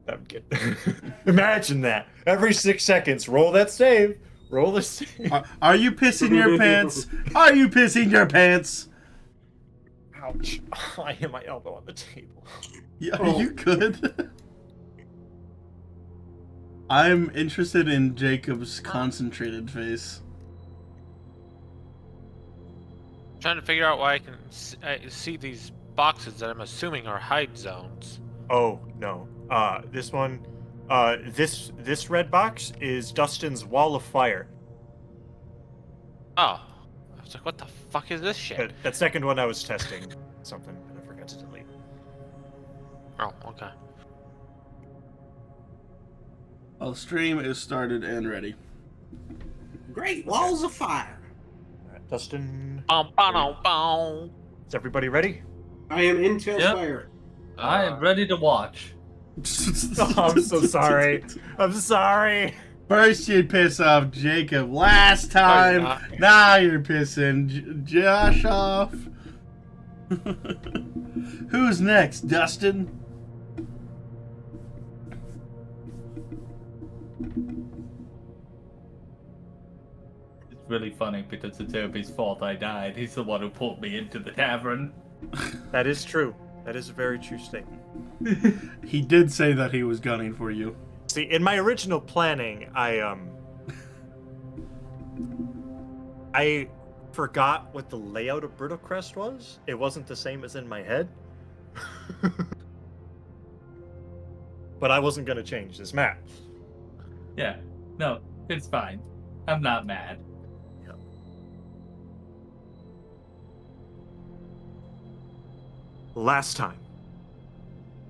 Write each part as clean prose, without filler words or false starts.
I'm kidding. Imagine that. Every 6 seconds, roll that save. Roll the save. Are you pissing your pants? Are you pissing your pants? Ouch. I hit my elbow on the table. Yeah, are you good? I'm interested in Jacob's concentrated face. Trying to figure out why I can see these boxes that I'm assuming are hide zones. Oh, no. This one, this red box is Dustin's wall of fire. Oh. I was like, what the fuck is this shit? That second one I was testing something and I forgot to delete. Oh, okay. Well, stream is started and ready. Great walls of fire. All right, Dustin. Bow. Is everybody ready? I am into Yep. fire. I am ready to watch. Oh, I'm so sorry. I'm sorry. First you piss off Jacob. Last time, now you're pissing Josh off. Who's next, Dustin? It's really funny because it's Toby's fault I died. He's the one who pulled me into the tavern. That is true. That is a very true statement. He did say that he was gunning for you. See, in my original planning, I forgot what the layout of Brittle Crest was. It wasn't the same as in my head. But I wasn't going to change this map. Yeah, no, it's fine. I'm not mad. Yeah. Last time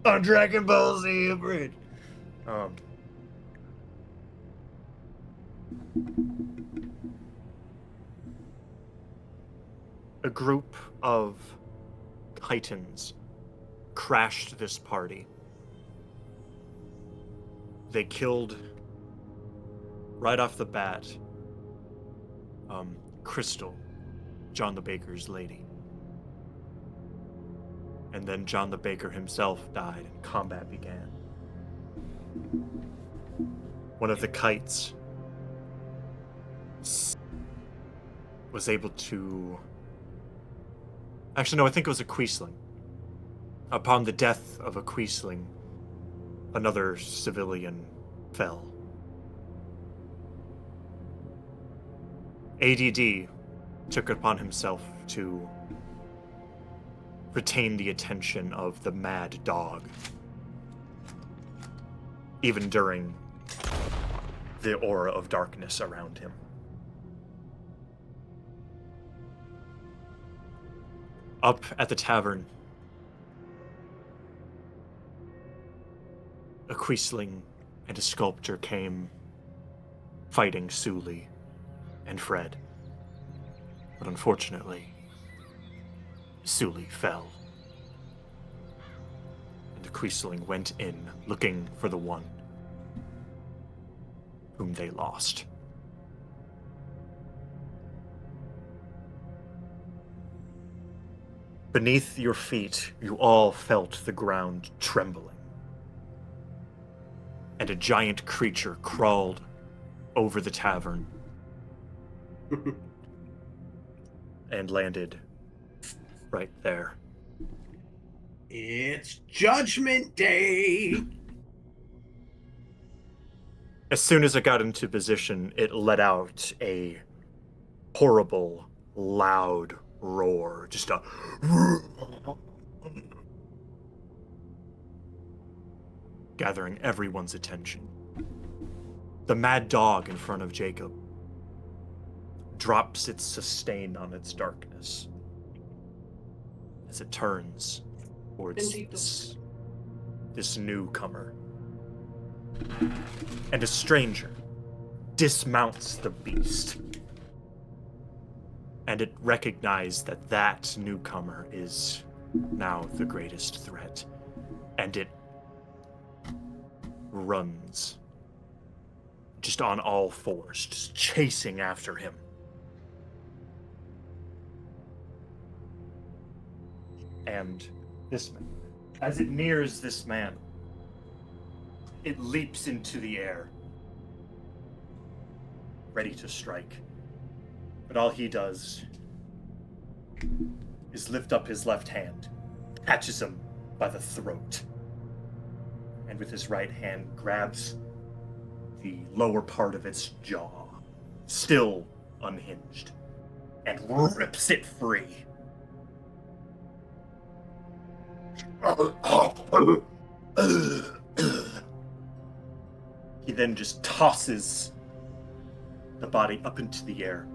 on Dragon Ball Z Bridge. A group of Titans crashed this party. They killed, right off the bat, Crystal, John the Baker's lady. And then John the Baker himself died and combat began. One of the kites was able to... Actually, no, I think it was a Quisling. Upon the death of a Quisling, another civilian fell. ADD took it upon himself to retain the attention of the mad dog, even during the aura of darkness around him. Up at the tavern, a Quisling and a sculptor came fighting Suli and Fred. But unfortunately, Suli fell. And the Quisling went in looking for the one whom they lost. Beneath your feet, you all felt the ground trembling. And a giant creature crawled over the tavern and landed right there. It's Judgment Day. As soon as it got into position, it let out a horrible, loud roar. Just a... gathering everyone's attention. The mad dog in front of Jacob drops its sustain on its darkness as it turns towards this newcomer. And a stranger dismounts the beast. And it recognized that that newcomer is now the greatest threat. And it runs just on all fours, just chasing after him. And this man, as it nears this man, it leaps into the air, ready to strike. But all he does is lift up his left hand, catches him by the throat, and with his right hand grabs the lower part of its jaw, still unhinged, and rips it free. He then just tosses the body up into the air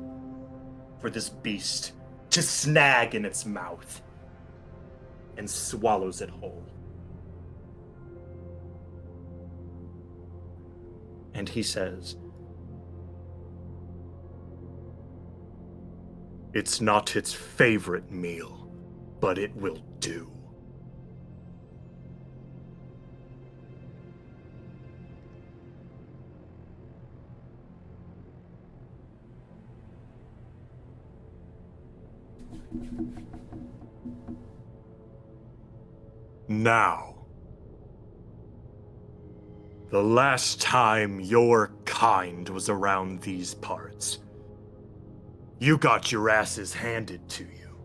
for this beast to snag in its mouth and swallows it whole. And he says, "It's not its favorite meal, but it will do." Now, the last time your kind was around these parts, you got your asses handed to you.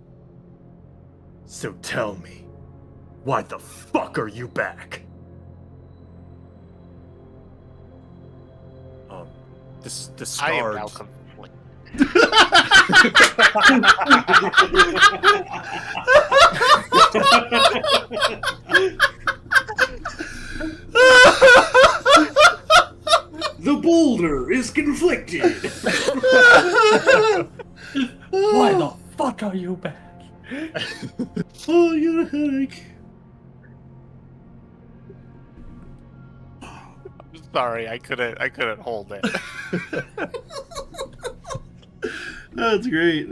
So tell me, why the fuck are you back? The I am scarred... now conflicted. The boulder is conflicted. Why the fuck are you back? Oh, you got a headache. I'm sorry, I couldn't hold it. That's great.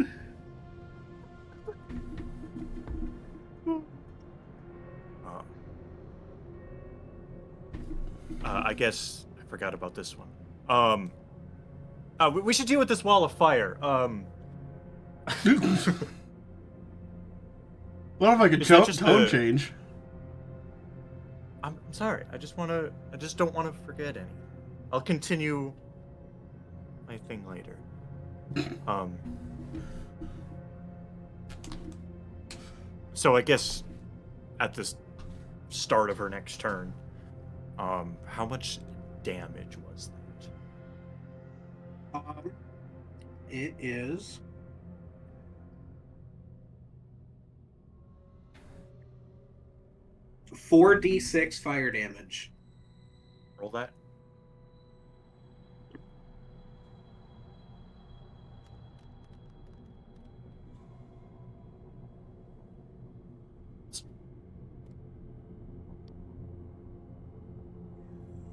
I guess I forgot about this one. We should deal with this wall of fire. What if I could Is that tone just tone a- change? I'm sorry. I just don't want to forget anything. I'll continue my thing later. So I guess at the start of her next turn, how much damage was that? It is 4d6 fire damage. Roll that.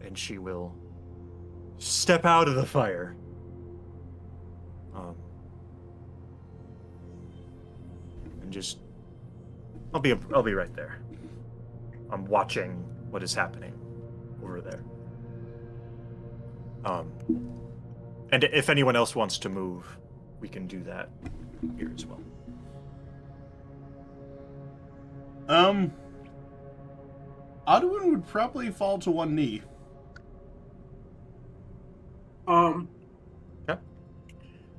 And she will step out of the fire. And just I'll be right there. I'm watching what is happening over there. And if anyone else wants to move, we can do that here as well. Audwin would probably fall to one knee. Yep.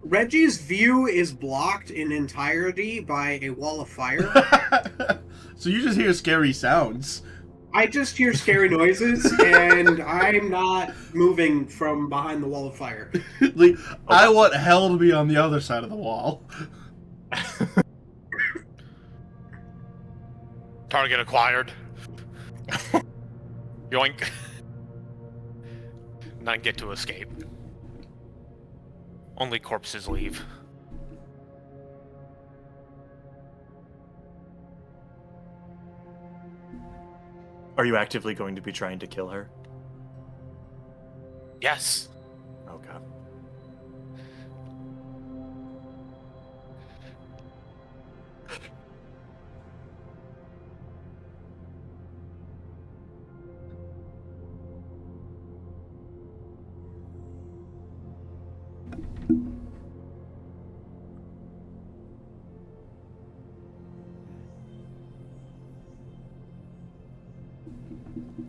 Reggie's view is blocked in entirety by a wall of fire. So you just hear scary sounds. I just hear scary noises, and I'm not moving from behind the wall of fire. Like, I want hell to be on the other side of the wall. Target acquired. Yoink. Not get to escape. Only corpses leave. Are you actively going to be trying to kill her? Yes. Oh god.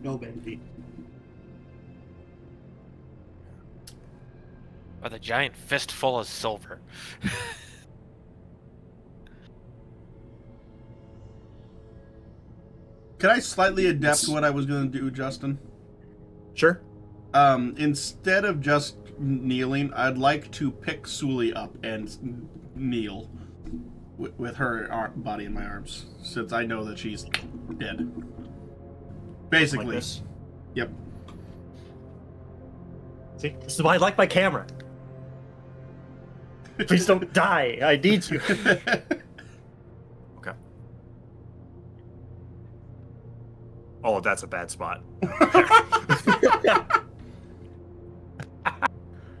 No, baby. With a giant fistful of silver. Can I slightly adapt It's- what I was going to do, Justin? Sure. Instead of just kneeling, I'd like to pick Sully up and kneel with her body in my arms, since I know that she's dead. Basically. Like this. Yep. See, this is why I like my camera. Please don't die. I need you. Okay. Oh, that's a bad spot.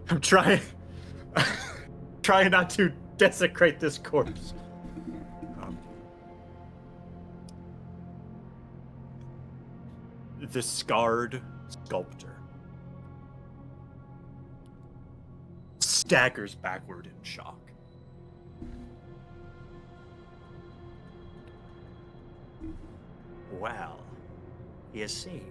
I'm trying not to desecrate this corpse. The scarred sculptor staggers backward in shock. Well, you see,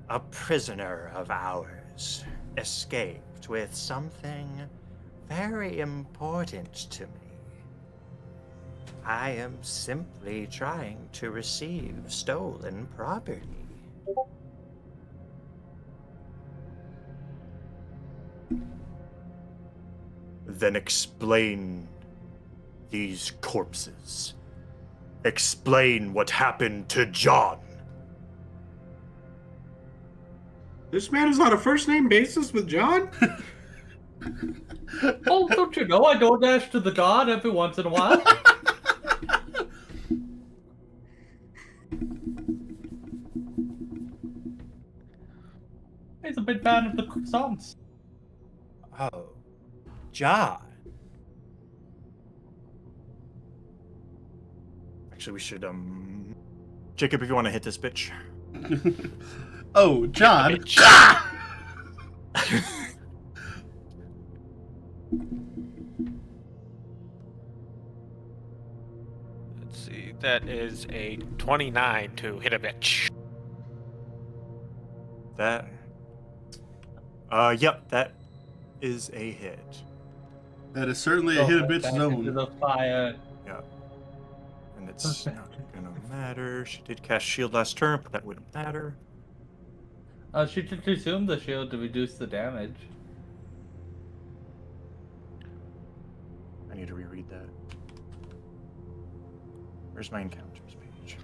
a prisoner of ours escaped with something very important to me. I am simply trying to receive stolen property. Then explain these corpses. Explain what happened to John. This man is on a first name basis with John? Oh, don't you know I don't dash to the god every once in a while? He's a big fan of the croissants. Oh, John. Actually, we should, Jacob, if you want to hit this bitch. Oh, John. Bitch. Let's see. That is a 29 to hit a bitch. That. Yep, that is a hit. That is certainly a hit a bitch Back into zone. the fire. Yeah. And it's not gonna matter. She did cast shield last turn, but that wouldn't matter. She should consume the shield to reduce the damage. I need to reread that. Where's my encounters page?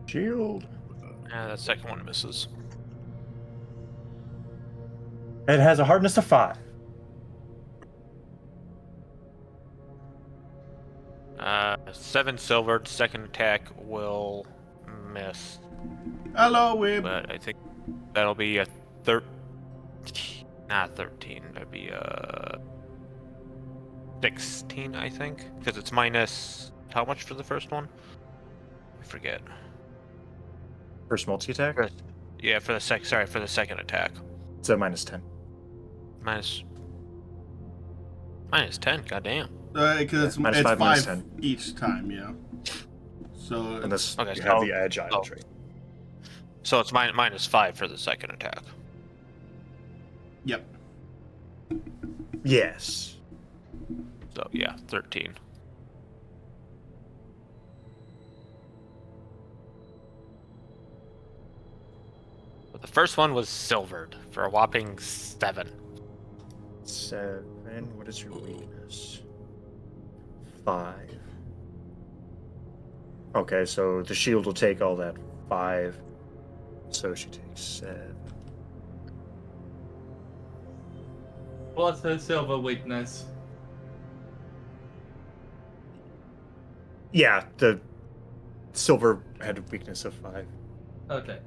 Shield. Yeah, that second one misses. It has a hardness of 5. 7 silvered. Second attack will miss, Hello, Wib. but I think that'll be a 13. Not 13. That'd be a 16, I think, because it's minus how much for the first one? I forget. First multi-attack? Yeah, for the for the second attack. It's a minus 10. Minus 10. Goddamn. Because it's minus 5 5, minus 10. each time, yeah. So, And this, Okay, you so- have the agile oh. trait. So it's minus 5 for the second attack. yep. Yes. So yeah, 13. But the first one was silvered for a whopping 7. 7. What is your weakness? 5. Okay, so the shield will take all that 5. So she takes 7. What's her silver weakness? Yeah, the silver had a weakness of 5. Okay.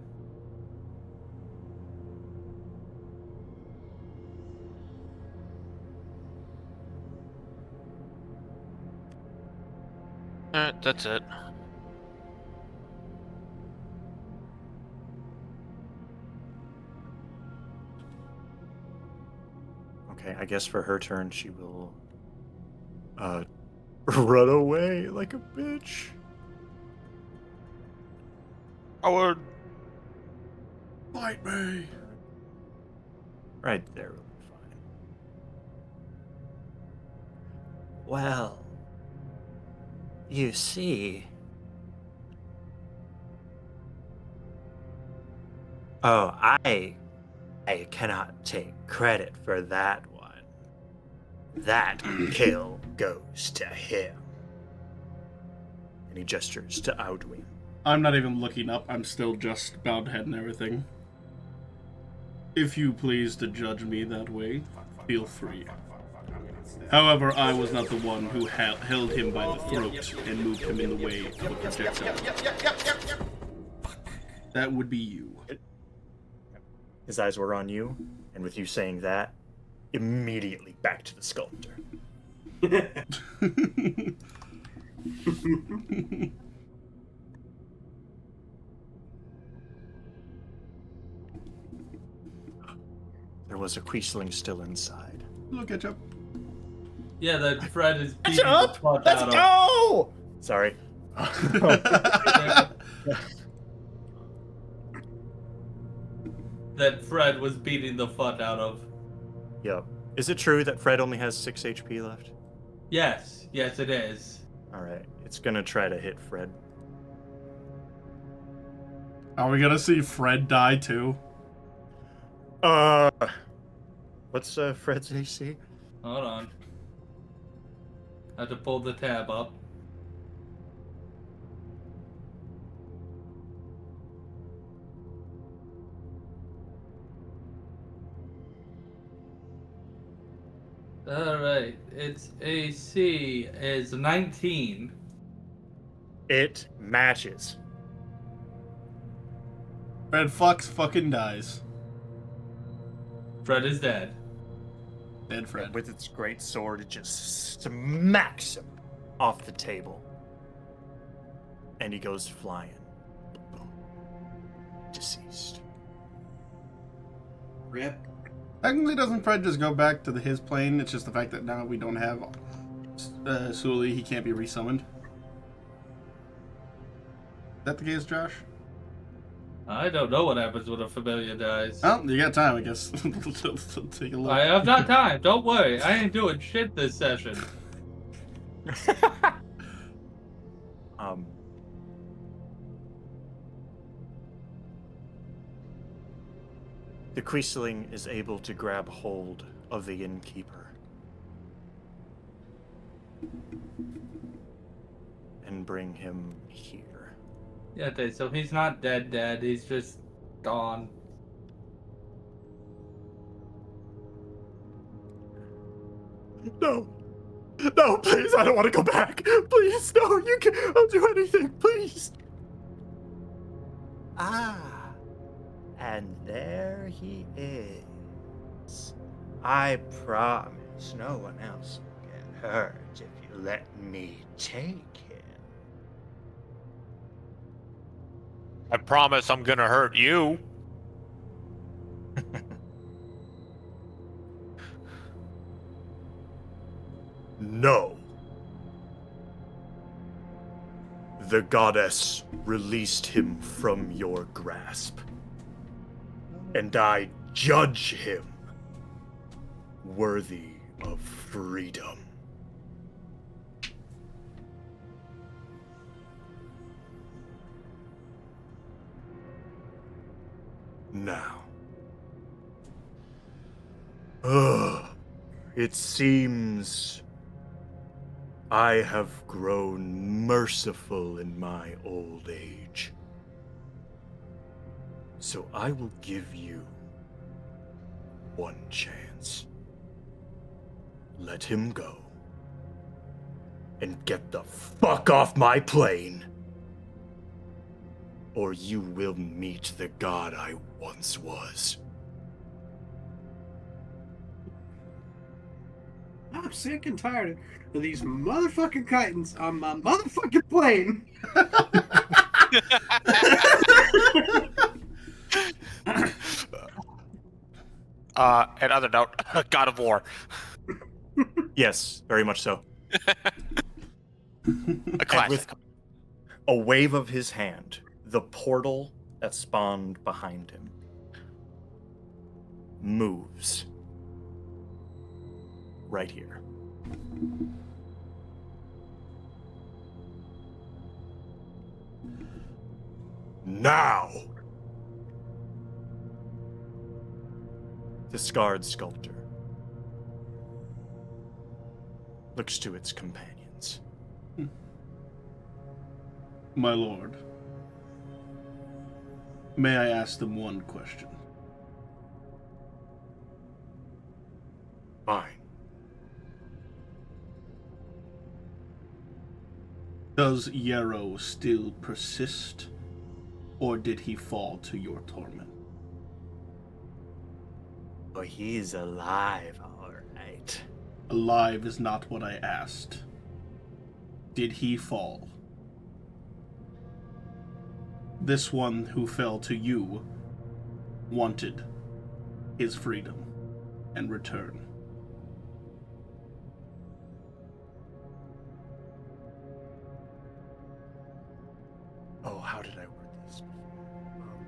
Alright, that's it. Okay, I guess for her turn, she will run away like a bitch. Howard. Fight me. Right there will be fine. Well, you see. Oh, I cannot take credit for that one. That kill goes to him. And he gestures to Audwin. I'm not even looking up. I'm still just bowed head and everything. If you please to judge me that way, feel free. However, I was not the one who held him by the throat and moved him in the way of a projectile. That would be you. His eyes were on you, and with you saying that, immediately back to the sculptor. There was a Quisling still inside. Look at you. Yeah, that Fred is beating the fuck Let's out go! Sorry. that Fred was beating the fuck out of. Yep. Is it true that Fred only has 6 HP left? Yes, yes it is. Alright, it's gonna try to hit Fred. Are we gonna see Fred die too? What's Fred's AC? Hold on. I have to pull the tab up. Alright, its AC is 19. It matches. Fred fucking dies. Fred is dead. Dead Fred. With its great sword, it just smacks him off the table. And he goes flying. Boom. Deceased. Rip. Technically, doesn't Fred just go back to his plane? It's just the fact that now we don't have Sully, he can't be resummoned. Is that the case, Josh? I don't know what happens when a familiar dies. Well, you got time, I guess. Take a look. I have not time. Don't worry. I ain't doing shit this session. The Quisling is able to grab hold of the innkeeper and bring him here. Yeah, okay, so he's not dead. He's just gone. No. No, please, I don't want to go back. Please, no, you can. I'll do anything, please. Ah, and there he is. I promise no one else will get hurt if you let me take him. I promise I'm gonna hurt you. No. The goddess released him from your grasp, and I judge him worthy of freedom. Now. It seems I have grown merciful in my old age. So I will give you one chance. Let him go. And get the fuck off my plane. Or you will meet the god I once was. I'm sick and tired of these motherfucking Titans on my motherfucking plane. Another note, God of War. Yes, very much so. A And classic. with a wave of his hand, the portal that spawned behind him moves right here. Now! The scarred sculptor looks to its companions. My lord, may I ask them one question? Fine. Does Yarrow still persist, or did he fall to your torment? Oh, he's alive, all right. Alive is not what I asked. Did he fall? This one who fell to you wanted his freedom and return. Oh, how did I word this before?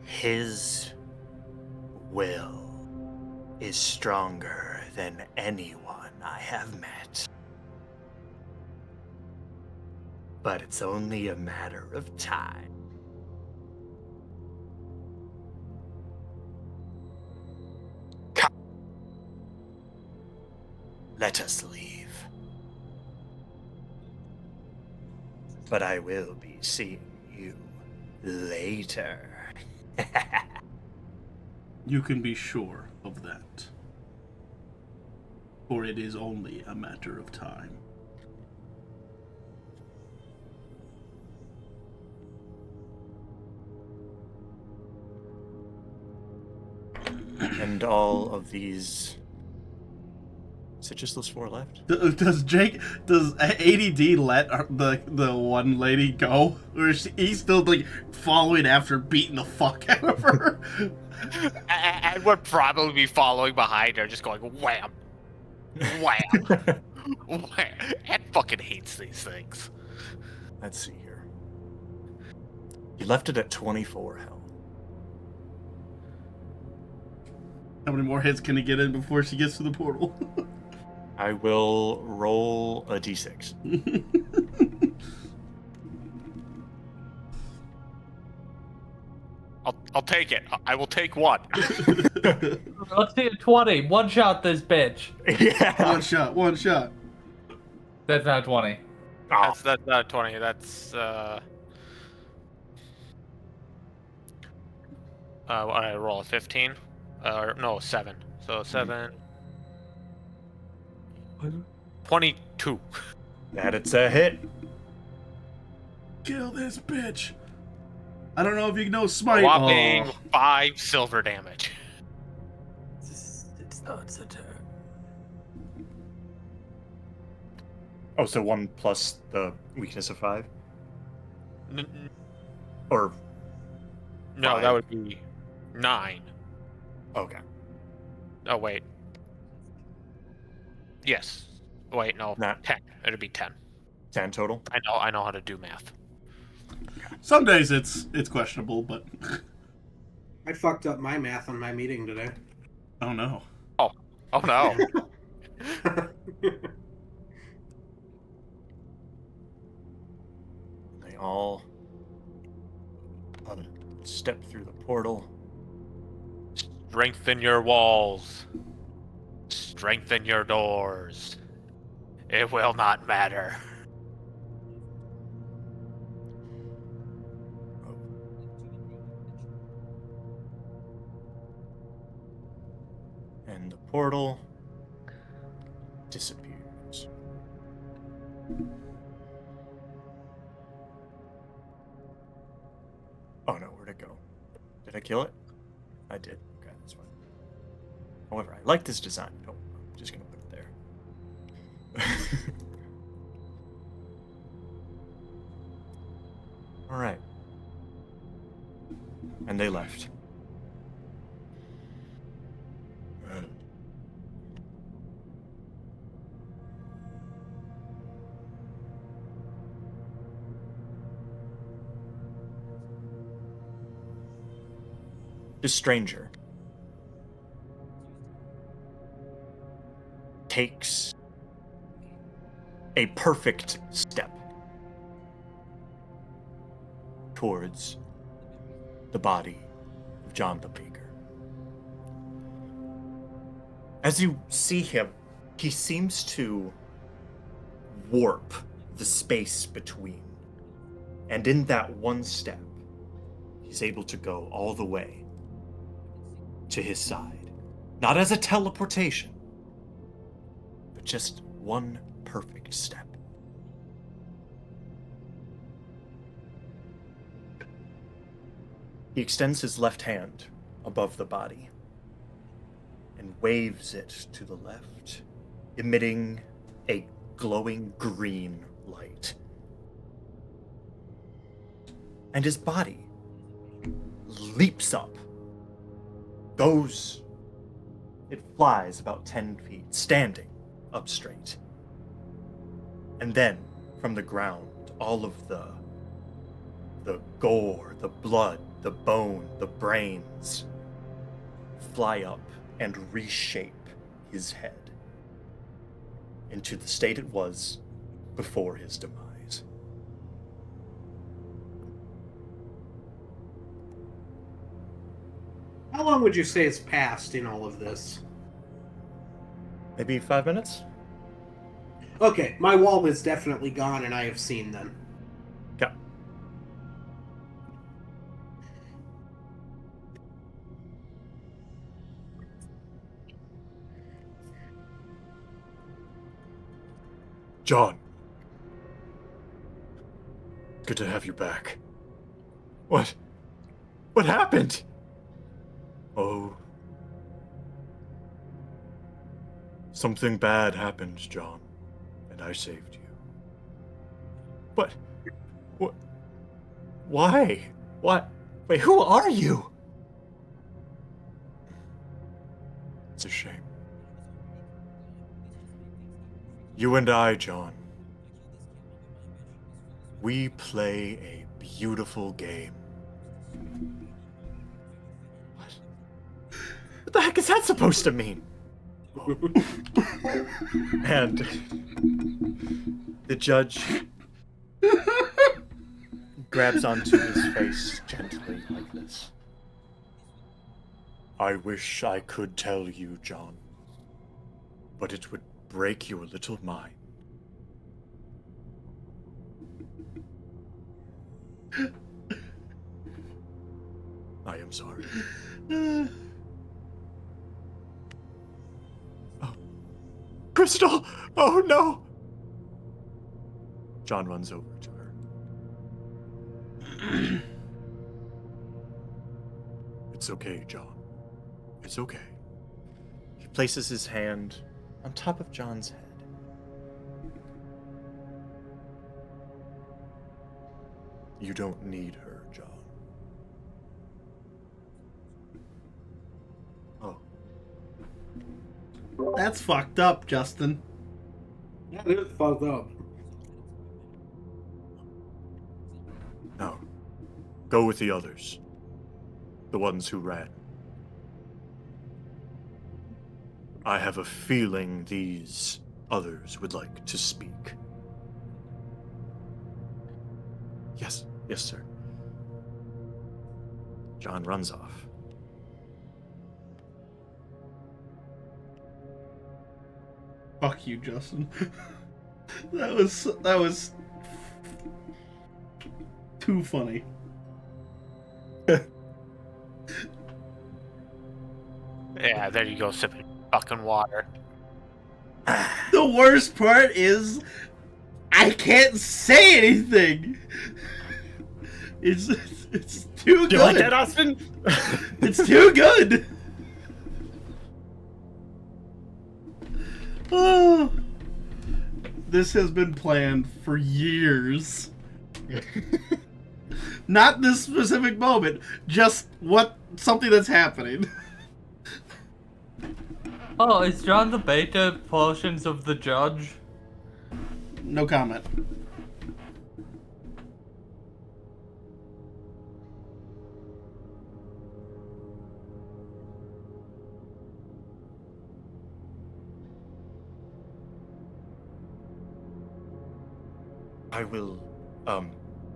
His will is stronger than anyone I have met. But it's only a matter of time. Come. Let us leave. But I will be seeing you later. You can be sure of that. For it is only a matter of time. And all of these... Is it just those 4 left? Does ADD let the one lady go? Or is he's still like following after beating the fuck out of her? And would probably be following behind her, just going wham, wham, wham. Ed fucking hates these things. Let's see here. You left it at 24 health. How many more hits can he get in before she gets to the portal? I will roll a d6. I'll take it. I will take one. Let's see a 20. One shot this bitch. Yeah. One shot. That's not 20. Oh, That's not 20. That's I roll a 15. No, 7. So 7. 22. that it's a hit. Kill this bitch. I don't know if you know smite. Whopping Oh. 5 silver damage. It's not a turn. Oh, so 1 plus the weakness of 5? Or... No, 5. that would be 9. Okay. Oh, wait. Yes. Wait, no. Not- 10. It'd be 10. 10 total? I know how to do math. Some days it's questionable, but I fucked up my math on my meeting today. oh no. Oh no. They all step through the portal. Strengthen your walls. Strengthen your doors. It will not matter. And the portal disappears. Oh no, where'd it go? Did I kill it? I did. Okay, that's fine. However, I like this design. Oh, I'm just gonna put it there. Alright. And they left. The stranger takes a perfect step towards the body of John the Baker. As you see him, he seems to warp the space between. And in that one step, he's able to go all the way to his side. Not as a teleportation, but just one perfect step. He extends his left hand above the body and waves it to the left, emitting a glowing green light. And his body leaps up, it flies about 10 feet, standing up straight. And then, from the ground, all of the gore, the blood, the bone, the brains fly up and reshape his head into the state it was before his demise. How long would you say has passed in all of this? Maybe 5 minutes? Okay, my wall is definitely gone, and I have seen them. Yeah. John. Good to have you back. What happened? Oh. Something bad happened, John, and I saved you. But, why? What? Wait, who are you? It's a shame. You and I, John, we play a beautiful game. What the heck is that supposed to mean? And the judge grabs onto his face gently like this. I wish I could tell you, John, but it would break your little mind. I am sorry. Oh. Crystal! Oh no! John runs over to her. It's okay, John. It's okay. He places his hand on top of John's head. You don't need her, John. Oh. That's fucked up, Justin. That is fucked up. No. Go with the others. The ones who ran. I have a feeling these others would like to speak. Yes, sir. John runs off. Fuck you, Justin. That was too funny. Yeah, there you go, sipping fucking water. The worst part is I can't say anything. It's too good. Do you like that, Austin? It's too good. Oh, this has been planned for years. Not this specific moment. Just something that's happening. Oh, is John the beta portions of the judge? No comment. I will,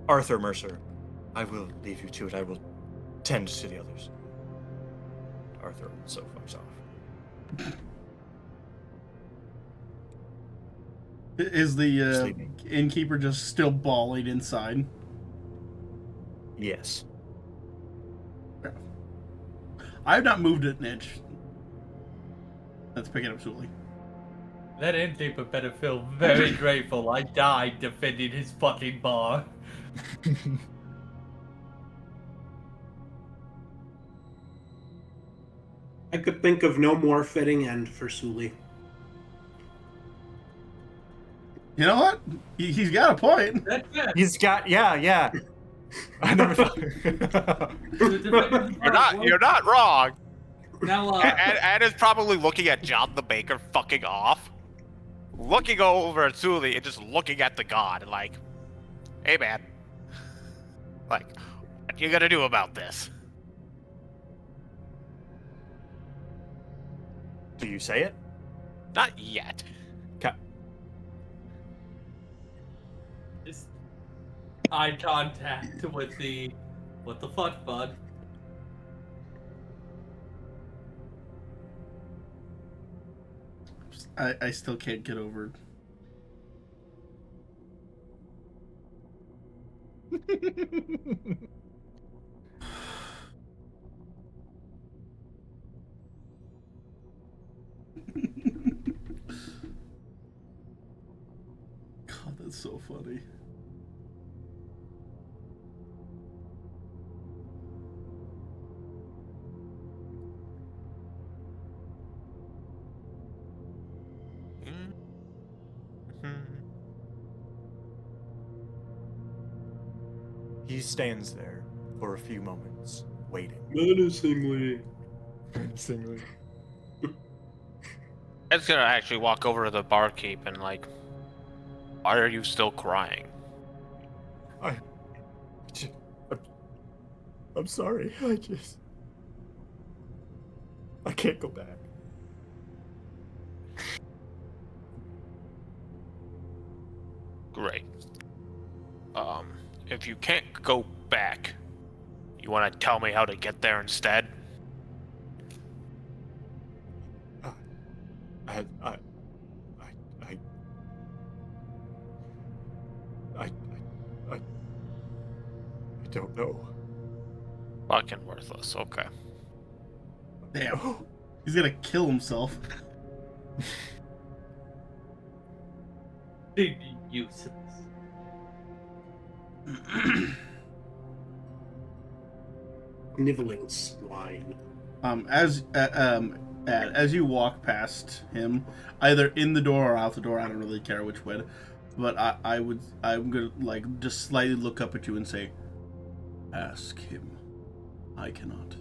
Arthur Mercer, I will leave you to it. I will tend to the others. Arthur also fucks off. Is the Sleeping. innkeeper just still bawling inside? Yes. I have not moved an inch. Let's pick it up, Sully. That innkeeper better feel very grateful I died defending his fucking bar. I could think of no more fitting end for Sully. You know what? He's got a point. That's it. He's got, yeah. I never thought. You're not wrong. Now, And is probably looking at John the Baker fucking off, looking over at Sully and just looking at the god and like, hey man, like, what you gonna do about this? Do you say it? Not yet. Okay. just eye contact with the, what the fuck, bud? I still can't get over. God, that's so funny. He stands there for a few moments, waiting. Menacingly. Menacingly. Ed's gonna actually walk over to the barkeep and like, why are you still crying? I'm sorry. I can't go back. Great. If you can't go back, you want to tell me how to get there instead? I don't know. Fucking worthless. Okay. Damn. He's gonna kill himself. Useless. Nibbling swine. As you walk past him, either in the door or out the door, I don't really care which way, but I'm gonna like just slightly look up at you and say, ask him. I cannot.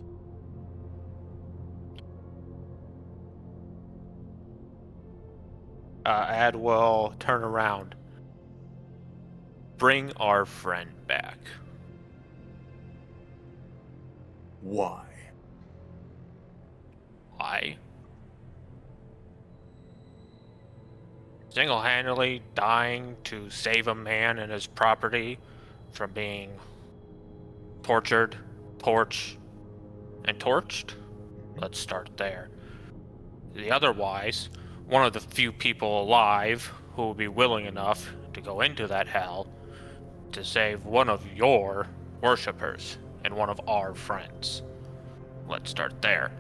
Ad will turn around. Bring our friend back. Why? Why? Single-handedly dying to save a man and his property from being tortured, torched, and torched? Let's start there. The otherwise, one of the few people alive who will be willing enough to go into that hell to save one of your worshippers and one of our friends. Let's start there.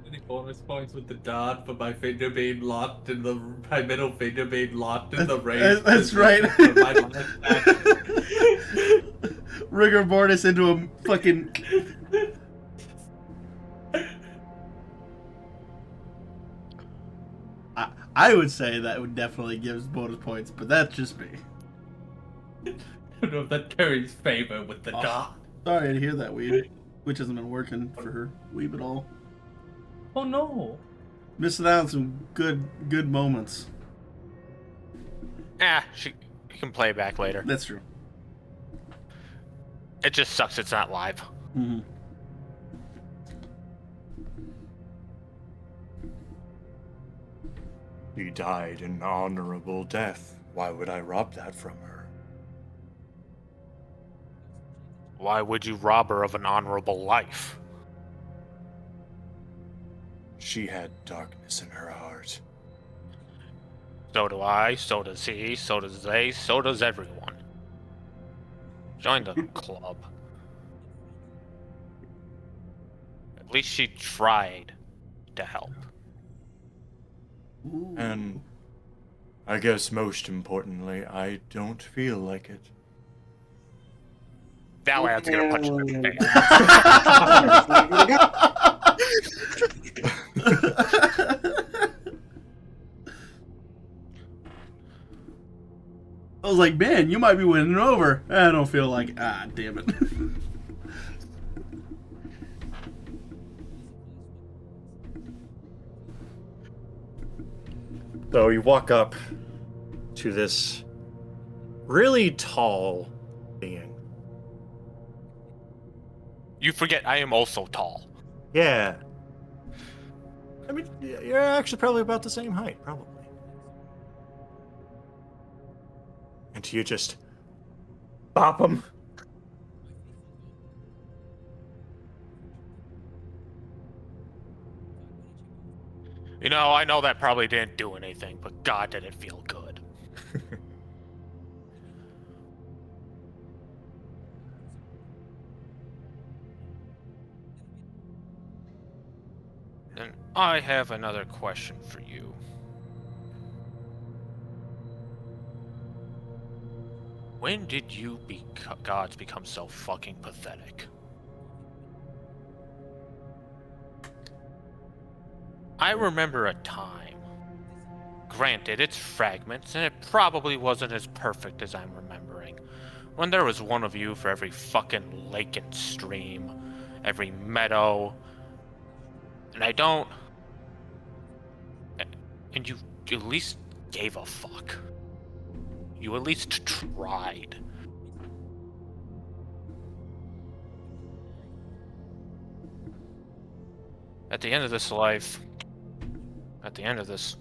Any bonus points with the dot for my finger being locked and my middle finger being locked in the race? That's right. Rigor mortis into a fucking. I would say that would definitely give bonus points, but that's just me. I don't know if that carries favor with the dog. Sorry to hear that, Weeb. Which hasn't been working for her, Weeb, at all. Oh no. Missing out on some good moments. She can play it back later. That's true. It just sucks it's not live. Mm-hmm. He died an honorable death. Why would I rob that from her? Why would you rob her of an honorable life? She had darkness in her heart. So do I, so does he, so does they, so does everyone. Join the club. At least she tried to help. Ooh. And I guess most importantly, I don't feel like it. That way I was gonna punch him in the I was like, man, you might be winning over. I don't feel like, damn it. So you walk up to this really tall being. You forget I am also tall. Yeah. I mean, you're actually probably about the same height, probably. And you just bop him. You know, I know that probably didn't do anything, but God, did it feel good. And I have another question for you. When did you gods become so fucking pathetic? I remember a time. Granted, it's fragments, and it probably wasn't as perfect as I'm remembering. When there was one of you for every fucking lake and stream, every meadow, and I don't... And you at least gave a fuck. You at least tried. At the end of this life, at the end of this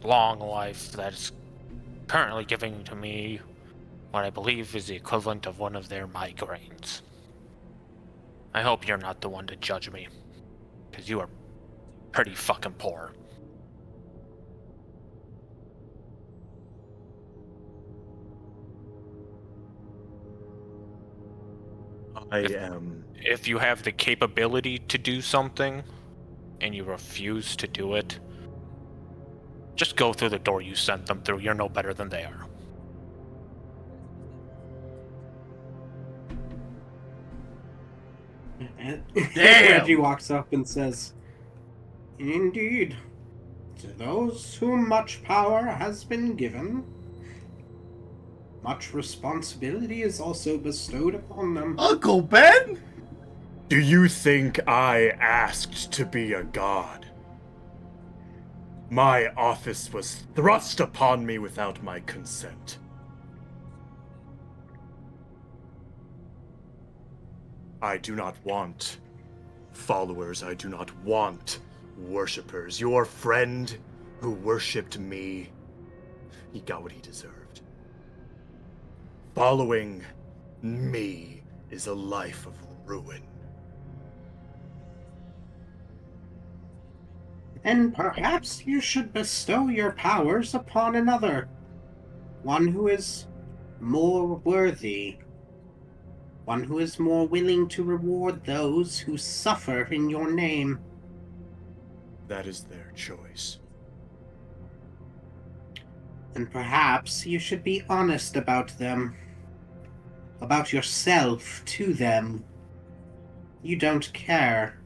long life that is currently giving to me what I believe is the equivalent of one of their migraines. I hope you're not the one to judge me, because you are pretty fucking poor. I am. If you have the capability to do something, and you refuse to do it, just go through the door you sent them through. You're no better than they are. Damn. Reggie walks up and says, "Indeed, to those whom much power has been given, much responsibility is also bestowed upon them." Uncle Ben? Do you think I asked to be a god? My office was thrust upon me without my consent. I do not want followers. I do not want worshippers. Your friend who worshipped me, he got what he deserved. Following me is a life of ruin. And perhaps you should bestow your powers upon another, one who is more worthy, one who is more willing to reward those who suffer in your name. That is their choice. And perhaps you should be honest about them, about yourself to them. You don't care.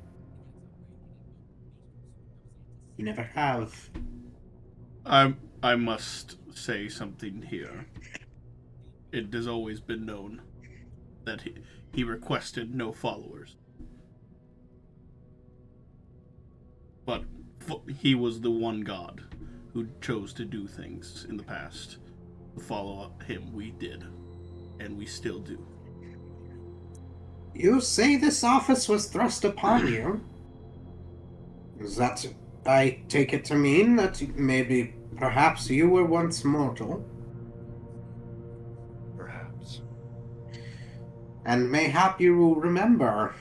You never have. I must say something here. It has always been known that he requested no followers. But he was the one god who chose to do things in the past. To follow him, we did. And we still do. You say this office was thrust upon you? Is that... I take it to mean that maybe, perhaps you were once mortal? Perhaps. And mayhap you will remember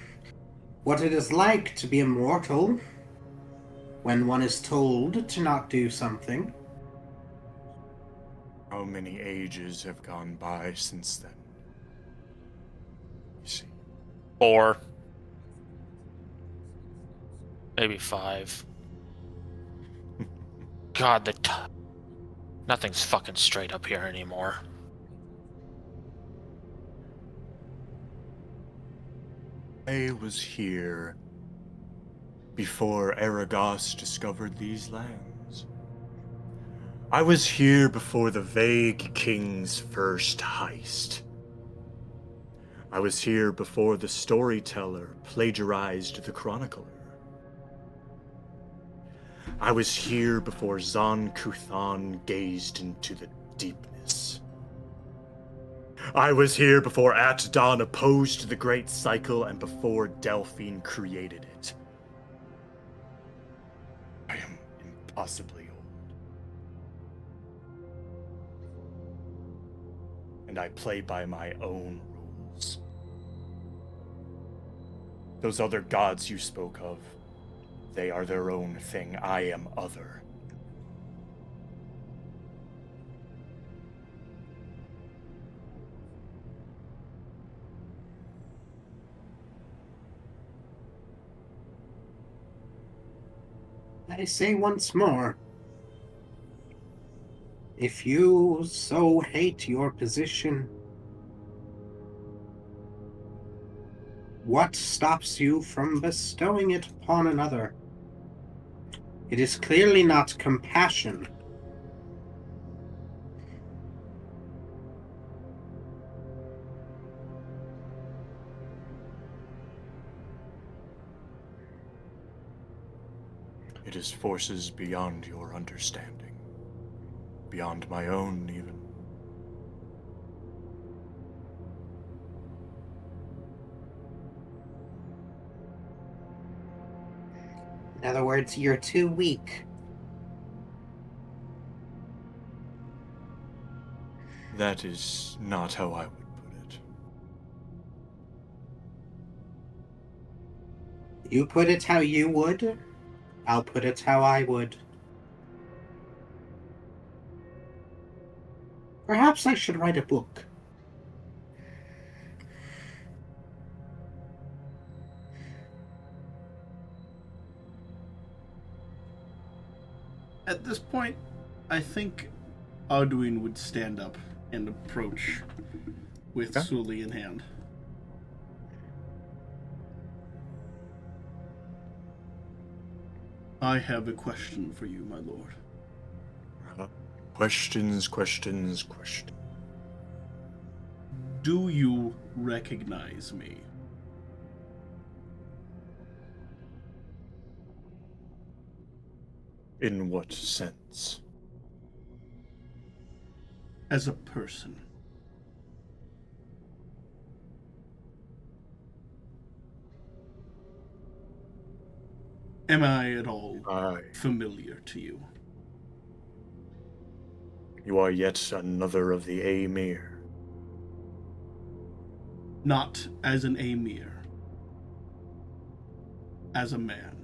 what it is like to be immortal when one is told to not do something. How many ages have gone by since then? You see. 4. Maybe 5. God, nothing's fucking straight up here anymore. I was here before Aragos discovered these lands. I was here before the vague king's first heist. I was here before the storyteller plagiarized the chronicler. I was here before Zon Kuthan gazed into the deepness. I was here before At-Dawn opposed the Great Cycle and before Delphine created it. I am impossibly old. And I play by my own rules. Those other gods you spoke of, they are their own thing. I am other. I say once more, if you so hate your position, what stops you from bestowing it upon another? It is clearly not compassion. It is forces beyond your understanding. Beyond my own, even. In other words, you're too weak. That is not how I would put it. You put it how you would, I'll put it how I would. Perhaps I should write a book. At this point, I think Arduin would stand up and approach with Okay. Sully in hand. I have a question for you, my lord. Questions. Do you recognize me? In what sense? As a person? Am I at all Aye. familiar to you? You are yet another of the Amir. Not as an Amir. As a man.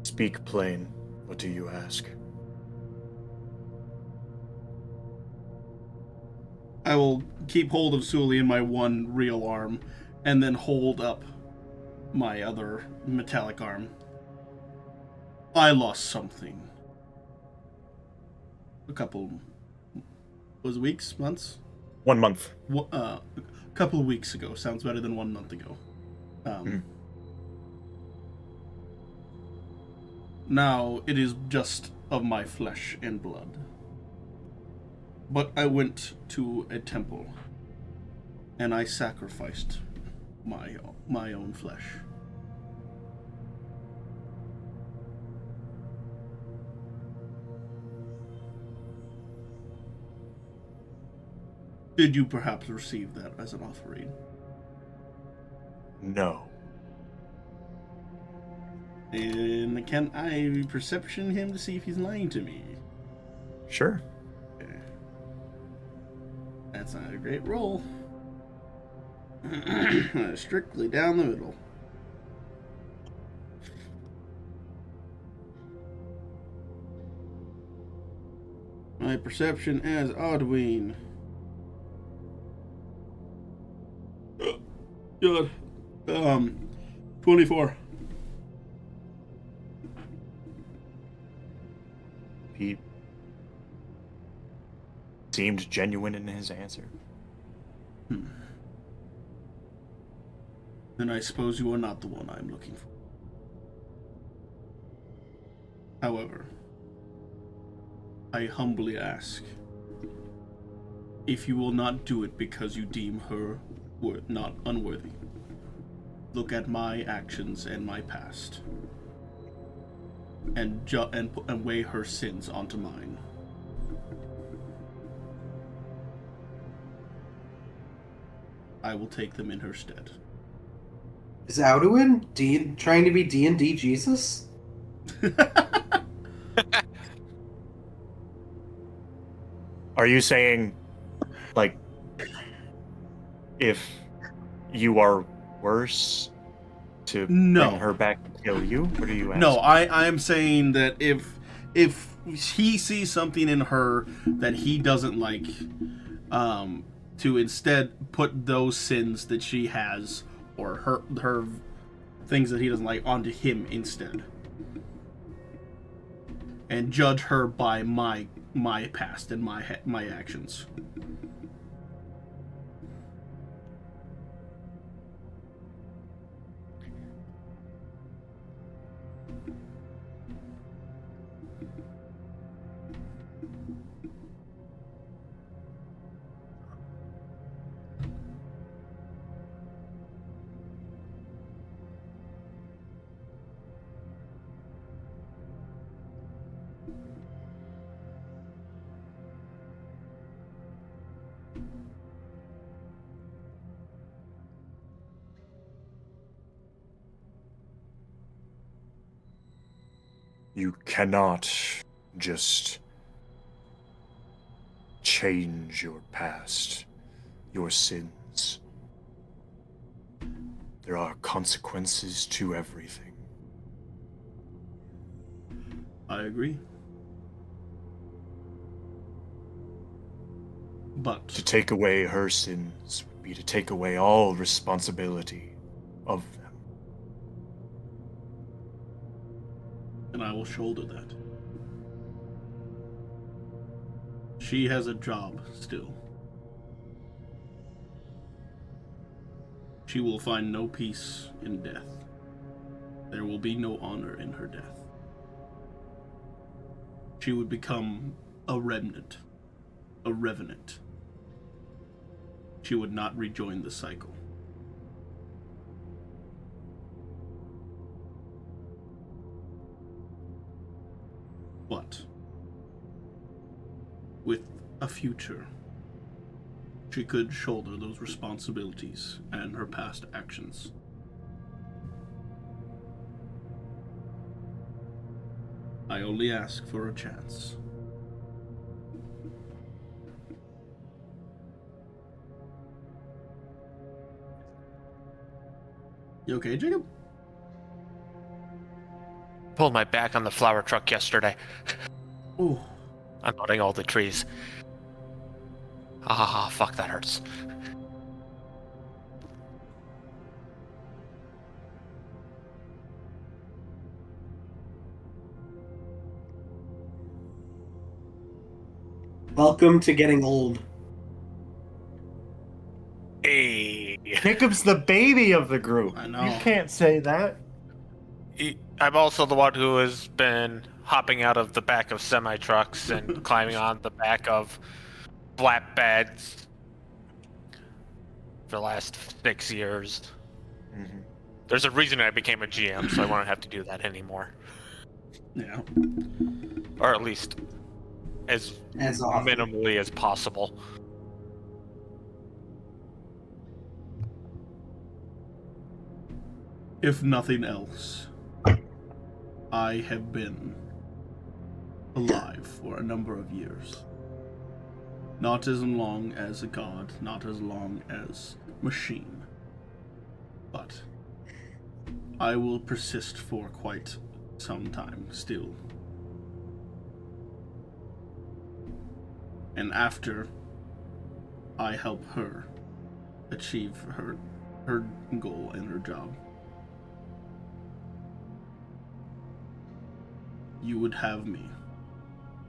Speak plain. What do you ask? I will keep hold of Sully in my one real arm, and then hold up my other metallic arm. I lost something. A couple... was it weeks? Months? 1 month. A couple of weeks ago. Sounds better than 1 month ago. Now it is just of my flesh and blood. But I went to a temple, and I sacrificed my own flesh. Did you perhaps receive that as an offering? No. And can I perception him to see if he's lying to me? Sure. Okay. That's not a great roll. Strictly down the middle. My perception as Oddween. God. 24. He seemed genuine in his answer. Then I suppose you are not the one I'm looking for. However, I humbly ask, if you will not do it because you deem her not unworthy, look at my actions and my past, and weigh her sins onto mine. I will take them in her stead. Is Alduin trying to be D&D Jesus? Are you saying, like, if you are worse to No. bring her back and kill you? What are you asking? No, I am saying that if he sees something in her that he doesn't like, to instead put those sins that she has or her things that he doesn't like onto him instead, and judge her by my past and my actions. You cannot just change your past, your sins. There are consequences to everything. I agree. But To take away her sins would be to take away all responsibility of them. and I will shoulder that. She has a job still. She will find no peace in death. There will be no honor in her death. She would become a remnant, a revenant. She would not rejoin the cycle. But with a future, she could shoulder those responsibilities and her past actions. I only ask for a chance. You okay, Jacob? Pulled my back on the flower truck yesterday. Oh, I'm cutting all the trees. Ah, fuck, that hurts. Welcome to getting old. Hey. Jacob's the baby of the group. I know. You can't say that. I'm also the one who has been hopping out of the back of semi trucks and climbing on the back of flatbeds for the last 6 years. Mm-hmm. There's a reason I became a GM, so I won't have to do that anymore. Yeah. Or at least as often. minimally as possible. If nothing else, I have been alive for a number of years. Not as long as a god, not as long as machine. But I will persist for quite some time still. And after I help her achieve her goal and her job, you would have me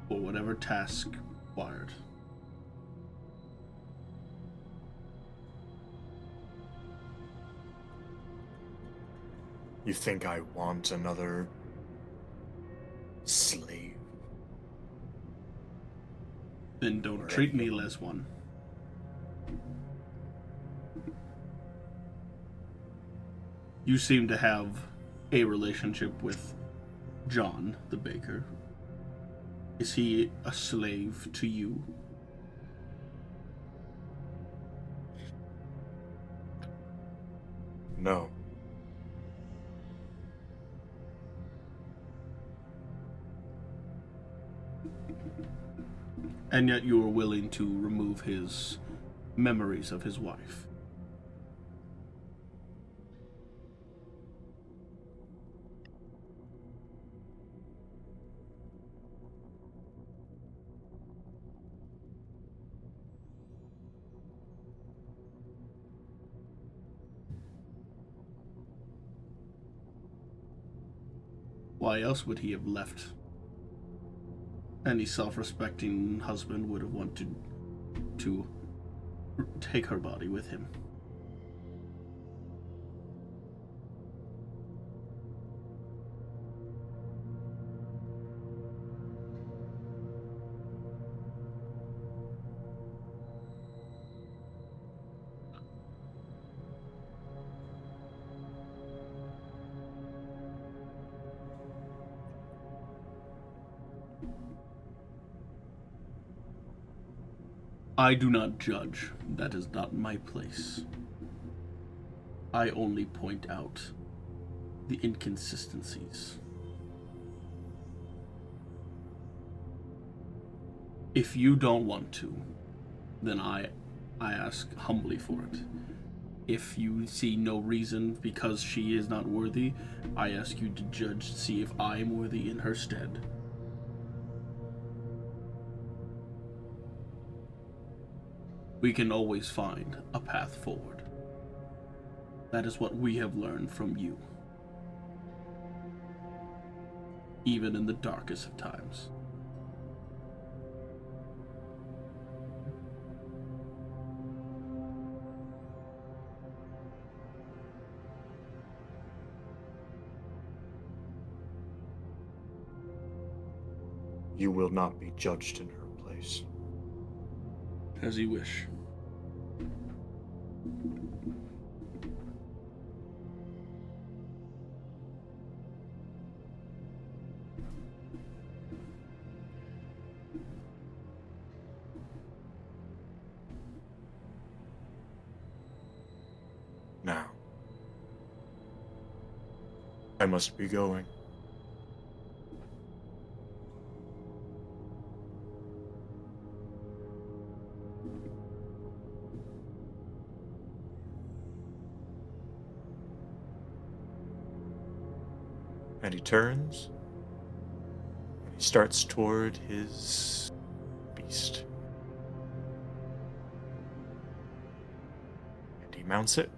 for whatever task required. You think I want another slave? Then don't treat me as one. You seem to have a relationship with John, the baker. Is he a slave to you? No. And yet you are willing to remove his memories of his wife. Why else would he have left? Any self-respecting husband would have wanted to take her body with him. I do not judge. That is not my place. I only point out the inconsistencies. If you don't want to, then I ask humbly for it. If you see no reason because she is not worthy, I ask you to judge to see if I am worthy in her stead. We can always find a path forward. That is what we have learned from you. Even in the darkest of times. You will not be judged in her place. As you wish. Now, I must be going. And he turns, and he starts toward his beast. And he mounts it.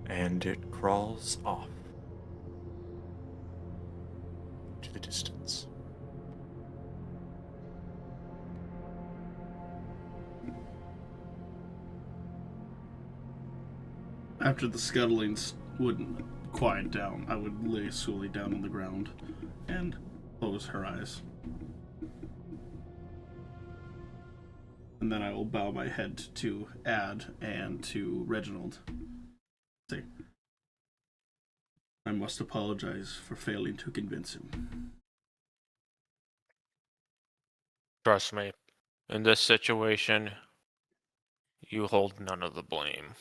And it crawls off to the distance. After the scuttlings wouldn't quiet down, I would lay Sully down on the ground and close her eyes. And then I will bow my head to Ad and to Reginald. Say, I must apologize for failing to convince him. Trust me, in this situation, you hold none of the blame.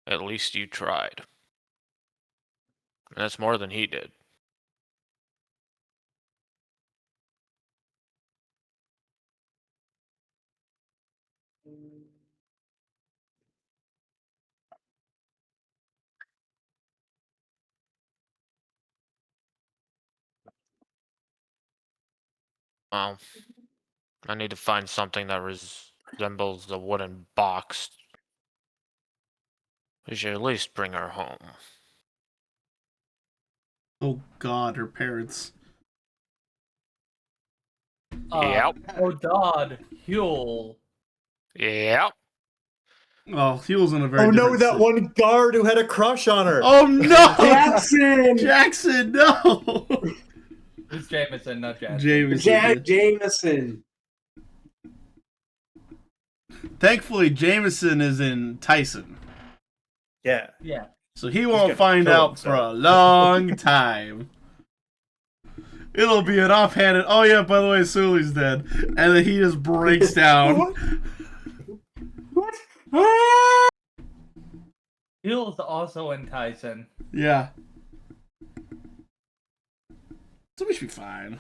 At least you tried. And that's more than he did. Well, I need to find something that resembles the wooden box. We should at least bring her home. Oh God, her parents. Yep. Oh God, Huel. Yep. Oh, he was in a very Oh no, different that one guard who had a crush on her. Oh no! Jackson! Jackson, no! It's Jameson, not Jackson. Jameson. Jameson. Thankfully, Jameson is in Tyson. Yeah. Yeah. So he gonna won't find kill out for a long time. It'll be an offhanded, oh yeah, by the way, Sully's dead. And then he just breaks down. What? Ah! Huel's also in Tyson. Yeah. So we should be fine.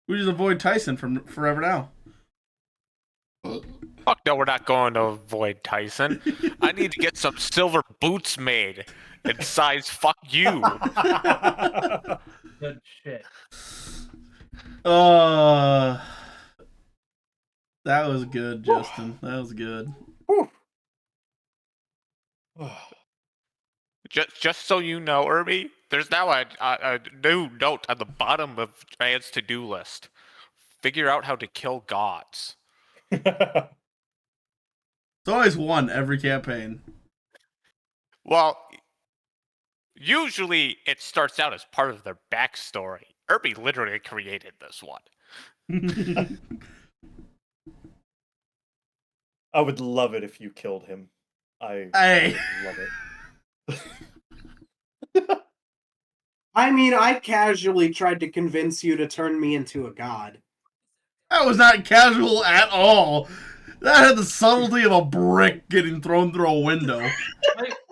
We just avoid Tyson from forever now. Fuck no, we're not going to avoid Tyson. I need to get some silver boots made in size fuck you. Good shit. That was good, Justin. That was good. Just so you know, Irby, there's now a new note on the bottom of Man's to-do list. Figure out how to kill gods. It's always one every campaign. Well, usually it starts out as part of their backstory. Irby literally created this one. I would love it if you killed him. Hey. would love it. I mean, I casually tried to convince you to turn me into a god. That was not casual at all. That had the subtlety of a brick getting thrown through a window.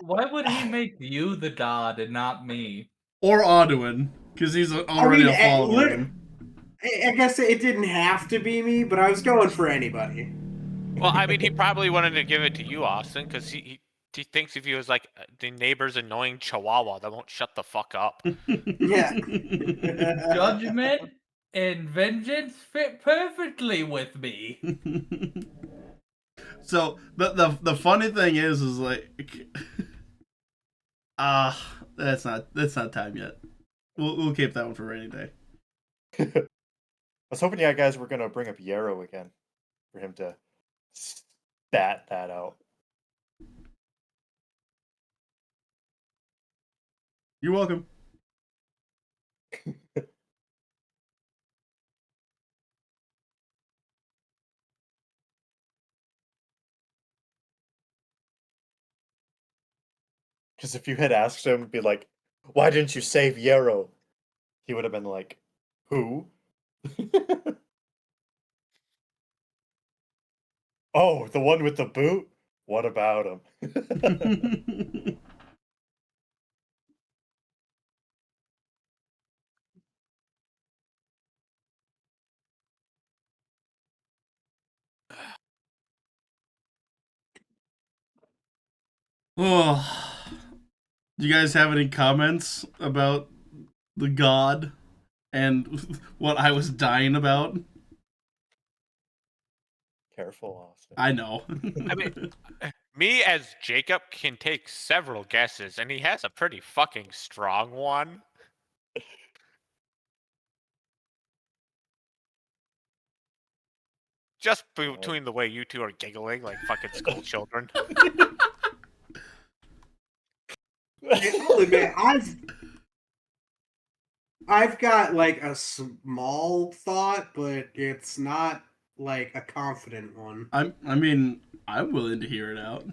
Why would he make you the god and not me? Or Audouin, because he's already a follower. I guess it didn't have to be me, but I was going for anybody. Well, I mean, he probably wanted to give it to you, Austin, because he thinks if he was like the neighbor's annoying chihuahua that won't shut the fuck up. Yeah. Judgment and vengeance fit perfectly with me. So the funny thing is like, that's not time yet. We'll keep that one for rainy day. I was hoping you guys were gonna bring up Yarrow again for him to stat that out. You're welcome. Because if you had asked him, be like, "Why didn't you save Yarrow?" He would have been like, "Who?" Oh, the one with the boot? What about him? Oh, do you guys have any comments about the god and what I was dying about? Careful, Austin. I know. I mean, me as Jacob can take several guesses, and he has a pretty fucking strong one. Just between the way you two are giggling like fucking school children. I'll admit, I've got like a small thought, but it's not like a confident one. I'm willing to hear it out.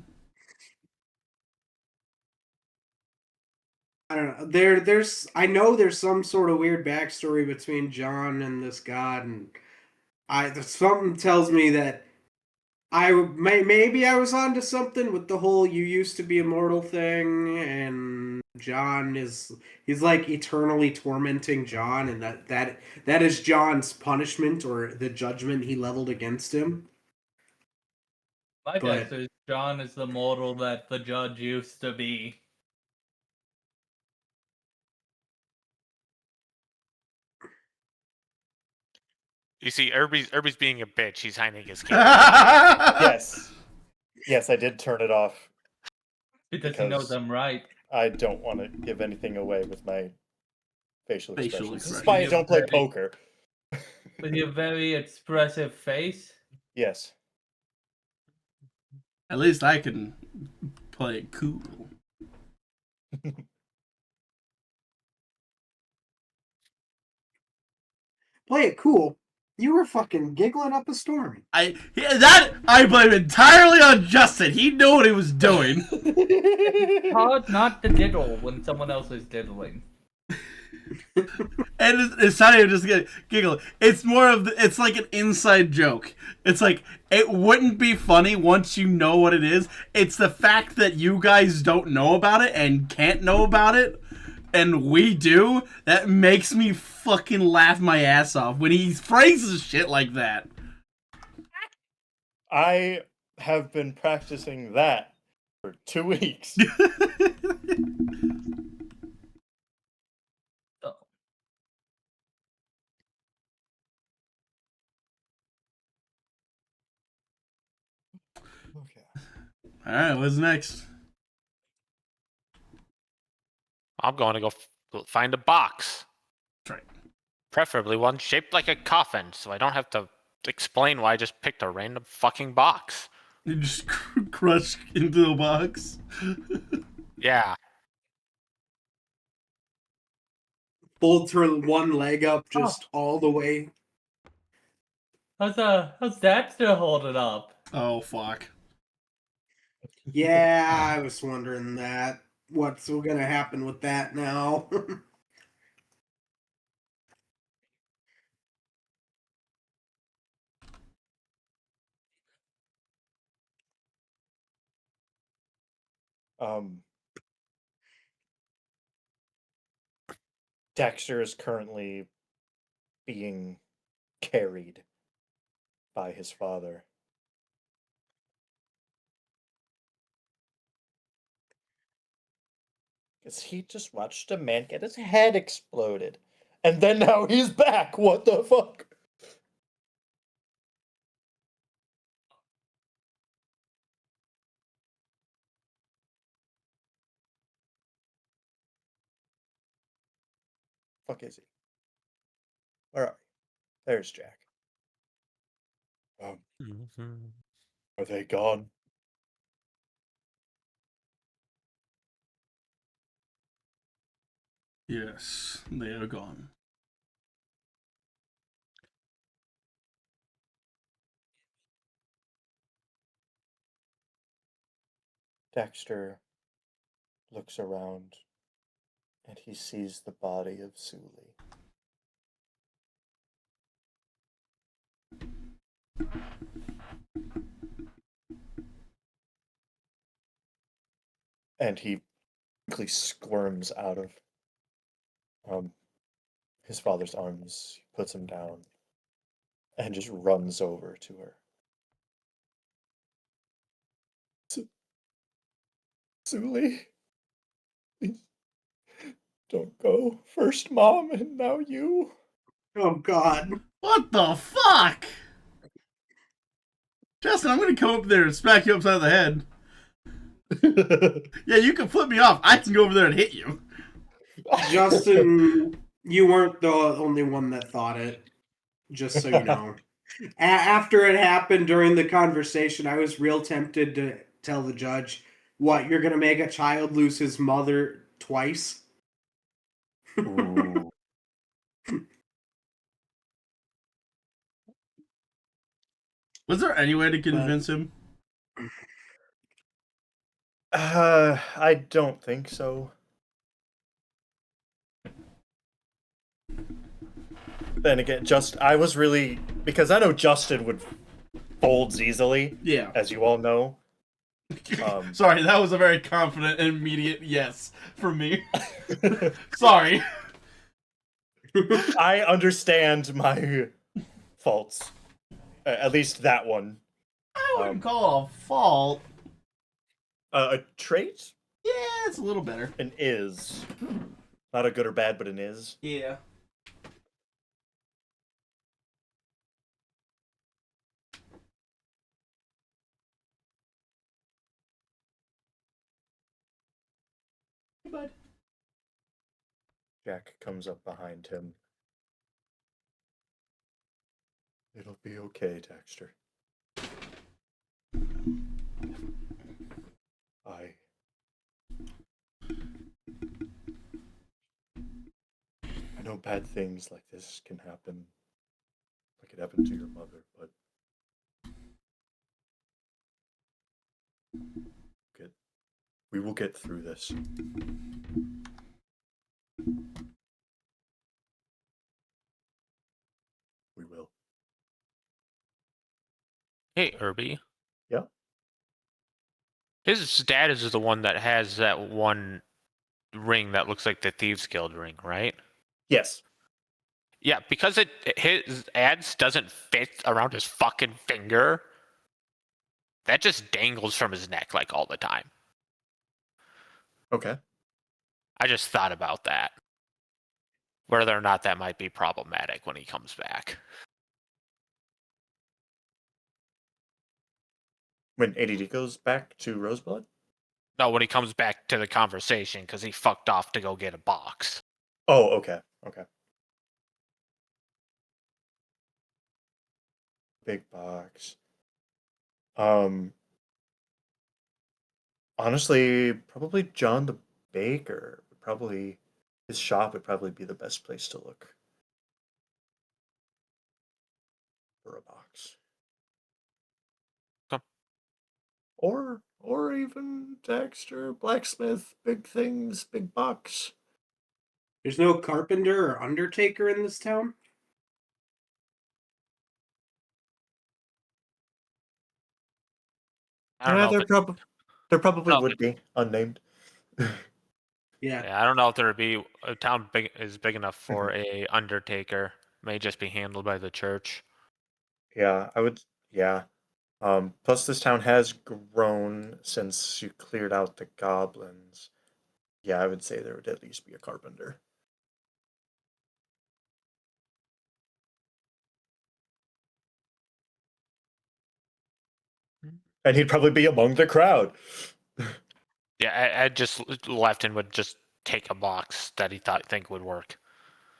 I don't know. I know there's some sort of weird backstory between John and this god, and something tells me that maybe I was onto something with the whole "you used to be immortal" thing, and he's like eternally tormenting John, and that is John's punishment or the judgment he leveled against him. My But- guess is John is the mortal that the judge used to be. You see, Irby's being a bitch. He's hiding his camera. Yes, I did turn it off. Because he knows Because- I'm right. I don't want to give anything away with my facial Facial expressions. This is expressions. why I don't play poker. With your very expressive face. Yes. At least I can play it cool. Play it cool. You were fucking giggling up a storm. I blame entirely on Justin. He knew what he was doing. Hard not to diddle when someone else is diddling. And it's not even just giggling. It's more of it's like an inside joke. It's like it wouldn't be funny once you know what it is. It's the fact that you guys don't know about it and can't know about it, and we do, that makes me fucking laugh my ass off when he phrases shit like that. I have been practicing that for 2 weeks. Oh. Okay. Alright, what's next? I'm going to go find a box. That's right. Preferably one shaped like a coffin, so I don't have to explain why I just picked a random fucking box. You just crush into the box. Yeah. Folds her one leg up just all the way. How's that still holding up? Oh, fuck. Yeah, I was wondering that. What's gonna happen with that now? Dexter is currently being carried by his father. Because he just watched a man get his head exploded. And then now he's back. What the fuck? Fuck is he? Where are you? There's Jack. Are they gone? Yes, they are gone. Dexter looks around and he sees the body of Suli. And he quickly squirms out of his father's arms, puts him down, and just runs over to her. Suli, please don't go. First Mom, and now you. Oh God. What the fuck? Justin, I'm gonna come up there and smack you upside the head. Yeah, you can flip me off. I can go over there and hit you. Justin, you weren't the only one that thought it. Just so you know. After it happened during the conversation, I was real tempted to tell the judge, "What, you're gonna make a child lose his mother twice?" Ooh. Was there any way to convince him? I don't think so. Then again, I was really, because I know Justin would folds easily, Yeah. as you all know. Sorry, that was a very confident and immediate yes from me. Sorry. I understand my faults. At least that one. I wouldn't call it a fault. A trait? Yeah, it's a little better. An is. Not a good or bad, but an is. Yeah. Hey, bud. Jack comes up behind him. It'll be okay, Dexter. I know bad things like this can happen. Like it happened to your mother, but we will get through this. We will. Hey, Irby. Yeah? His dad is the one that has that one ring that looks like the Thieves Guild ring, right? Yes. Yeah, because his ads doesn't fit around his fucking finger. That just dangles from his neck like all the time. Okay. I just thought about that. Whether or not that might be problematic when he comes back. When ADD goes back to Rosebud? No, when he comes back to the conversation, because he fucked off to go get a box. Oh, okay. Okay. Big box. Honestly, probably John the Baker. Probably his shop would probably be the best place to look for a box. Okay. Or even Dexter, blacksmith, big things, big box. There's no carpenter or undertaker in this town? I don't know if There probably No, would be unnamed. Yeah. I don't know if there'd be a town is big enough for a undertaker. May just be handled by the church. Yeah, I would. Yeah. Plus, this town has grown since you cleared out the goblins. Yeah, I would say there would at least be a carpenter. And he'd probably be among the crowd. Yeah, I just left and would just take a box that he think would work.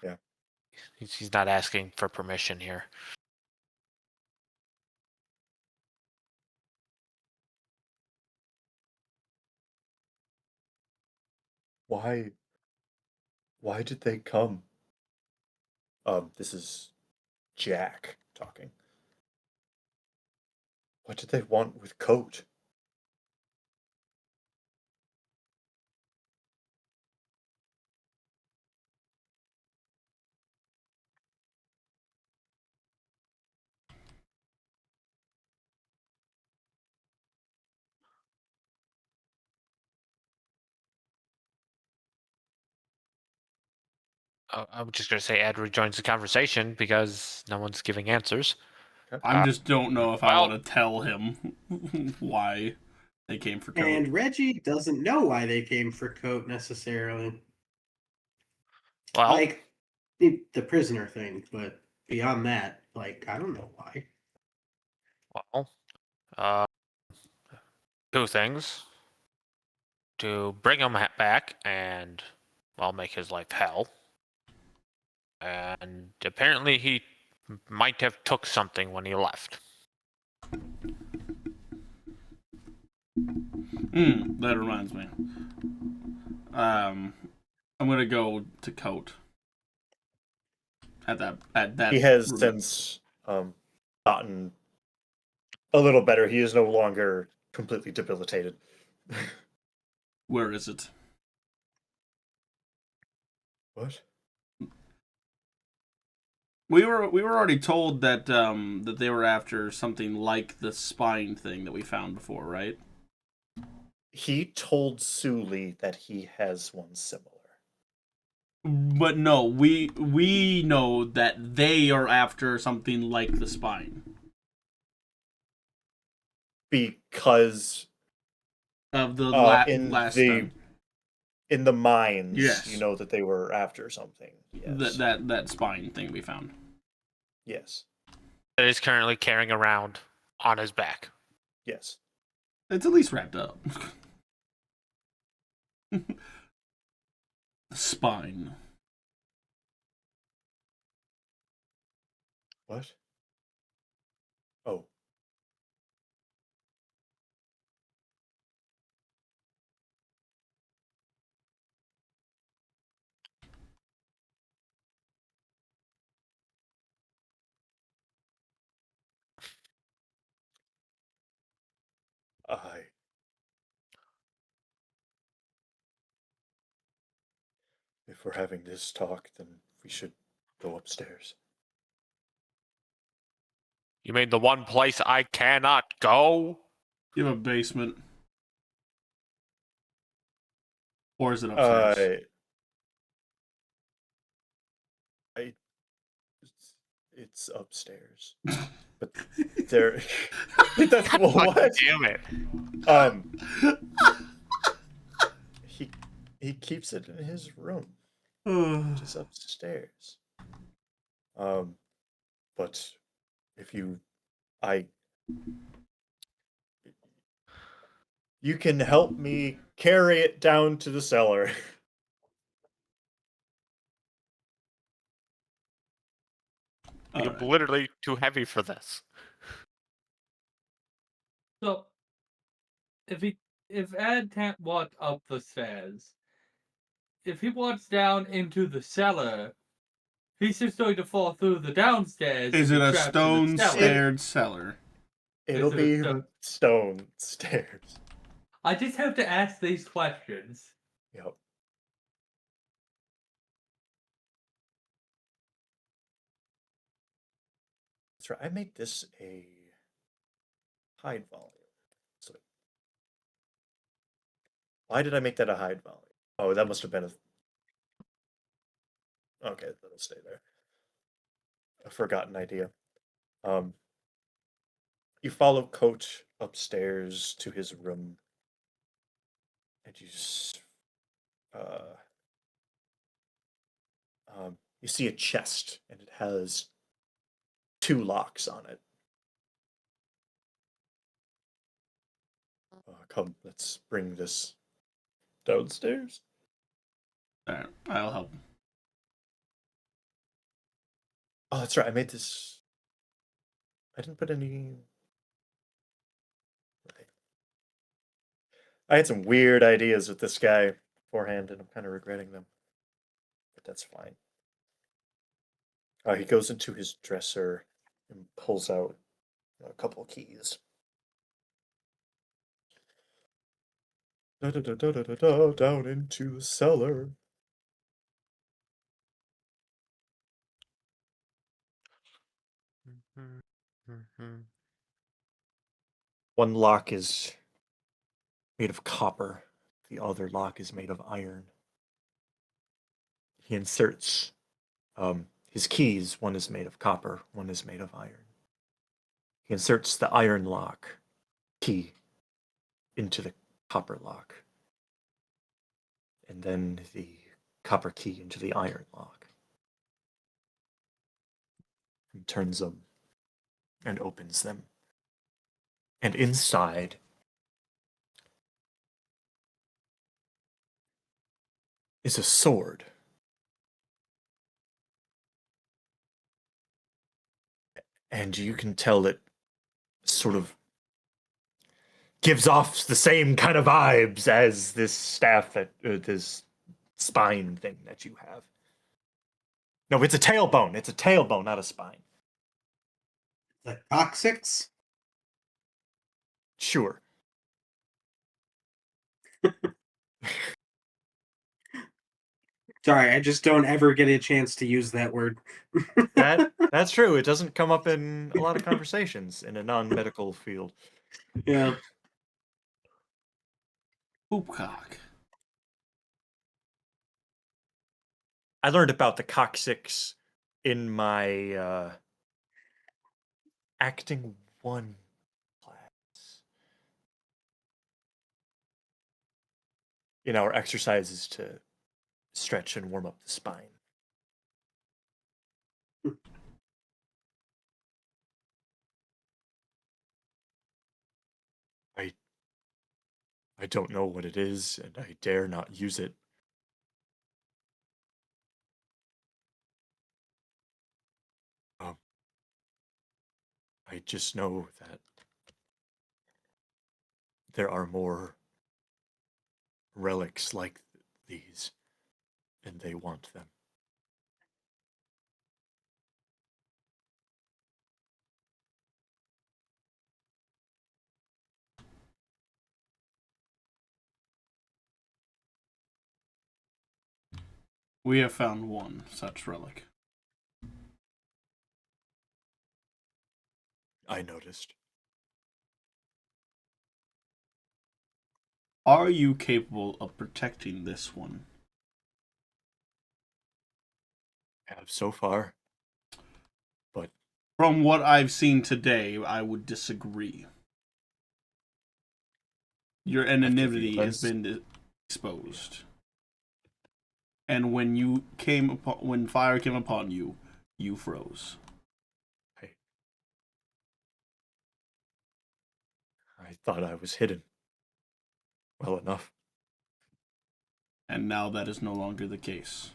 Yeah. He's not asking for permission here. Why? Why did they come? This is Jack talking. What did they want with Coat? I'm just gonna say Ed rejoins the conversation because no one's giving answers. I just don't know if I well- want to tell him why they came for Coat. And Reggie doesn't know why they came for Coat necessarily. Well, Like the prisoner thing, but beyond that, like, I don't know why. well, Uh, two things. To bring him back and, well, make his life hell. And apparently he might have took something when he left. That reminds me. I'm gonna go to Coat. At that. He has room. since gotten a little better. He is no longer completely debilitated. Where is it? What? We were already told that that they were after something like the spine thing that we found before, right? He told Suli that he has one similar. But no, we know that they are after something like the spine Because of the in last the time. in the mines, Yes. you know that they were after something. Yes. That spine thing we found. Yes. That is currently carrying around on his back. Yes. It's at least wrapped up. The spine. What? Oh. I. If we're having this talk, then we should go upstairs. You mean the one place I cannot go? You have a basement. Or is it upstairs? I it's upstairs. But there that's what? Damn it. Um he keeps it in his room. Just upstairs. But if you you can help me carry it down to the cellar. You're literally too heavy for this. So, if Ed can't walk up the stairs, if he walks down into the cellar, he's just going to fall through the downstairs. Is and it be a trapped in the cellar. stone-staired cellar? It'll Is it be stone stairs. I just have to ask these questions. Yep. That's right. I made this a hide volume. So why did I make that a hide volume? Oh, that must have been a. Okay, that'll stay there. A forgotten idea. You follow Coach upstairs to his room, and you see a chest, and it has two locks on it. Come, let's bring this downstairs. Alright, I'll help. Oh, that's right. I made this. I didn't put any. I had some weird ideas with this guy beforehand, and I'm kind of regretting them. But that's fine. He goes into his dresser and pulls out a couple of keys. Down into the cellar. One lock is made of copper. The other lock is made of iron. He inserts his keys. One is made of copper. One is made of iron. He inserts the iron lock key into the copper lock. And then the copper key into the iron lock. He turns them and opens them. And inside is a sword. And you can tell it sort of gives off the same kind of vibes as this staff that this spine thing that you have. No, it's a tailbone. It's a tailbone, not a spine. The coccyx? Sure. Sorry, I just don't ever get a chance to use that word. That's true. It doesn't come up in a lot of conversations in a non-medical field. Yeah. Poopcock. I learned about the coccyx in my acting 1 class. In our exercises to stretch and warm up the spine. I don't know what it is, and I dare not use it. I just know that there are more relics like these, and they want them. We have found one such relic. I noticed. Are you capable of protecting this one? Have so far, but From what I've seen today, I would disagree. Your anonymity has been exposed. And when when fire came upon you, you froze. I thought I was hidden well enough. And now that is no longer the case.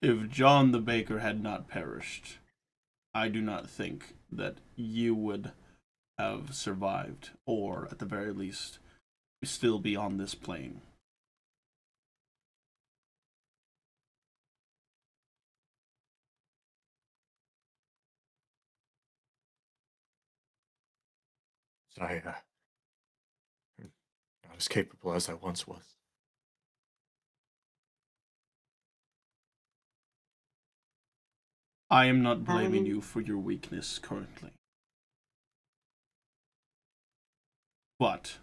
If John the Baker had not perished, I do not think that you would have survived, or at the very least, still be on this plane. I not as capable as I once was. I am not blaming you for your weakness currently. But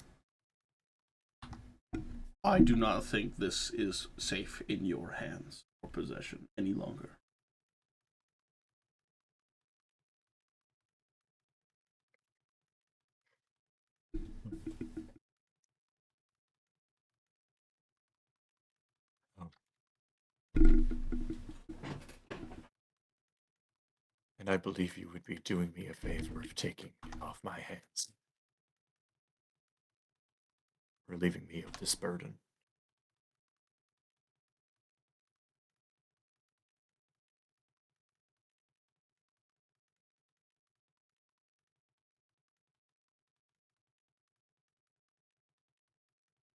I do not think this is safe in your hands or possession any longer. And I believe you would be doing me a favor of taking it off my hands. Relieving me of this burden.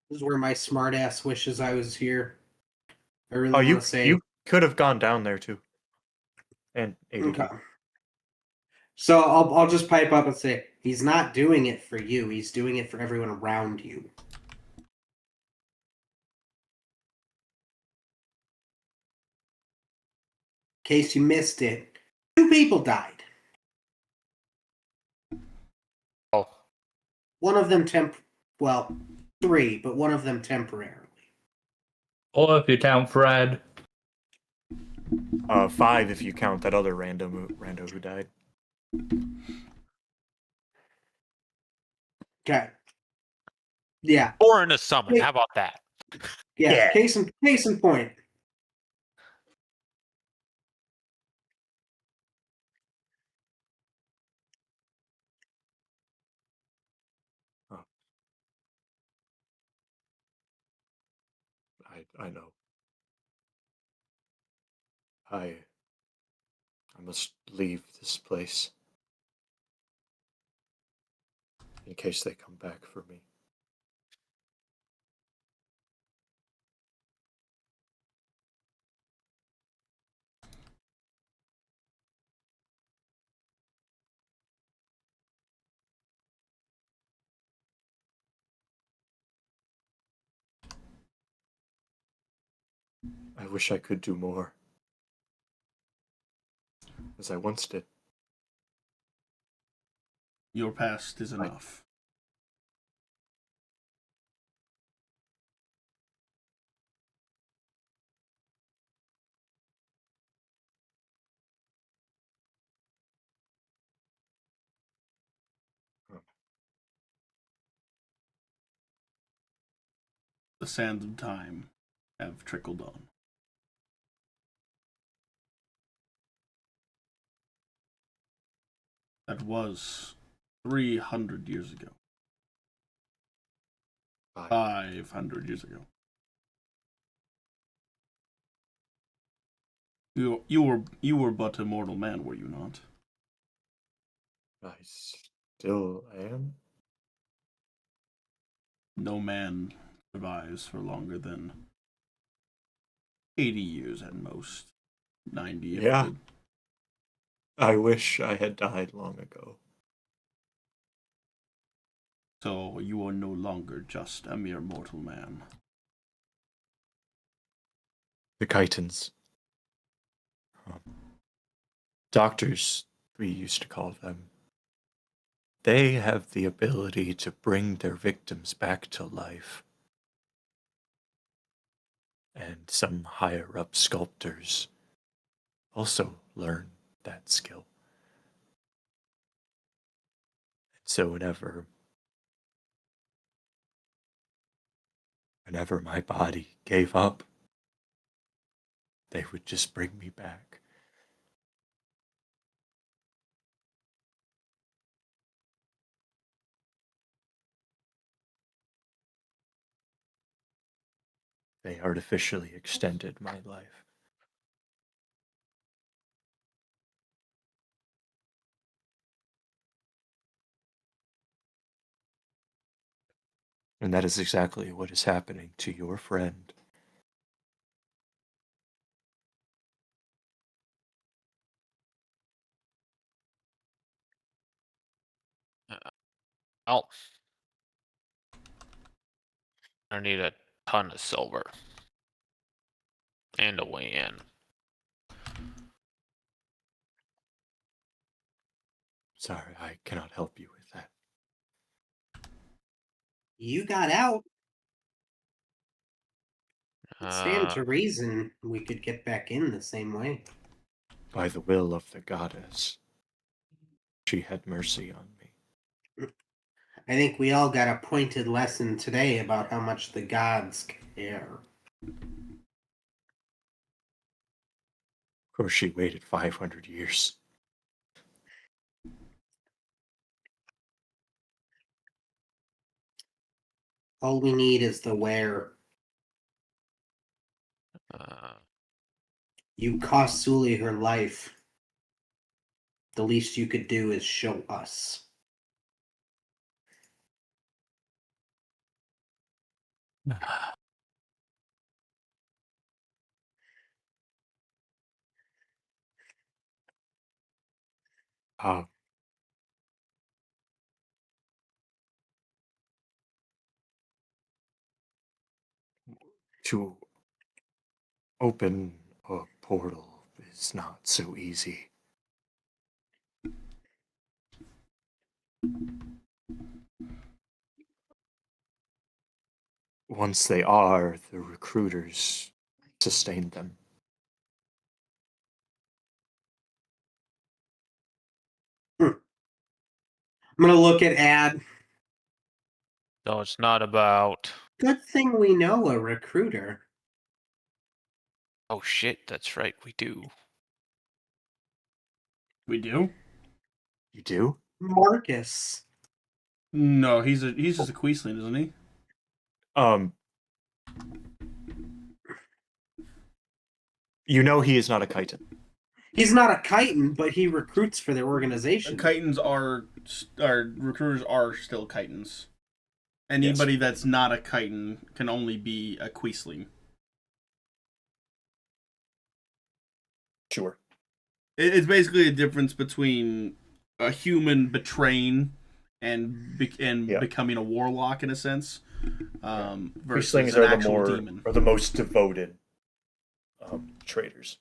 This is where my smartass wishes I was here. I really Oh, want to say. you could have gone down there too. And ADD. Okay. So I'll just pipe up and say he's not doing it for you. He's doing it for everyone around you. In case you missed it, 2 people died. Oh, One of them 3, but one of them temporarily. Or if you count Fred. 5 if you count that other rando who died. Okay. Yeah. or in a summon. How about that? Yeah. Case in point. Oh. I know. I must leave this place in case they come back for me. I wish I could do more, as I once did. Your past is enough. The sands of time have trickled on. That was 300 years ago. 500 years ago. You were but a mortal man, were you not? I still am. No man survives for longer than 80 years at most. 90 if Yeah. good. I wish I had died long ago. So you are no longer just a mere mortal man. The chitons. Doctors, we used to call them. They have the ability to bring their victims back to life. And some higher up sculptors also learn that skill. So whenever my body gave up, they would just bring me back. They artificially extended my life. And that is exactly what is happening to your friend. Well, I need a ton of silver and a way in. Sorry, I cannot help you with that. You got out. It stand Uh, to reason we could get back in the same way. By the will of the goddess, she had mercy on me. I think we all got a pointed lesson today about how much the gods care. Of course, she waited 500 years. All we need is the where. uh, You cost Suli her life. The least you could do is show us. Uh, to open a portal is not so easy. Once they are, the recruiters sustain them. I'm gonna look at Ad. so it's not about Good thing we know a recruiter. Oh shit, that's right, we do. We do? You do? Marcus. No, he's just a Queesling, isn't he? Um, you know he is not a chitin. He's not a chitin, but he recruits for their organization. Chitins are recruiters are still Chitins. Anybody that's not a chitin can only be a Queesling. Sure. It's basically a difference between a human betraying and Yeah. becoming a warlock in a sense, versus Queeslings an are the actual demon. are the most devoted traders.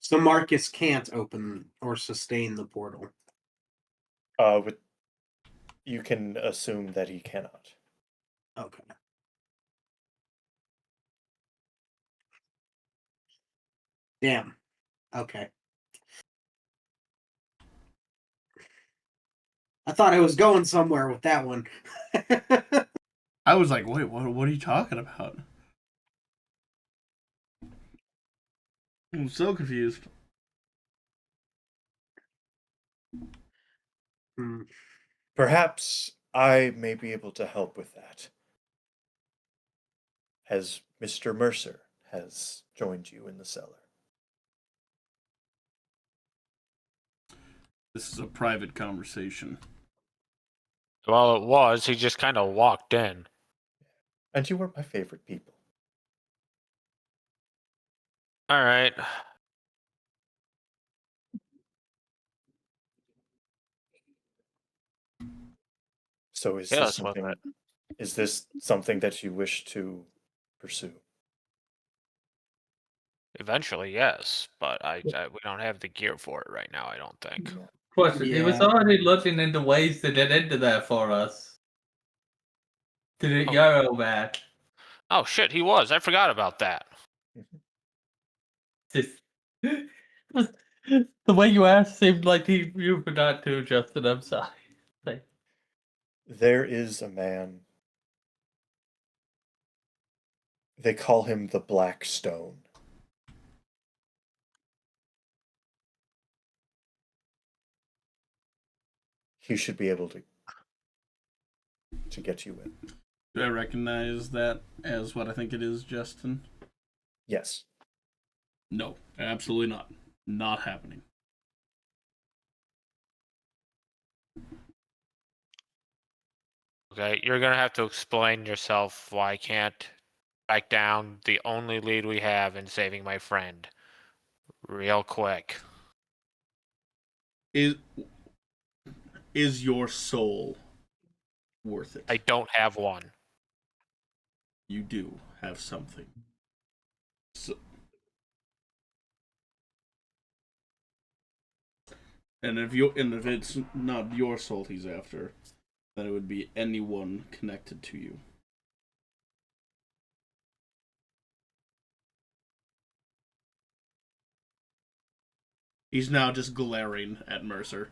So Marcus can't open or sustain the portal. With you can assume that he cannot. Okay. Damn. Okay. I thought I was going somewhere with that one. I was like, wait, what are you talking about? I'm so confused. Hmm. Perhaps I may be able to help with that, as Mr. Mercer has joined you in the cellar. This is a private conversation. Well, it was. He just kind of walked in. And you were my favorite people. All right. So is Yeah, this that's what something? Is this something that you wish to pursue? Eventually, yes, but we don't have the gear for it right now. I don't think. Question: He was Yeah. already looking into ways to get into that for us. To the Oh. Yarrow back. Oh shit, he was. I forgot about that. Just the way you asked seemed like you forgot to, Justin. I'm sorry. Like, There is a man. They call him the Black Stone. He should be able to get you in. Do I recognize that as what I think it is, Justin? Yes. No, absolutely not. Not happening. Okay, you're gonna have to explain yourself why I can't back down the only lead we have in saving my friend. Real quick. Is your soul worth it? I don't have one. You do have something. So, and if it's not your soul he's after, then it would be anyone connected to you. He's now just glaring at Mercer.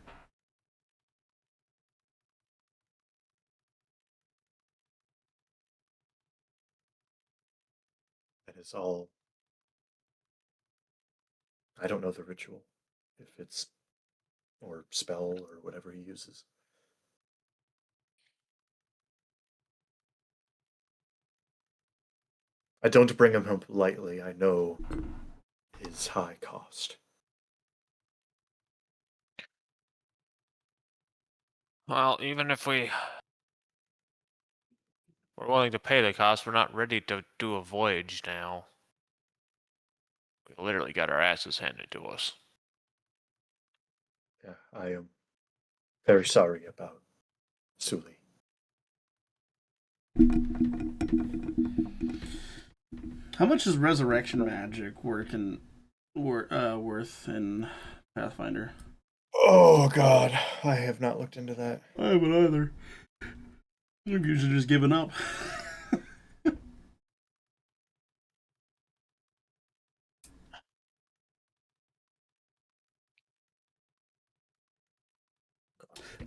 That is all. I don't know the ritual, if it's or spell or whatever he uses. I don't bring him up lightly. I know his high cost. Well, even if we're willing to pay the cost, we're not ready to do a voyage now. We literally got our asses handed to us. Yeah, I am very sorry about Suli. How much is resurrection magic worth in Pathfinder? Oh God, I have not looked into that. I haven't either. I've usually just given up.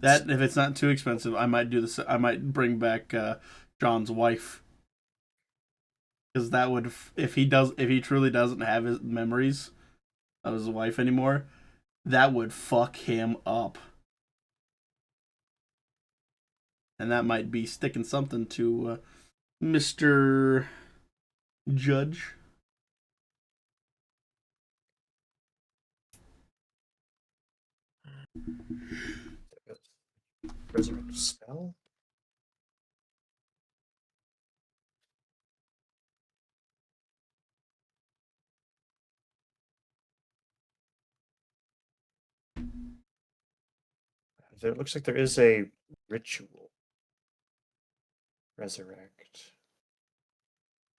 That if it's not too expensive, I might do this. I might bring back John's wife, because that would, if he truly doesn't have his memories of his wife anymore, that would fuck him up. And that might be sticking something to Mr. Judge. Resurrect spell? It looks like there is a ritual. Resurrect.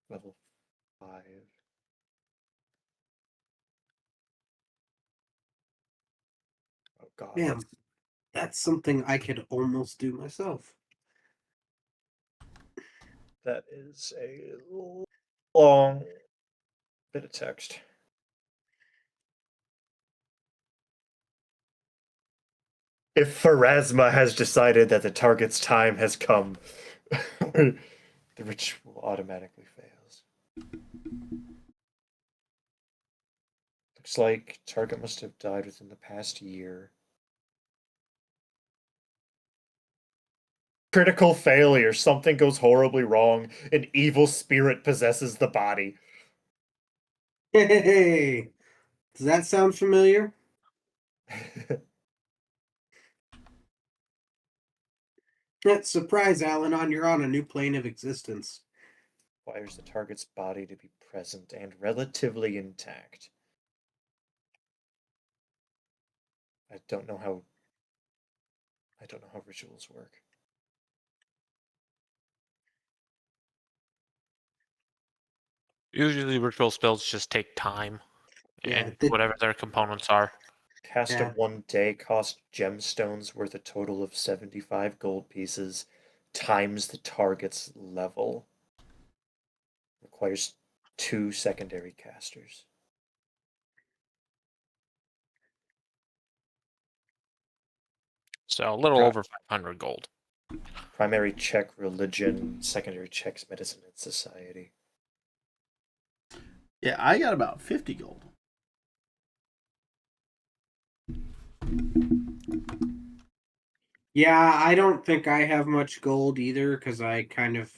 Level 5. Oh god. Damn, that's something I could almost do myself. That is a long bit of text. If Pharasma has decided that the target's time has come, the ritual automatically fails. Looks like target must have died within the past year. Critical failure. Something goes horribly wrong. An evil spirit possesses the body. Hey, does that sound familiar? Surprise, Alan, you're on a new plane of existence. Requires the target's body to be present and relatively intact. I don't know how rituals work. Usually, ritual spells just take time, and whatever their components are. Cast in one day cost gemstones worth a total of 75 gold pieces times the target's level. Requires 2 secondary casters. So a little over 500 gold. Primary check religion, secondary checks medicine and society. Yeah, I got about 50 gold. Yeah, I don't think I have much gold either, because I kind of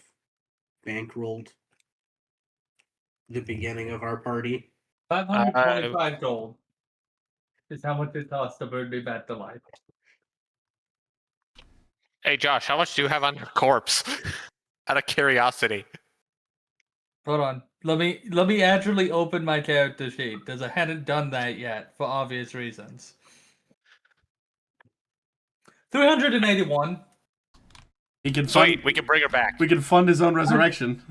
bankrolled the beginning of our party. 525 gold is how much it costs to burn me back to life. Hey Josh, how much do you have on your corpse? Out of curiosity. Hold on. Let me actually open my character sheet, because I hadn't done that yet for obvious reasons. 381. He can Sweet, we can bring her back. We can fund his own resurrection.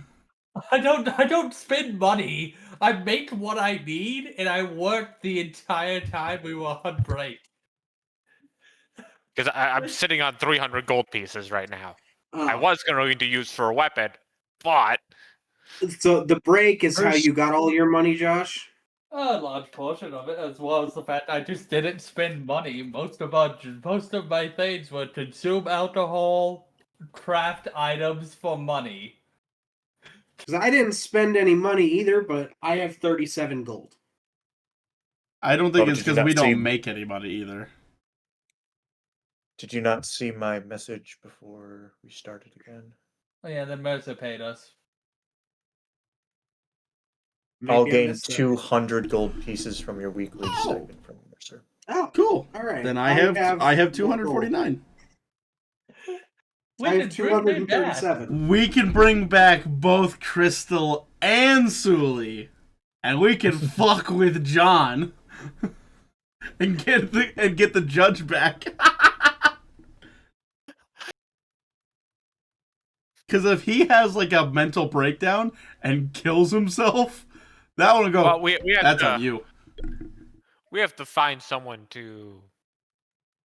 I don't spend money. I make what I need, and I work the entire time we were on break. Because I'm sitting on 300 gold pieces right now. Oh. I was going to use for a weapon, but... So the break is how you got all your money, Josh? A large portion of it, as well as the fact I just didn't spend money. Most of my things were consume alcohol, craft items for money. Because I didn't spend any money either, but I have 37 gold. I don't think it's because we don't make any money either. Did you not see my message before we started again? Oh yeah, then Mercer paid us. Maybe I'll I gain missed it. 200 gold pieces from your weekly stipend from Mercer. Oh, Cool. all right. Then I have 249. I have 237. We can bring back both Crystal and Suli, and we can fuck with John and get the judge back. Because if he has like a mental breakdown and kills himself, that one will go. Well, we have that's to, on you. We have to find someone to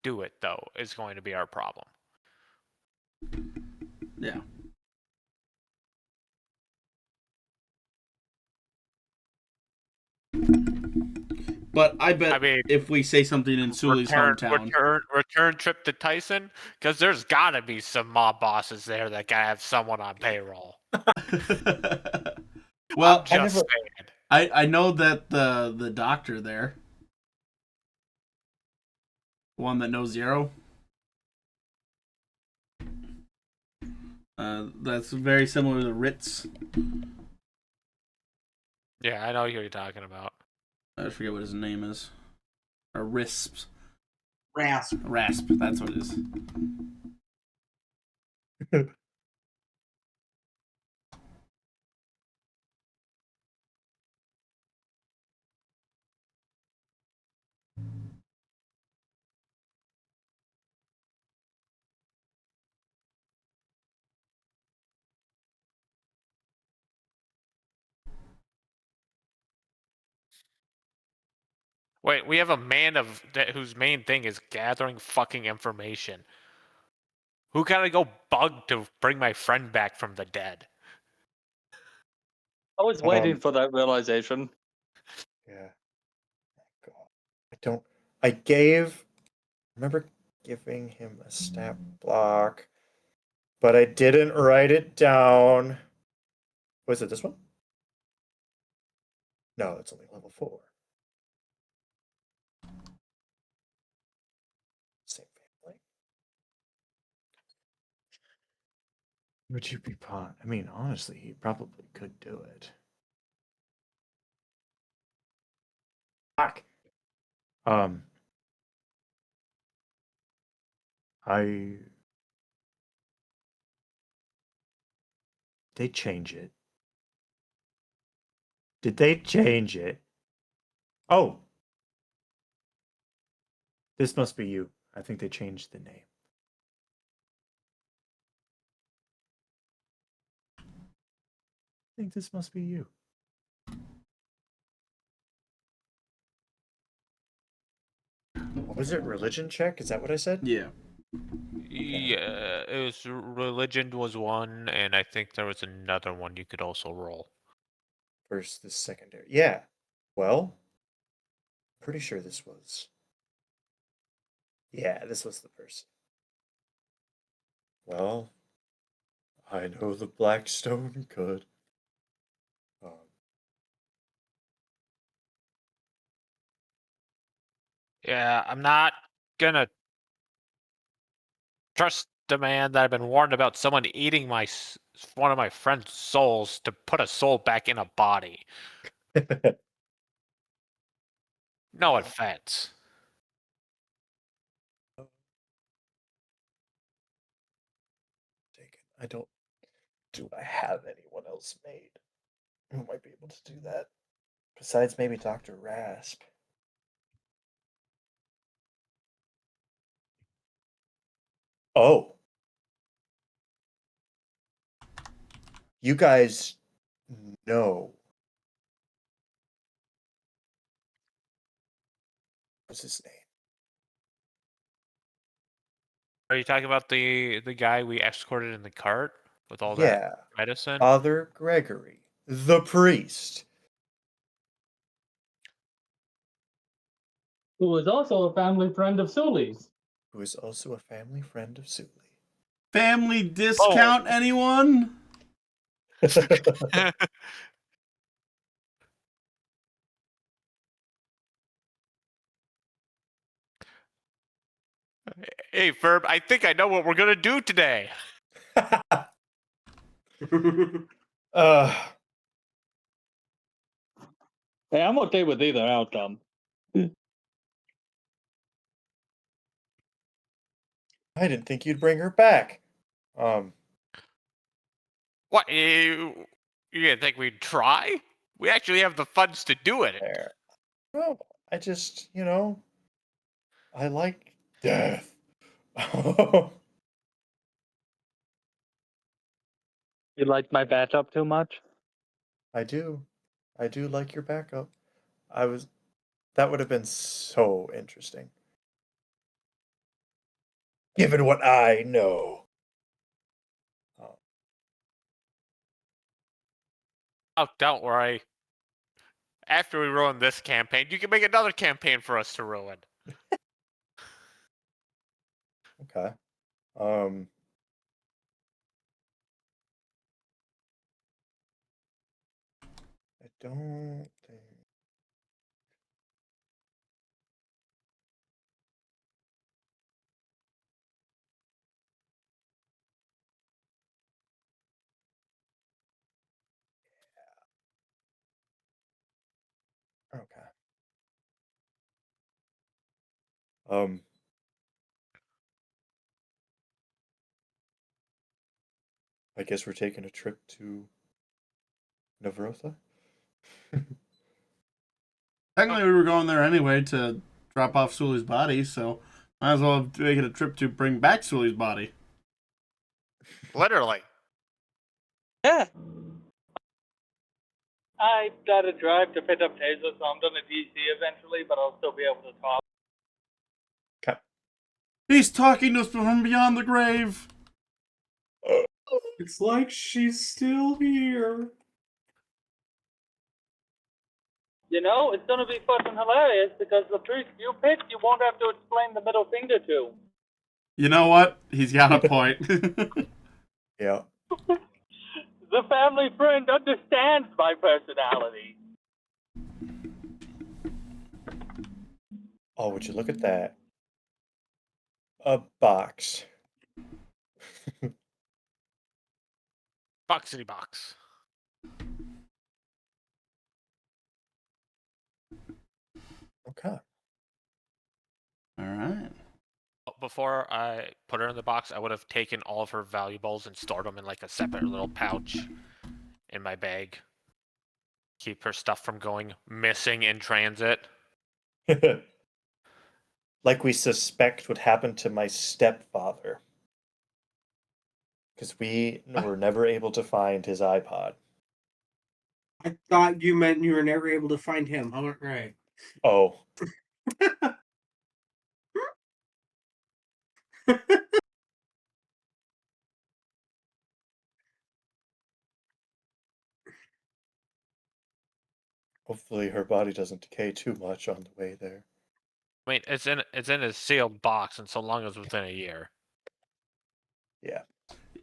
do it, though, is going to be our problem. Yeah. But I bet I mean, if we say something in Sully's hometown, return trip to Tyson, because there's gotta be some mob bosses there that gotta have someone on payroll. well, I'm just saying. I know that the doctor there, one that knows Zero, that's very similar to Ritz. Yeah, I know who you're talking about. I forget what his name is, or Risps. Rasp. Rasp. That's what it is. Wait, we have a man whose main thing is gathering fucking information. Who gotta go bug to bring my friend back from the dead? I was waiting for that realization. Yeah. God. I remember giving him a stat block, but I didn't write it down. Was it this one? No, it's only level 4. Same family. Would you be pot? I mean, honestly, he probably could do it. Fuck. I they change it. Did they change it? Oh, this must be you. I think they changed the name. I think this must be you. What was it? Religion check? Is that what I said? Yeah. Yeah, it was religion was one, and I think there was another one you could also roll. Versus the secondary. Yeah. Well, pretty sure this was. Yeah, this was the person. Well, I know the Blackstone could. Yeah, I'm not gonna trust the man that I've been warned about someone eating one of my friend's souls to put a soul back in a body. No offense. I don't. Do I have anyone else made who might be able to do that? Besides maybe Dr. Rasp. Oh. You guys know. What's his name? Are you talking about the guy we escorted in the cart with all Yeah. that medicine? Father Gregory, the priest. Who was also a family friend of Sully's. Who is also a family friend of Sully. Family discount, anyone? Hey, Ferb, I think I know what we're gonna do today. uh, Hey, I'm okay with either outcome. I didn't think you'd bring her back. What? You didn't think we'd try? We actually have the funds to do it. There. Well, I just, I like death. You like my backup too much? I do. I do like your backup. That would have been so interesting. Given what I know. Oh, don't worry. After we ruin this campaign, you can make another campaign for us to ruin. Okay. I don't think. Okay. I guess we're taking a trip to Navrotha. Technically, we were going there anyway to drop off Sully's body, so might as well make it a trip to bring back Sully's body. Literally. Yeah. I gotta drive to pick up Taser, so I'm gonna DC eventually, but I'll still be able to talk. Okay. He's talking to us from beyond the grave. It's like she's still here. You know, it's gonna be fucking hilarious because the priest you picked, you won't have to explain the middle finger to. You know what? He's got a point. Yeah. The family friend understands my personality. Oh, would you look at that? A box. Boxity box. Okay. All right. Before I put her in the box, I would have taken all of her valuables and stored them in like a separate little pouch in my bag. Keep her stuff from going missing in transit. Like we suspect would happen to my stepfather. Because we were never able to find his iPod. I thought you meant you were never able to find him. All right. Oh. Hopefully her body doesn't decay too much on the way there. I mean, it's in a sealed box, and so long as within a year. Yeah.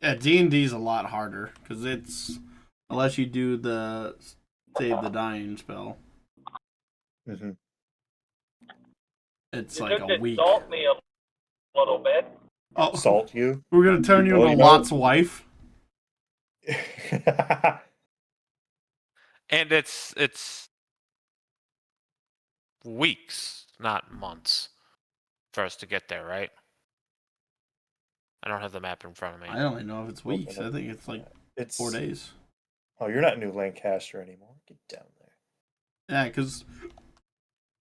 Yeah, D&D's a lot harder because it's unless you do the save the dying spell, Mm-hmm. it's You like just a week. insult me a little bit. Oh, Salt you? we're gonna turn you Oh, into you know- Lot's wife. And it's weeks, not months, for us to get there, right? I don't have the map in front of me. I only know if it's weeks. I think it's like It's 4 days. Oh, you're not New Lancaster anymore. Get down there. Yeah, because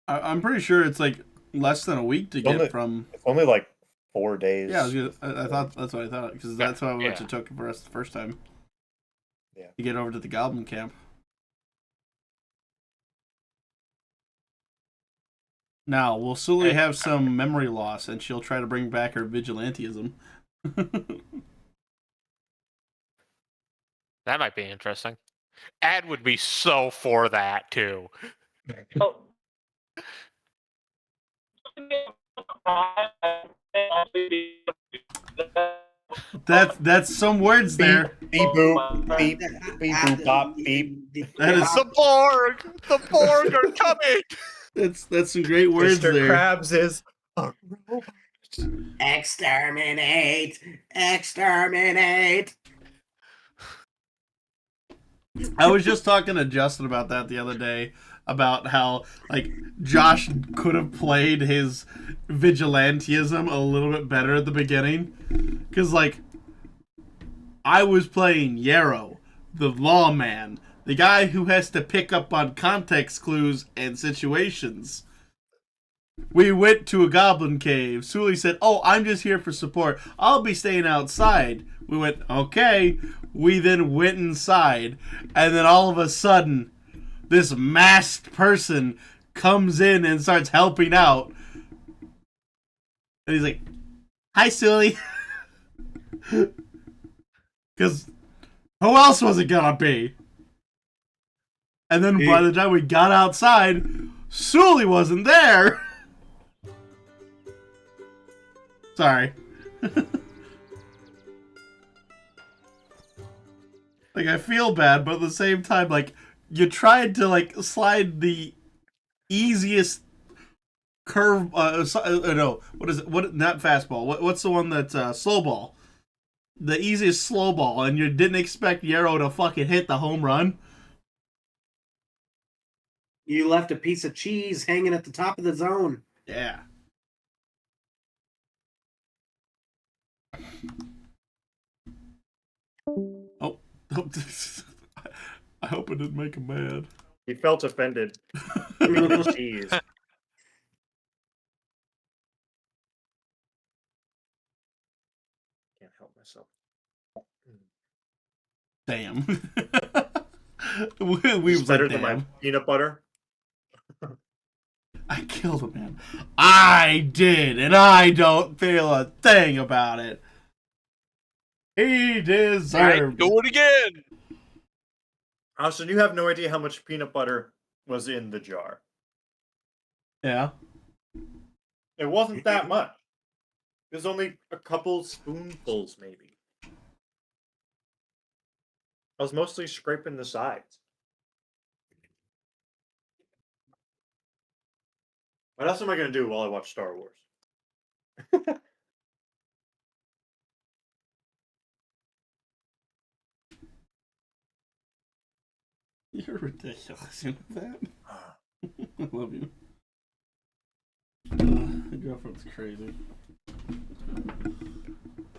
I'm pretty sure it's like less than a week to get Only- from. It's only like 4 days. Yeah, I thought that's what I thought because that's how much Yeah. it took for us the first time. Yeah. To get over to the Goblin camp. Now, will Sully have some memory loss and she'll try to bring back her vigilantism? That might be interesting. Ad would be so for that too. Oh. That's some words there. Beep boop. Beep. Beep boop bop beep. That is The Borg! The Borg are coming! that's some great words Mr. there. Krabs is a robot. Exterminate! Exterminate! I was just talking to Justin about that the other day, about how like Josh could have played his vigilantism a little bit better at the beginning, because like I was playing Yarrow, the lawman, the guy who has to pick up on context clues and situations. We went to a goblin cave. Sully said, "Oh, I'm just here for support. I'll be staying outside." We went, "Okay." We then went inside, and then all of a sudden, this masked person comes in and starts helping out. And he's like, "Hi, Sully." Because who else was it gonna be? And then by the time we got outside, Sully wasn't there. Sorry. Like, I feel bad, but at the same time, like, you tried to, like, slide the easiest curve, no, what is it? What, not fastball. What's the one that's, slow ball? The easiest slow ball, and you didn't expect Yarrow to fucking hit the home run? You left a piece of cheese hanging at the top of the zone. Yeah. Oh. I hope it didn't make him mad. He felt offended. Jeez. Can't help myself. Damn. It's was better like, than my damn. peanut butter. I killed a man. I did, and I don't feel a thing about it. He deserved Do it again. Austin, you have no idea how much peanut butter was in the jar. Yeah. It wasn't that much. It was only a couple spoonfuls, maybe. I was mostly scraping the sides. What else am I going to do while I watch Star Wars? You're ridiculous. You know that? I love you. Your girlfriend's crazy.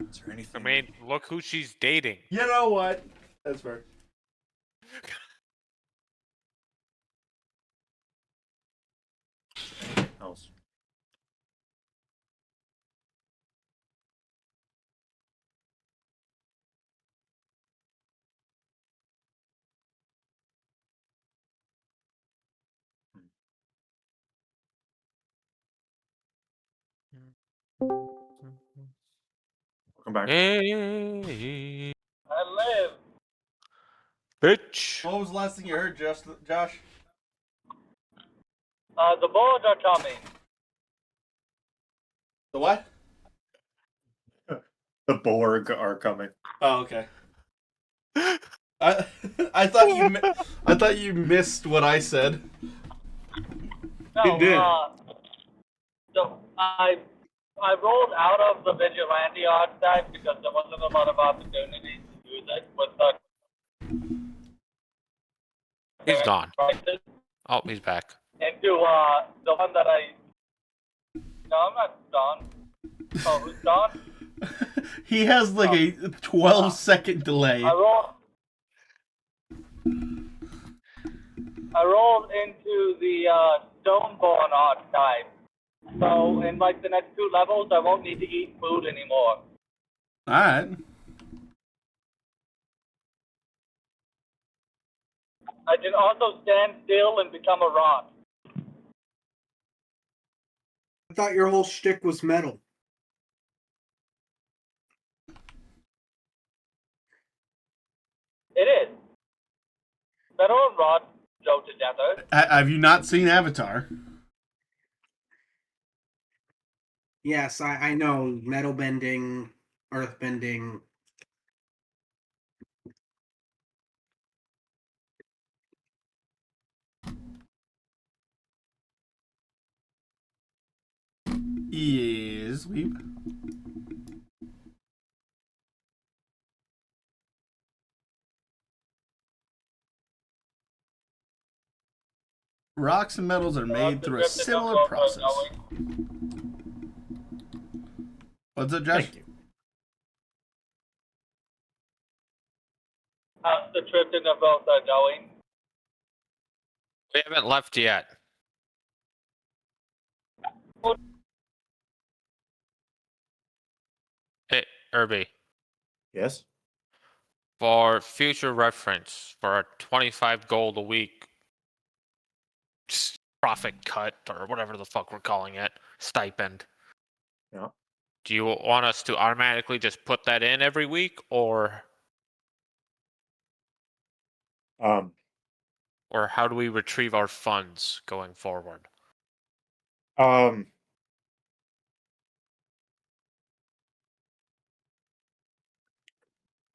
Is there anything? I mean, look who she's dating. You know what? That's fair. Else. Welcome back. Hey, I live. bitch. What was the last thing you heard, Josh? The boards are coming. The what? The Borg are coming. Oh, okay. I thought you missed what I said. No, You did. So I rolled out of the vigilante archetype because there wasn't a lot of opportunities to do that with the He's gone. crisis Oh, he's back. into the one that I. No, I'm not done. Oh, who's done? He has like a 12-second delay. I rolled into the Stoneborn archetype. So in like the next 2 levels, I won't need to eat food anymore. Alright. I can also stand still and become a rock. I thought your whole shtick was metal. It is. Metal and rod go together. Have you not seen Avatar? Yes, I know. Metal bending, earth bending. Yes, weep. Rocks and metals are made through a similar process. What's up, Josh? Thank you. How's the trip in the boat going? We haven't left yet. Hey, Irby. Yes? For future reference, for a 25 gold a week profit cut, or whatever the fuck we're calling it, stipend. Yeah. Do you want us to automatically just put that in every week, or Or how do we retrieve our funds going forward?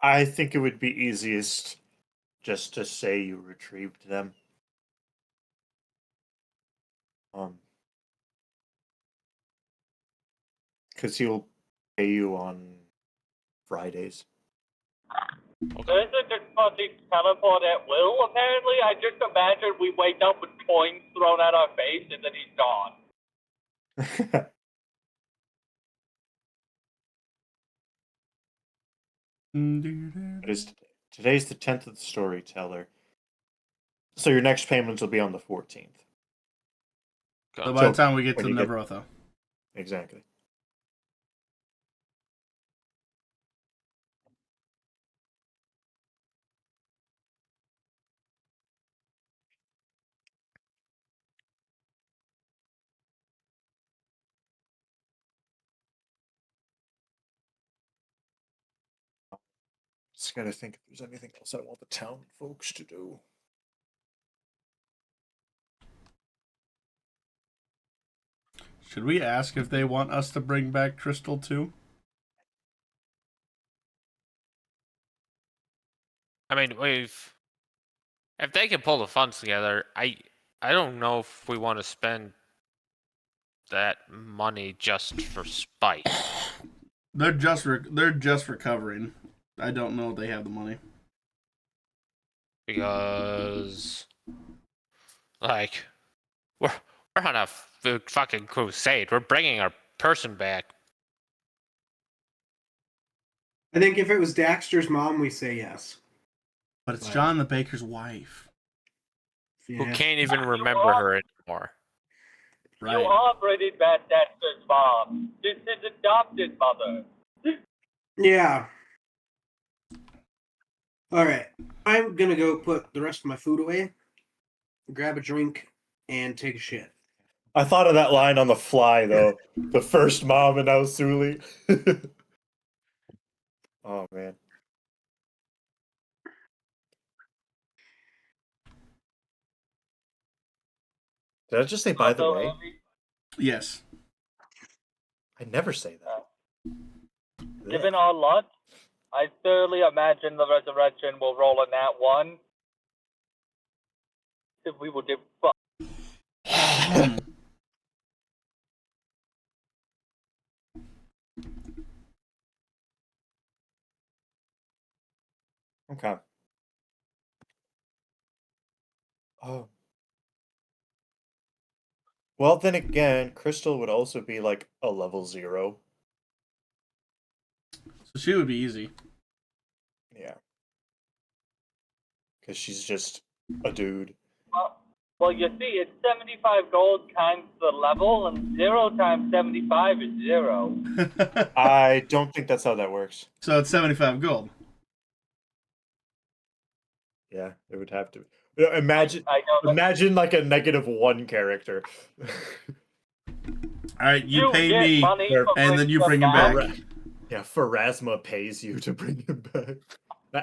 I think it would be easiest just to say you retrieved them. Because he'll pay you on Fridays. There is a difficulty teleport at will, apparently. I just imagine we wake up with coins thrown at our face and then he's gone. It is today's the 10th of the storyteller. So your next payments will be on the 14th. So by the time we get to when you get- Nevrotha. Exactly. Just gotta think if there's anything else I want the town folks to do. Should we ask if they want us to bring back Crystal too? I mean, if they can pull the funds together, I don't know if we want to spend that money just for spite. They're just recovering. I don't know if they have the money. Because, like, we're on a fucking crusade. We're bringing our person back. I think if it was Daxter's mom, we say yes. But it's Right. John the baker's wife. Who Yeah. can't even remember her anymore. Right. You are Brady Bad Dexter's mom. This is adopted mother. Yeah. All right. I'm gonna go put the rest of my food away, grab a drink, and take a shit. I thought of that line on the fly, though. The first mom and now Suli. Oh, man. Did I just say by the Also, way? Yes. I never say that. given our luck, I thoroughly imagine the resurrection will roll in that one. If we will get fucked. Okay. Oh. Well, then again, Crystal would also be like a level 0. So she would be easy. Yeah. Because she's just a dude. Well, you see, it's 75 gold times the level, and 0 times 75 is 0. I don't think that's how that works. So it's 75 gold. Yeah, it would have to. Imagine, I know that imagine like a -1 character. All right, you pay get me, money and for then you bring him back. back. Yeah, Pharasma pays you to bring him back.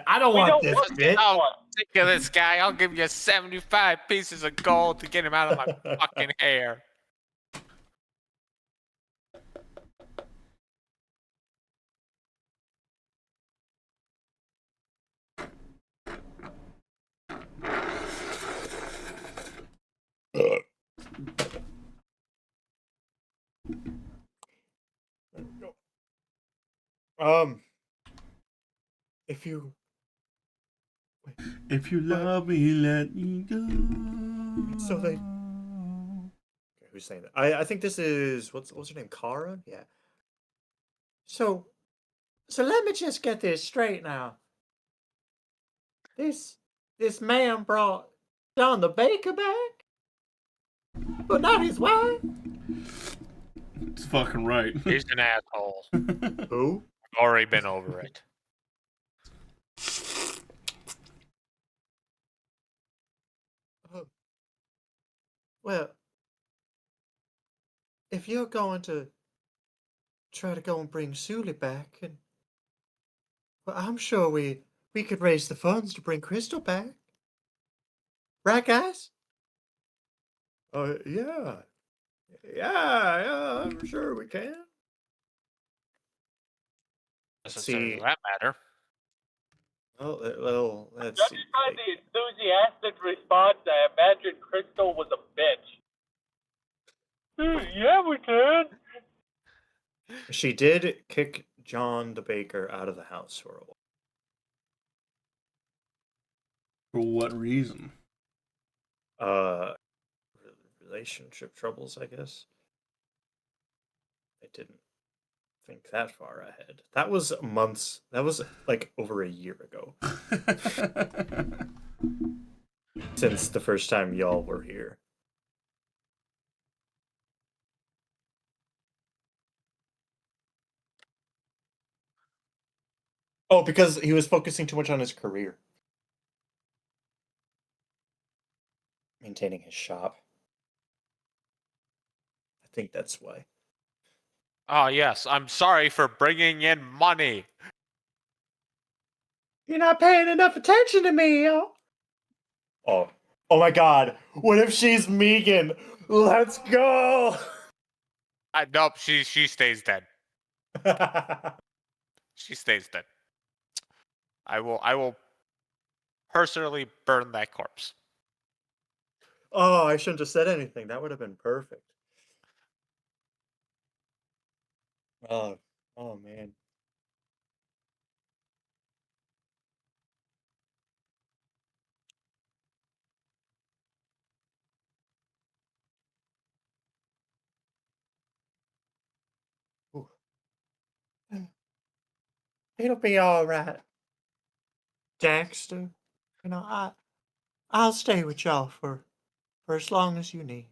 I don't We want don't this want bitch. Oh, sick of this guy. I'll give you 75 pieces of gold to get him out of my fucking hair. If you If you love me, let me go. So they- okay, who's saying that? I think this is what's her name? Kara? Yeah. So let me just get this straight now. This man brought John the baker back, but not his wife. It's fucking right. He's an asshole. Who? I've already been over it. Well, if you're going to try to go and bring Suli back, and well, I'm sure we could raise the funds to bring Crystal back. Right, guys? Yeah. Yeah, I'm sure we can. Let's Necessary see. for that matter. Well, let's see. Judging by the enthusiastic response, I imagine Crystal was a bitch. Yeah, we can. She did kick John the baker out of the house for a while. For what reason? Uh, relationship troubles, I guess. I didn't think that far ahead. That was months. That was like over a year ago since the first time y'all were here. Oh, because he was focusing too much on his career. Maintaining his shop. I think that's why. Oh, yes. I'm sorry for bringing in money. You're not paying enough attention to me, yo. Oh. Oh my god. What if she's Megan? Let's go. Nope, she stays dead. She stays dead. I will personally burn that corpse. Oh, I shouldn't have said anything. That would have been perfect. Oh, oh man. Ooh. It'll be all right, Daxter. You know, I'll stay with y'all for as long as you need.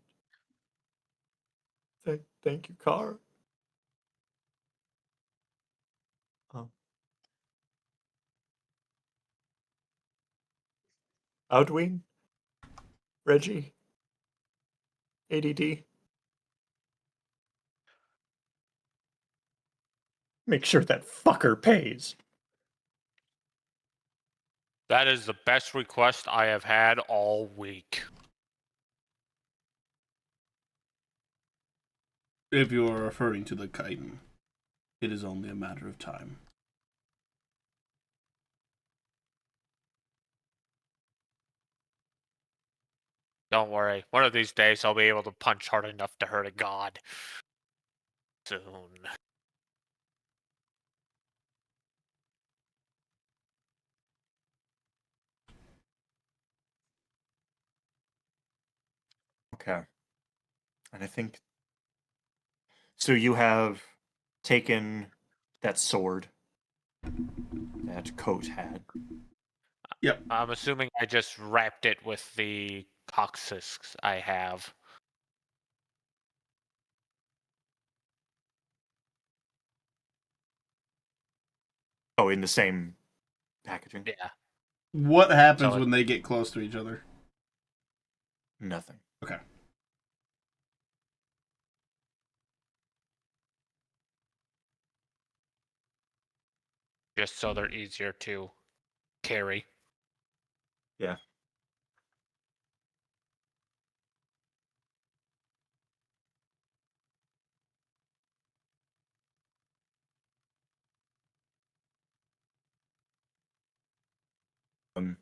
Thank you, Carl. Um, Outwing, Reggie, ADD. Make sure that fucker pays. That is the best request I have had all week. If you are referring to the chitin, it is only a matter of time. Don't worry. One of these days I'll be able to punch hard enough to hurt a god. Soon. Okay. And I think so. You have taken that sword that Coat had. Yep. I'm assuming I just wrapped it with the coccyx I have. Oh, in the same packaging? Yeah. What happens So when they get close to each other? Nothing. Okay. just so they're easier to carry. Yeah. Um.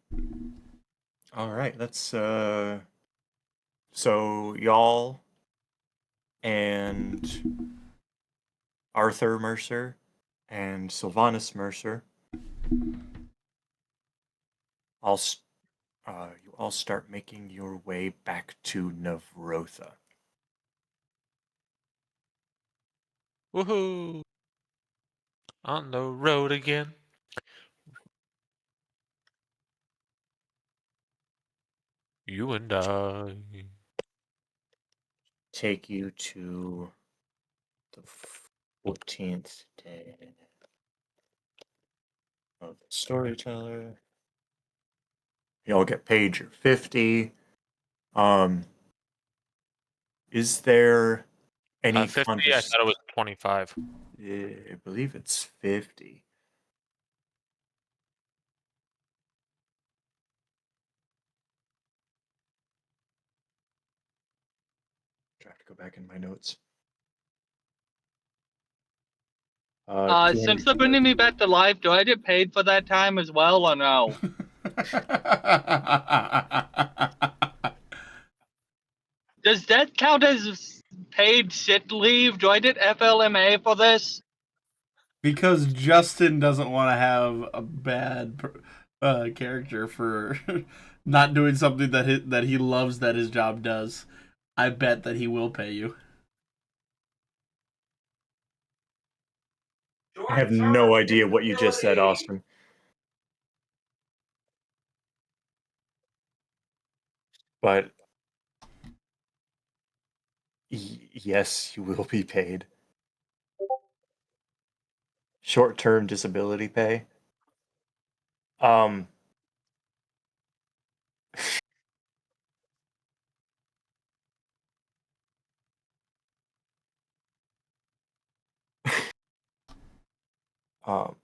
All right. Let's. So y'all and Arthur Mercer and Sylvanus Mercer all you all start making your way back to Navrotha. Woohoo! On the road again. You and I. Take you to the 14th day of the storyteller. Y'all get paid your 50. Um, is there any 50, I thought it was 25. I believe it's 50. I have to go back in my notes. Since they're bringing me back to life, do I get paid for that time as well, or no? Does that count as paid sick leave? Do I get FLMA for this? Because Justin doesn't want to have a bad character for not doing something that he loves that his job does. I bet that he will pay you. I have no idea what you just said, Austin. But yes, you will be paid. Short-term disability pay. Um, um,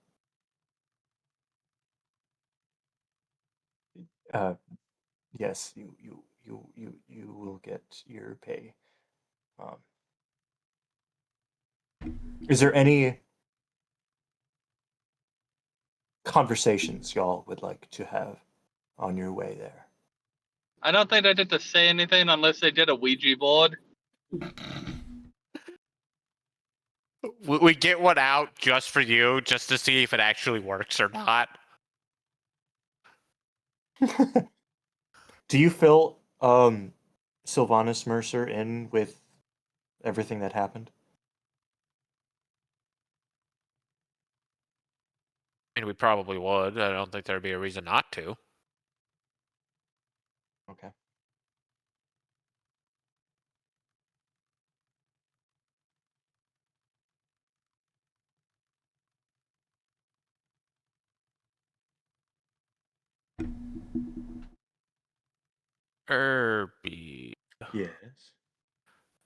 uh, yes, you will get your pay. Um, is there any conversations y'all would like to have on your way there? I don't think I get to say anything unless they did a Ouija board. We get one out just for you, just to see if it actually works or not. Do you fill Sylvanus Mercer in with everything that happened? I mean, we probably would. I don't think there'd be a reason not to. Okay. Irby. Yes.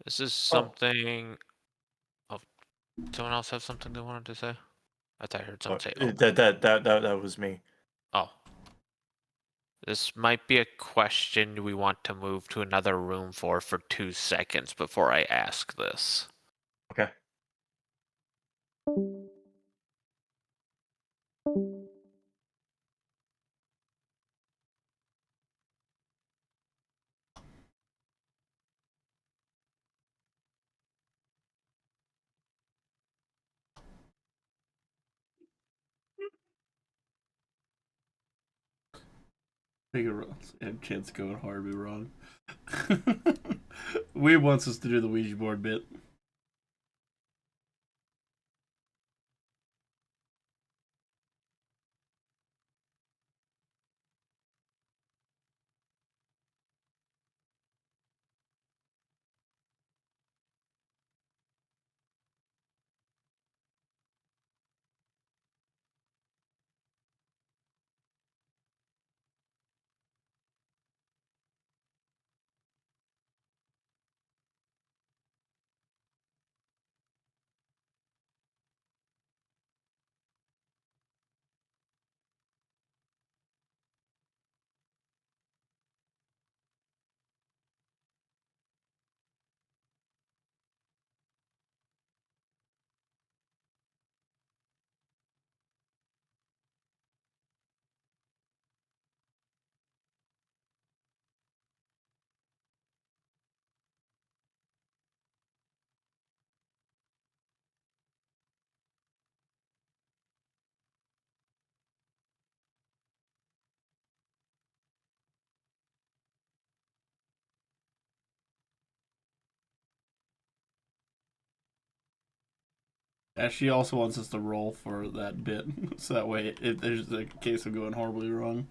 This is something. Oh, someone else have something they wanted to say? I thought I heard someone say, "Oh, That was me. oh." This might be a question we want to move to another room for 2 seconds before I ask this. Okay. Take a chance to go and hard be wrong. We wants us to do the Ouija board bit. She also wants us to roll for that bit, so that way, if there's a case of going horribly wrong.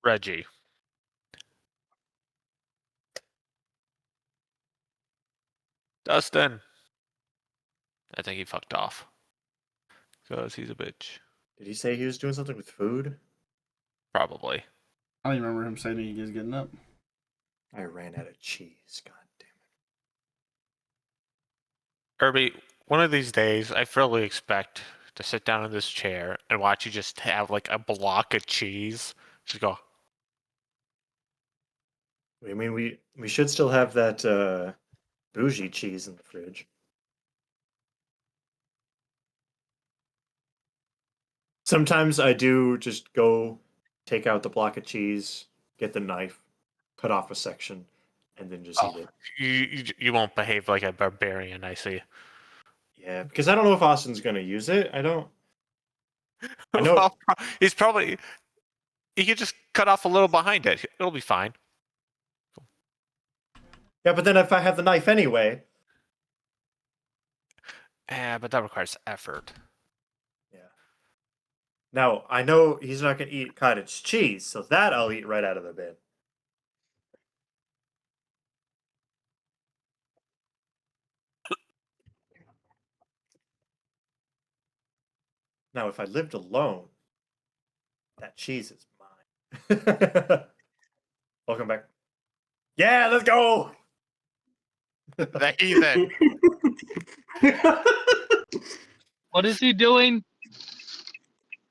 Reggie. Dustin. I think he fucked off. Because he's a bitch. Did he say he was doing something with food? Probably. I don't even remember him saying he was getting up. I ran out of cheese. God damn Irby, one of these days, I fully expect to sit down in this chair and watch you just have like a block of cheese. Just go, it. I mean, we should still have that bougie cheese in the fridge. Sometimes I do just go take out the block of cheese, get the knife, cut off a section, and then just eat oh, it. you won't behave like a barbarian, I see. Yeah, because I don't know if Austin's gonna use it. I know. Well, he's probably. He could just cut off a little behind it. It'll be fine. Yeah, but then if I have the knife anyway. Yeah, but that requires effort. Yeah. Now I know he's not gonna eat cottage cheese, so that I'll eat right out of the bin. Now, if I lived alone, that cheese is mine. Welcome back. Yeah, let's go. The heathen. What is he doing?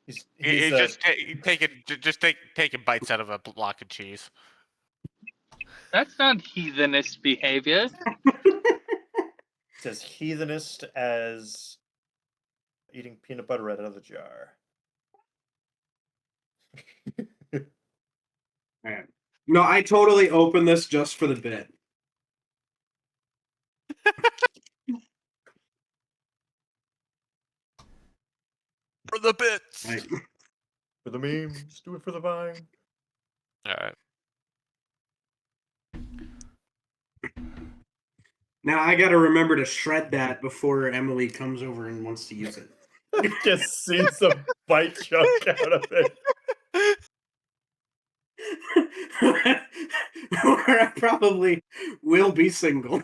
He's just taking bites out of a block of cheese. That's not heathenist behavior. it's as heathenist as eating peanut butter out of the jar. Man. No, I totally opened this just for the bit. For the bits. Right. For the memes, do it for the vine. All right. Now I gotta remember to shred that before Emily comes over and wants to use it. Just seen some bite chunk out of it. Or I probably will be single.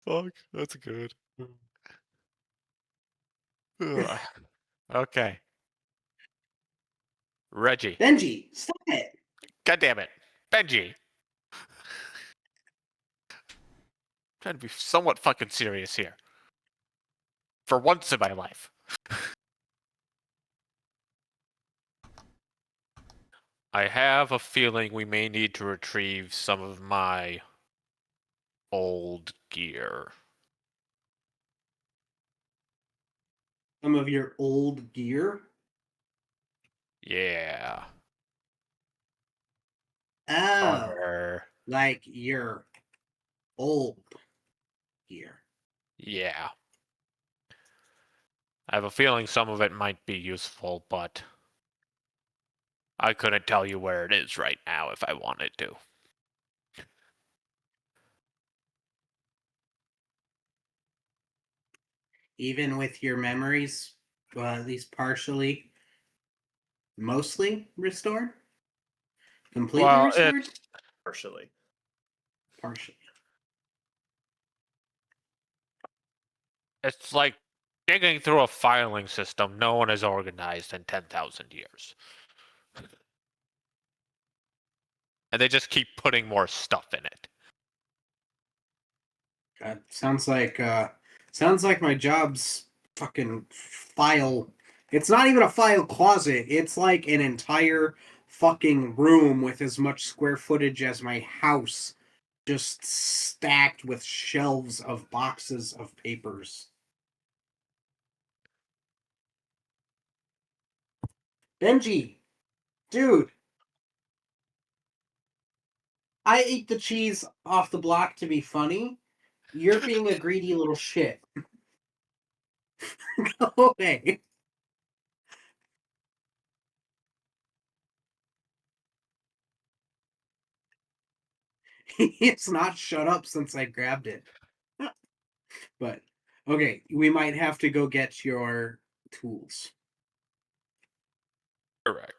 Fuck, that's good. Ugh. Okay. Reggie. Benji, stop it. God damn it. Benji. Trying to be somewhat fucking serious here. For once in my life. I have a feeling we may need to retrieve some of my old gear. Some of your old gear. Yeah. Oh, Arr. like your old gear. Yeah. I have a feeling some of it might be useful, but I couldn't tell you where it is right now if I wanted to. Even with your memories, well, at least partially, mostly restored? Completely Well, restored? Partially. Partially. It's like digging through a filing system no one has organized in 10,000 years. And they just keep putting more stuff in it. God, sounds like my job's fucking file. It's not even a file closet. It's like an entire fucking room with as much square footage as my house, just stacked with shelves of boxes of papers. Benji, dude, I ate the cheese off the block to be funny. You're being a greedy little shit. Go away. It's not shut up since I grabbed it. But okay, we might have to go get your tools. Correct.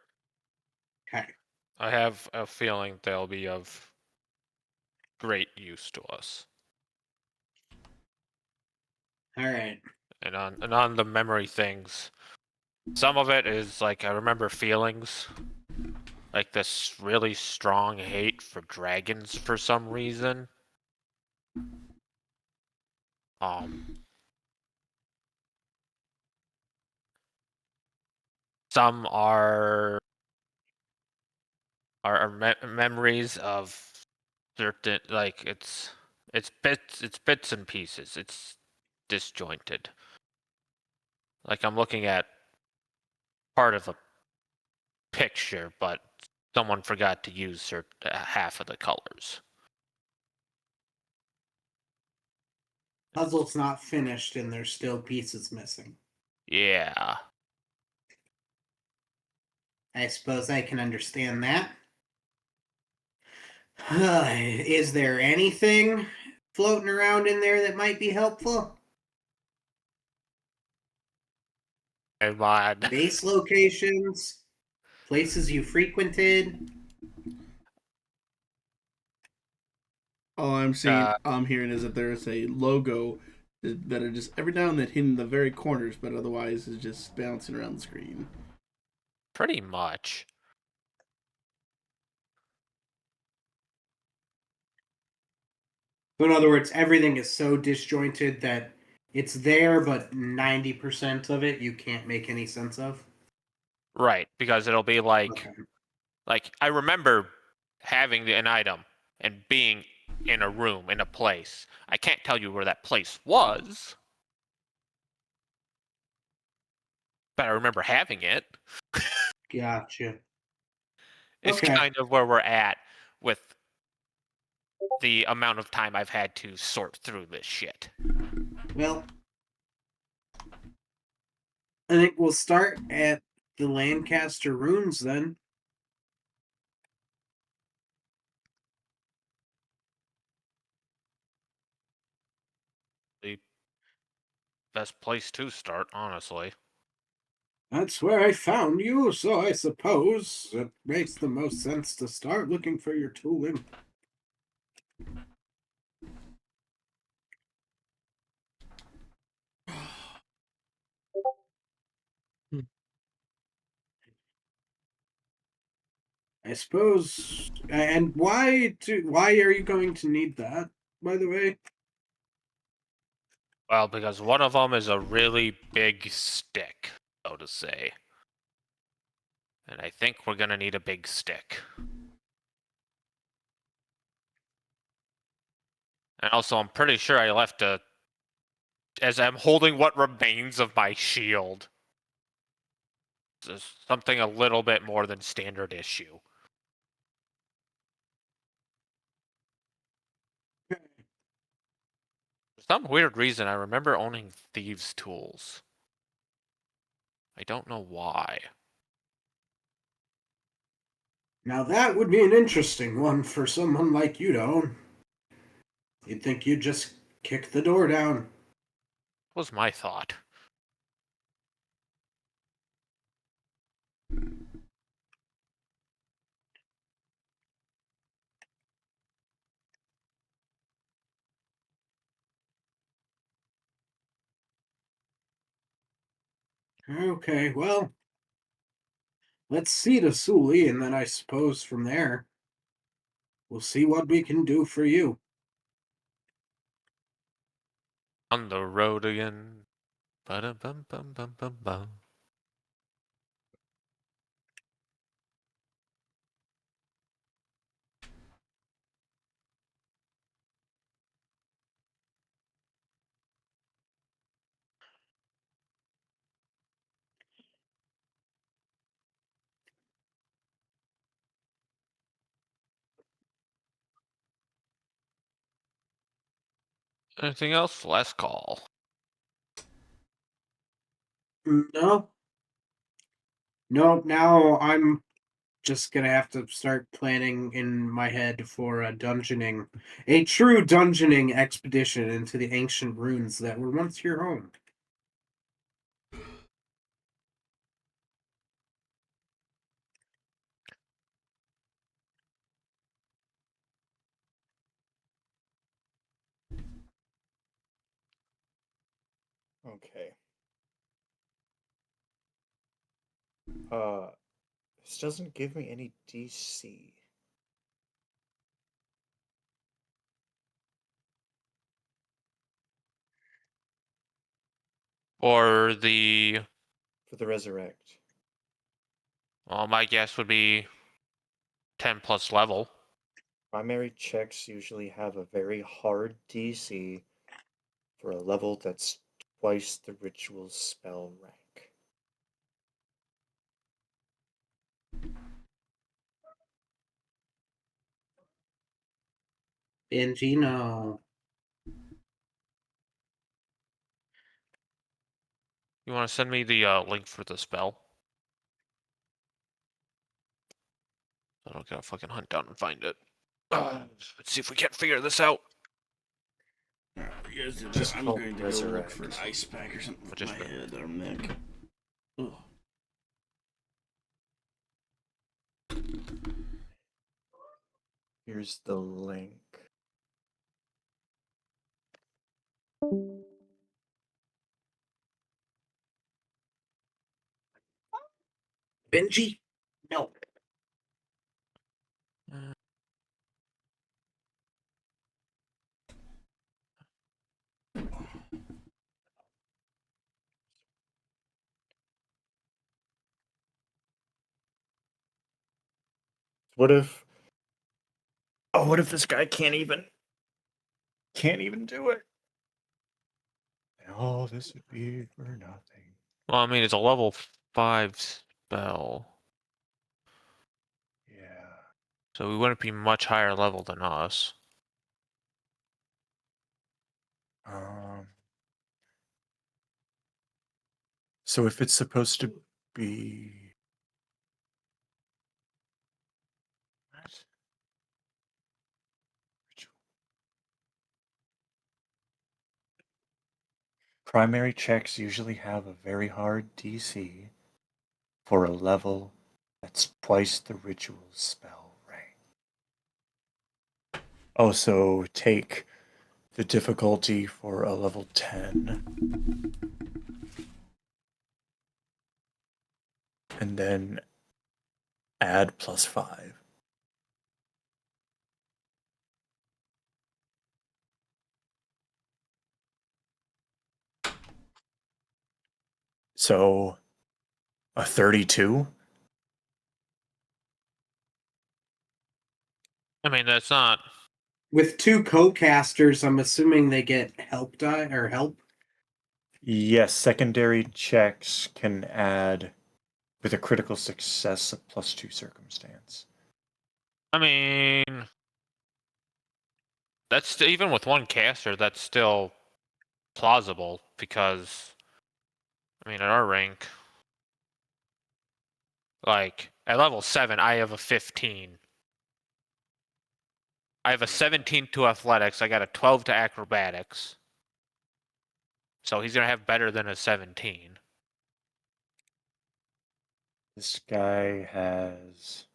Okay. I have a feeling they'll be of great use to us. All right. And on the memory things, some of it is like I remember feelings, like this really strong hate for dragons for some reason. Some are memories of certain, like it's bits and pieces. It's disjointed. Like I'm looking at part of a picture, but someone forgot to use half of the colors. Puzzle's not finished and there's still pieces missing. Yeah. I suppose I can understand that. Is there anything floating around in there that might be helpful? Come on. Base locations, places you frequented. All I'm hearing is that there's a logo that are just every now and then hidden in the very corners, but otherwise is just bouncing around the screen. Pretty much. So in other words, everything is so disjointed that it's there, but 90% of it you can't make any sense of. Right, because it'll be like Okay. like I remember having an item and being in a room, in a place. I can't tell you where that place was, but I remember having it. Gotcha. It's Okay. kind of where we're at with the amount of time I've had to sort through this shit. Well, I think we'll start at the Lancaster runes then. The best place to start, honestly. That's where I found you, so I suppose it makes the most sense to start looking for your tooling. I suppose. And why are you going to need that, by the way? Well, because one of them is a really big stick, so to say. And I think we're gonna need a big stick. And also, I'm pretty sure I left as I'm holding what remains of my shield. Something a little bit more than standard issue. For some weird reason, I remember owning thieves' tools. I don't know why. Now that would be an interesting one for someone like you to own. You'd think you'd just kick the door down. Was my thought. Okay, well, let's see to Suli, and then I suppose from there, we'll see what we can do for you. On the road again. Ba-dum-bum-bum-bum-bum-bum. Anything else? Last call. No. No, now I'm just gonna have to start planning in my head for a true dungeoning expedition into the ancient ruins that were once your home. Okay. This doesn't give me any DC. Or the, For the resurrect. well, my guess would be 10 plus level. Primary checks usually have a very hard DC for a level that's twice the ritual's spell rank. Benji, no. You want to send me the link for the spell? I don't gotta fucking hunt down and find it. Let's see if we can't figure this out. Alright, you guys did Just that. I'm called going to go look for an resurrect. ice pack or something for Just my head or neck. Ugh. Here's the link. Benji, no. What if... Oh, what if this guy can't even do it? And all this would be for nothing. Well, I mean, it's a level 5 spell, Yeah. so we wouldn't be much higher level than us. So if it's supposed to be... What? Ritual. Primary checks usually have a very hard DC for a level that's twice the ritual's spell rank. Also, take the difficulty for a level 10 and then add +5. So a 32? I mean, that's not. With 2 co-casters, I'm assuming they get help die or help. Yes, secondary checks can add with a critical success a +2 circumstance. I mean, that's even with one caster, that's still plausible because, I mean, at our rank, like at level 7, I have a 15. I have a 17 to athletics. I got a 12 to acrobatics. So he's gonna have better than a 17. This guy has...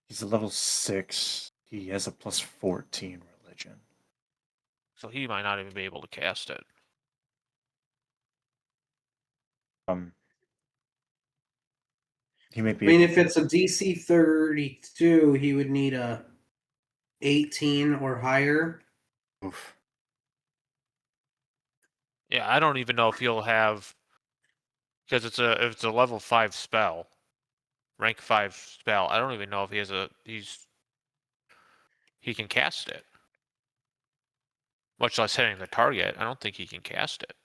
He's a level 6. He has a +14 religion. So he might not even be able to cast it. He may I be mean, able if it's a DC 32, he would need a 18 or higher. Oof. Yeah, I don't even know if he'll have, because if it's a level 5 spell, rank 5 spell. I don't even know if he can cast it. Much less hitting the target. I don't think he can cast it.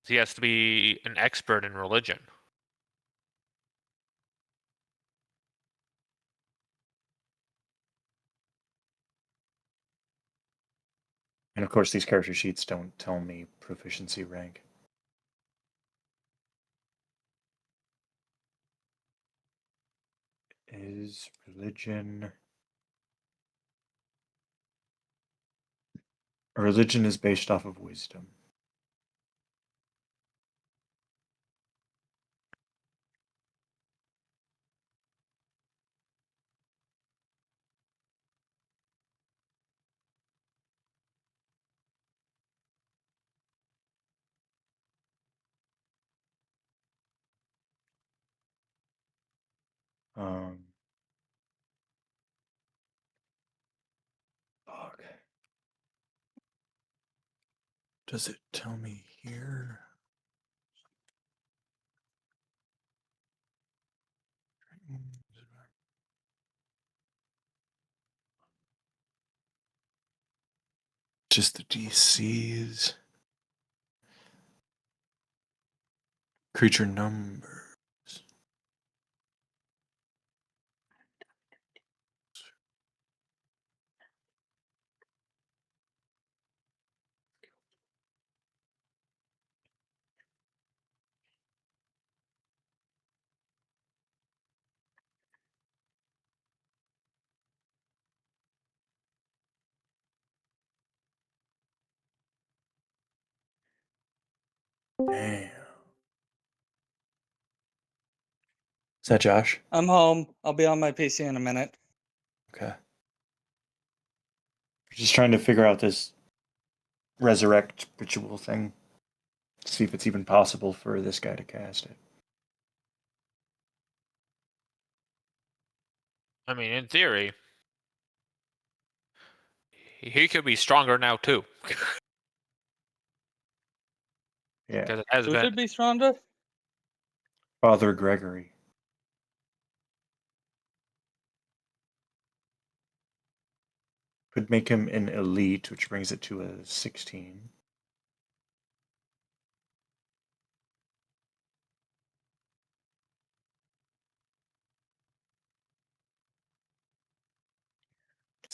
He has to be an expert in religion. And of course, these character sheets don't tell me proficiency rank. Is religion... Religion is based off of wisdom. Fuck. Does it tell me here? Just the DCs. Creature numbers. Damn. Is that Josh? I'm home. I'll be on my PC in a minute. Okay. Just trying to figure out this resurrect ritual thing. See if it's even possible for this guy to cast it. I mean, in theory, he could be stronger now too. Yeah. Because it has Who been. should be stronger? Father Gregory. Could make him an elite, which brings it to a 16.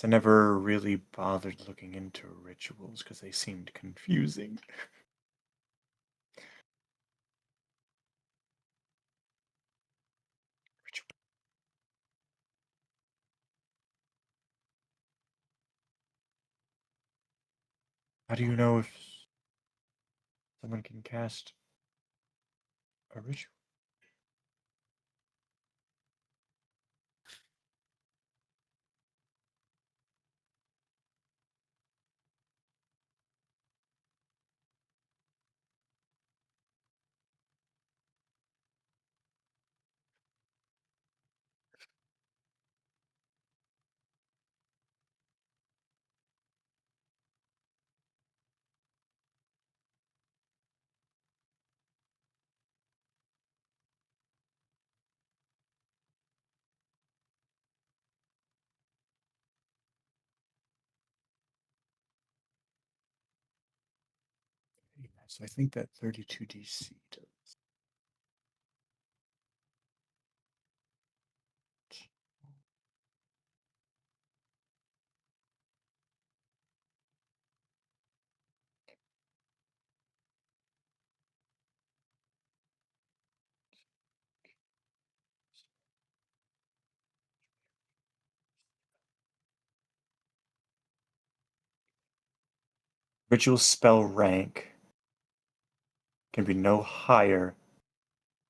I never really bothered looking into rituals because they seemed confusing. How do you know if someone can cast a ritual? So I think that 32 DC does. Ritual spell rank can be no higher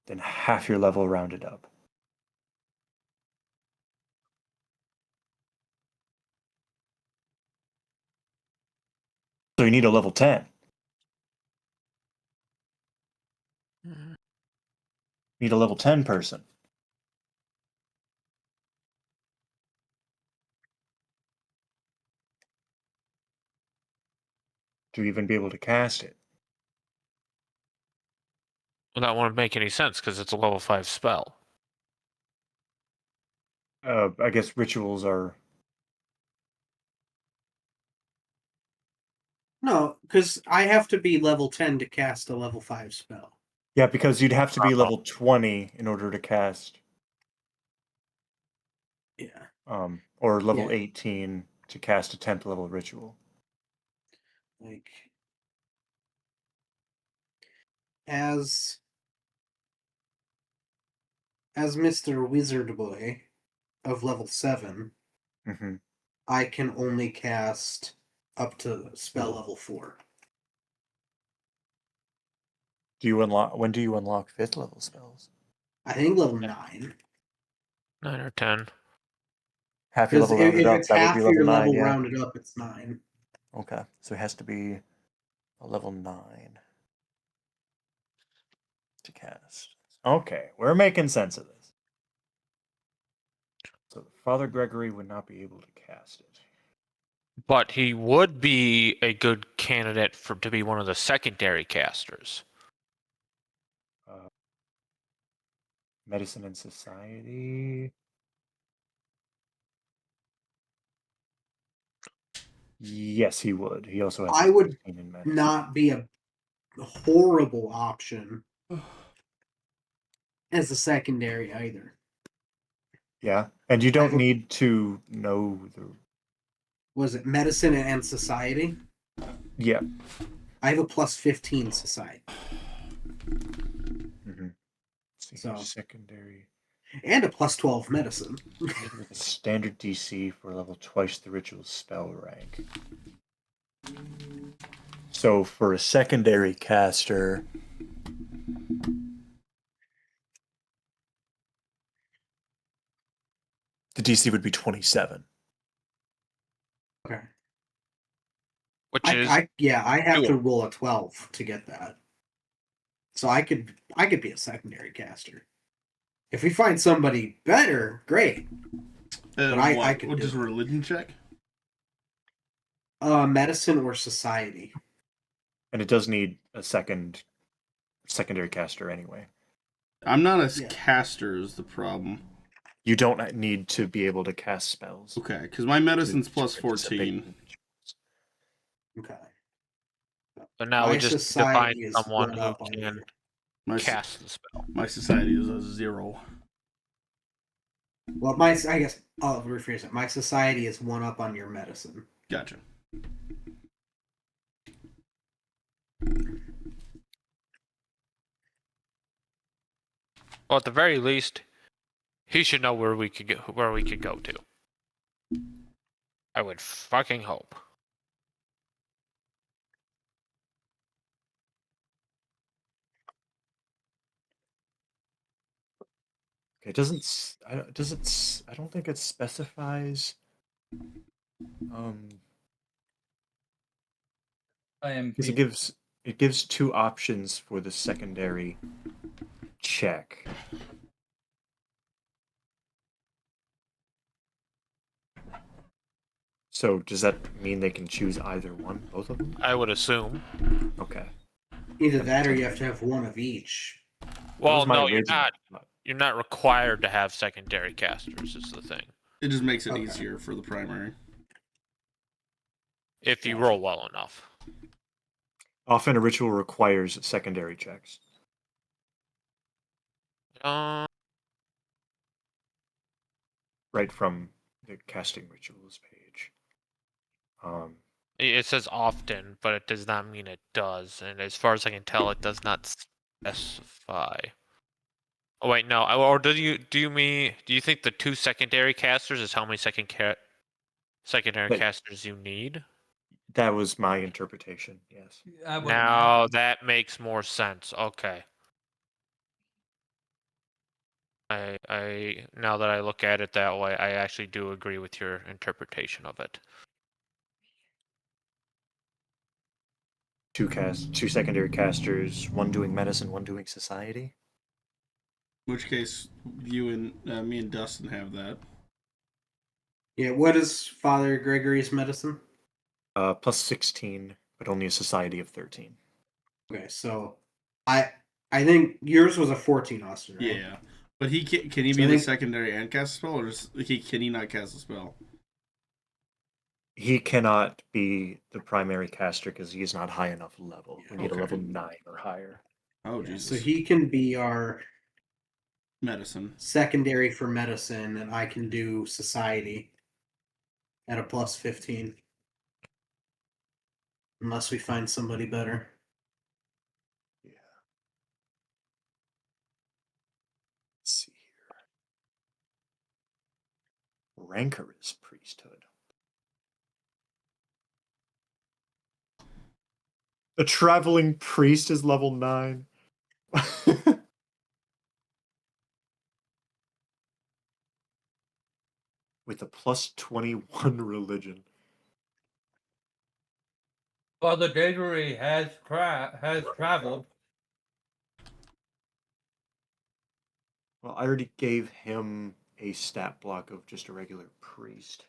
than half your level rounded up. So you need a level 10. You need a level 10 person. To even be able to cast it. Well, that wouldn't make any sense because it's a level 5 spell. I guess rituals are... No, because I have to be level 10 to cast a level 5 spell. Yeah, because you'd have to be level 20 in order to cast... Yeah. or level Yeah. 18 to cast a 10th level ritual. like as Mr. Wizard Boy of level 7, Mm-hmm. I can only cast up to spell level 4. Do you unlock? When do you unlock 5th level spells? I think level Yeah. 9. 9 or 10. Half your Because level rounded if up, it's that would half be your level 9, level yeah. rounded up, it's 9. Okay, so it has to be a level 9 to cast. Okay, we're making sense of this. So Father Gregory would not be able to cast it. But he would be a good candidate to be one of the secondary casters. Medicine and Society. Yes, he would. He also has I would 16 in medicine. Not be a horrible option as a secondary either. Yeah, and you don't have a- need to know the. Was it medicine and society? Yeah. I have a plus 15 society. Mm-hmm. See, So- secondary. And a plus 12 medicine. With a standard DC for level twice the ritual spell rank. So for a secondary caster, the DC would be 27. Okay. Which I have to doable. roll a 12 to get that. So I could be a secondary caster. If we find somebody better, great. But I could do just a it. religion check? Medicine or society. And it does need a secondary caster anyway. I'm not a Yeah. caster is the problem. You don't need to be able to cast spells. Okay, because my medicine's to plus participate 14. in rituals. Okay. So now My we just define society is someone one who up on can you. My, cast the spell. my society is a 0. Well, I guess I'll rephrase it. My society is one up on your medicine. Gotcha. Well, at the very least, he should know where we could go to. I would fucking hope. It doesn't. I don't think it specifies. I am. Because it gives 2 options for the secondary check. So does that mean they can choose either one, both of them? I would assume. Okay. Either that or you have to have one of each. Well, was my no, you're original not. thought. You're not required to have secondary casters. Is the thing. It just makes it Okay. easier for the primary. If you Gotcha. roll well enough. Often a ritual requires secondary checks. Right from the casting rituals page. It says often, but it does not mean it does. And as far as I can tell, it does not specify. Oh wait, no. Or do you think the 2 secondary casters is how many secondary But- casters you need? That was my interpretation, yes. I would Now imagine. that makes more sense. Okay. I now that I look at it that way, I actually do agree with your interpretation of it. 2 secondary casters, one doing medicine, one doing society. In which case, you and me and Dustin have that. Yeah, what is Father Gregory's medicine? Plus 16, but only a society of 13. Okay, so I think yours was a 14, Austin, right? Yeah. But he can he So be I the think- secondary and cast a spell, or can he not cast a spell? He cannot be the primary caster because he is not high enough level. We need Okay. a level 9 or higher. Oh, Yeah, Jesus. so he can be our Medicine. secondary for medicine, and I can do society at a plus 15. Unless we find somebody better. Yeah. Let's see here. Rancorous priesthood. A traveling priest is level 9. With a plus 21 religion. Father Daedry has traveled. Well, I already gave him a stat block of just a regular priest.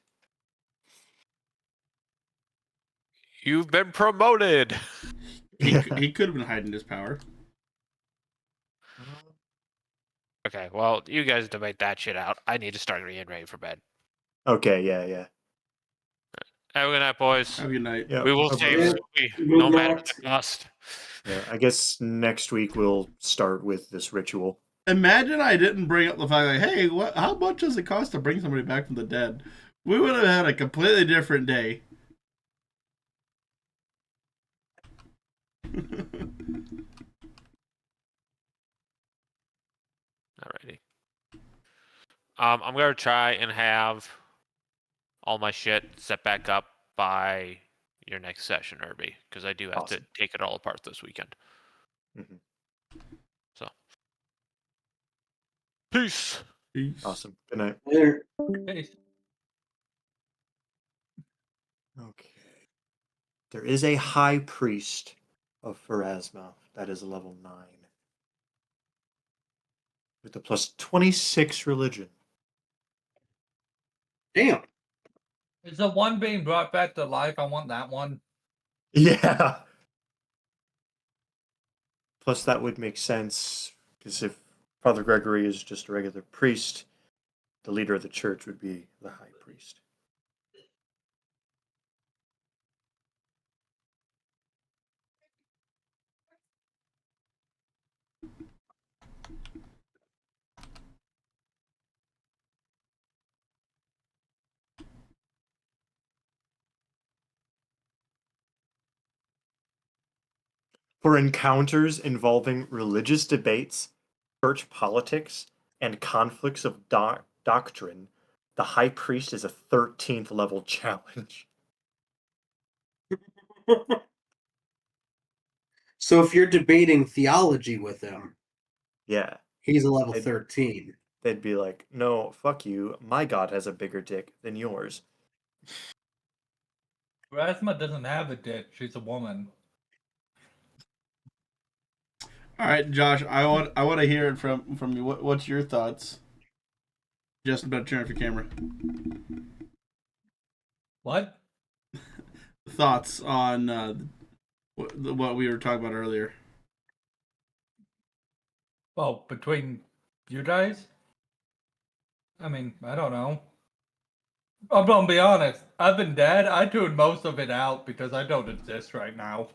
You've been promoted. He could have been hiding his power. Okay, well, you guys debate that shit out. I need to start getting ready for bed. Okay, yeah. Have a good night, boys. Have a good night. Yeah, We will okay. save Snoopy, no Good matter night. the cost. Yeah, I guess next week we'll start with this ritual. Imagine I didn't bring up the fact like, hey, how much does it cost to bring somebody back from the dead? We would have had a completely different day. Alrighty. I'm gonna try and have all my shit set back up by your next session, Irby, because I do have to Awesome. take it all apart this weekend. Mhm. So, peace. Peace. Awesome. Good night. Later. Peace. Okay. There is a high priest of Pharasma that is a level 9. With a plus 26 religion. Damn. Is the one being brought back to life? I want that one. Yeah. Plus, that would make sense, because if Father Gregory is just a regular priest, the leader of the church would be the high priest. For encounters involving religious debates, church politics, and conflicts of doctrine, the high priest is a 13th level challenge. So if you're debating theology with him, Yeah. he's a level It- 13. They'd be like, no, fuck you. My God has a bigger dick than yours. Rasma doesn't have a dick. She's a woman. All right, Josh. I want to hear it from you. What's your thoughts? Just about turn off your camera. What? Thoughts on what we were talking about earlier. Oh, between you guys? I mean, I don't know. I'm gonna be honest. I've been dead. I tuned most of it out because I don't exist right now.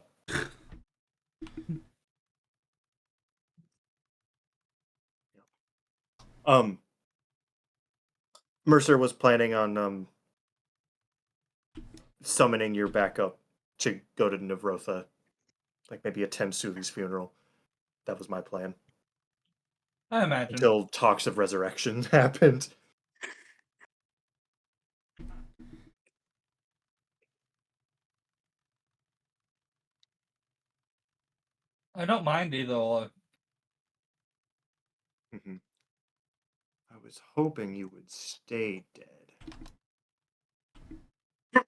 Mercer was planning on summoning your backup to go to Navrotha, like maybe attend Suli's funeral. That was my plan. I imagine. Until talks of resurrection happened. I don't mind either or. Mm-hmm. I was hoping you would stay dead.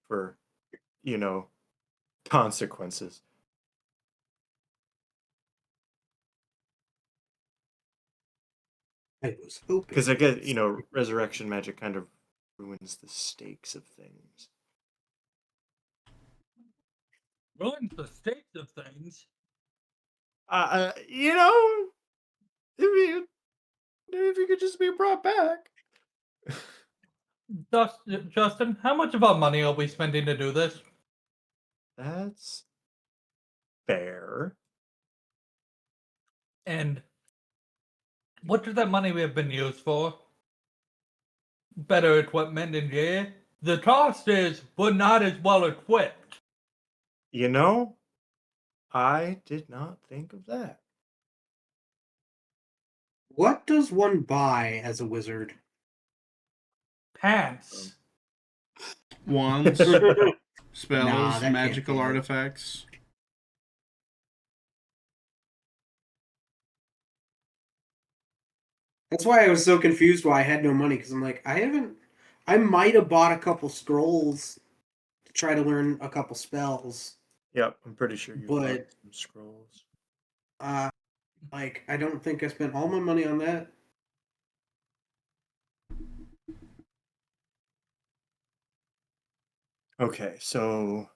For, consequences. I was hoping. Because I guess, resurrection magic kind of ruins the stakes of things. Ruins the stakes of things. If you could just be brought back. Justin, how much of our money are we spending to do this? That's fair. And what does that money we have been used for? Better equipment and gear? The cost is we're not as well equipped. You know, I did not think of that. What does one buy as a wizard? Pants. Wands, Nah, spells, that can't magical be it. artifacts. That's why I was so confused why I had no money, because I'm like, I might have bought a couple scrolls to try to learn a couple spells, Yep, I'm pretty sure you bought but some scrolls. like I don't think I spent all my money on that. Okay, so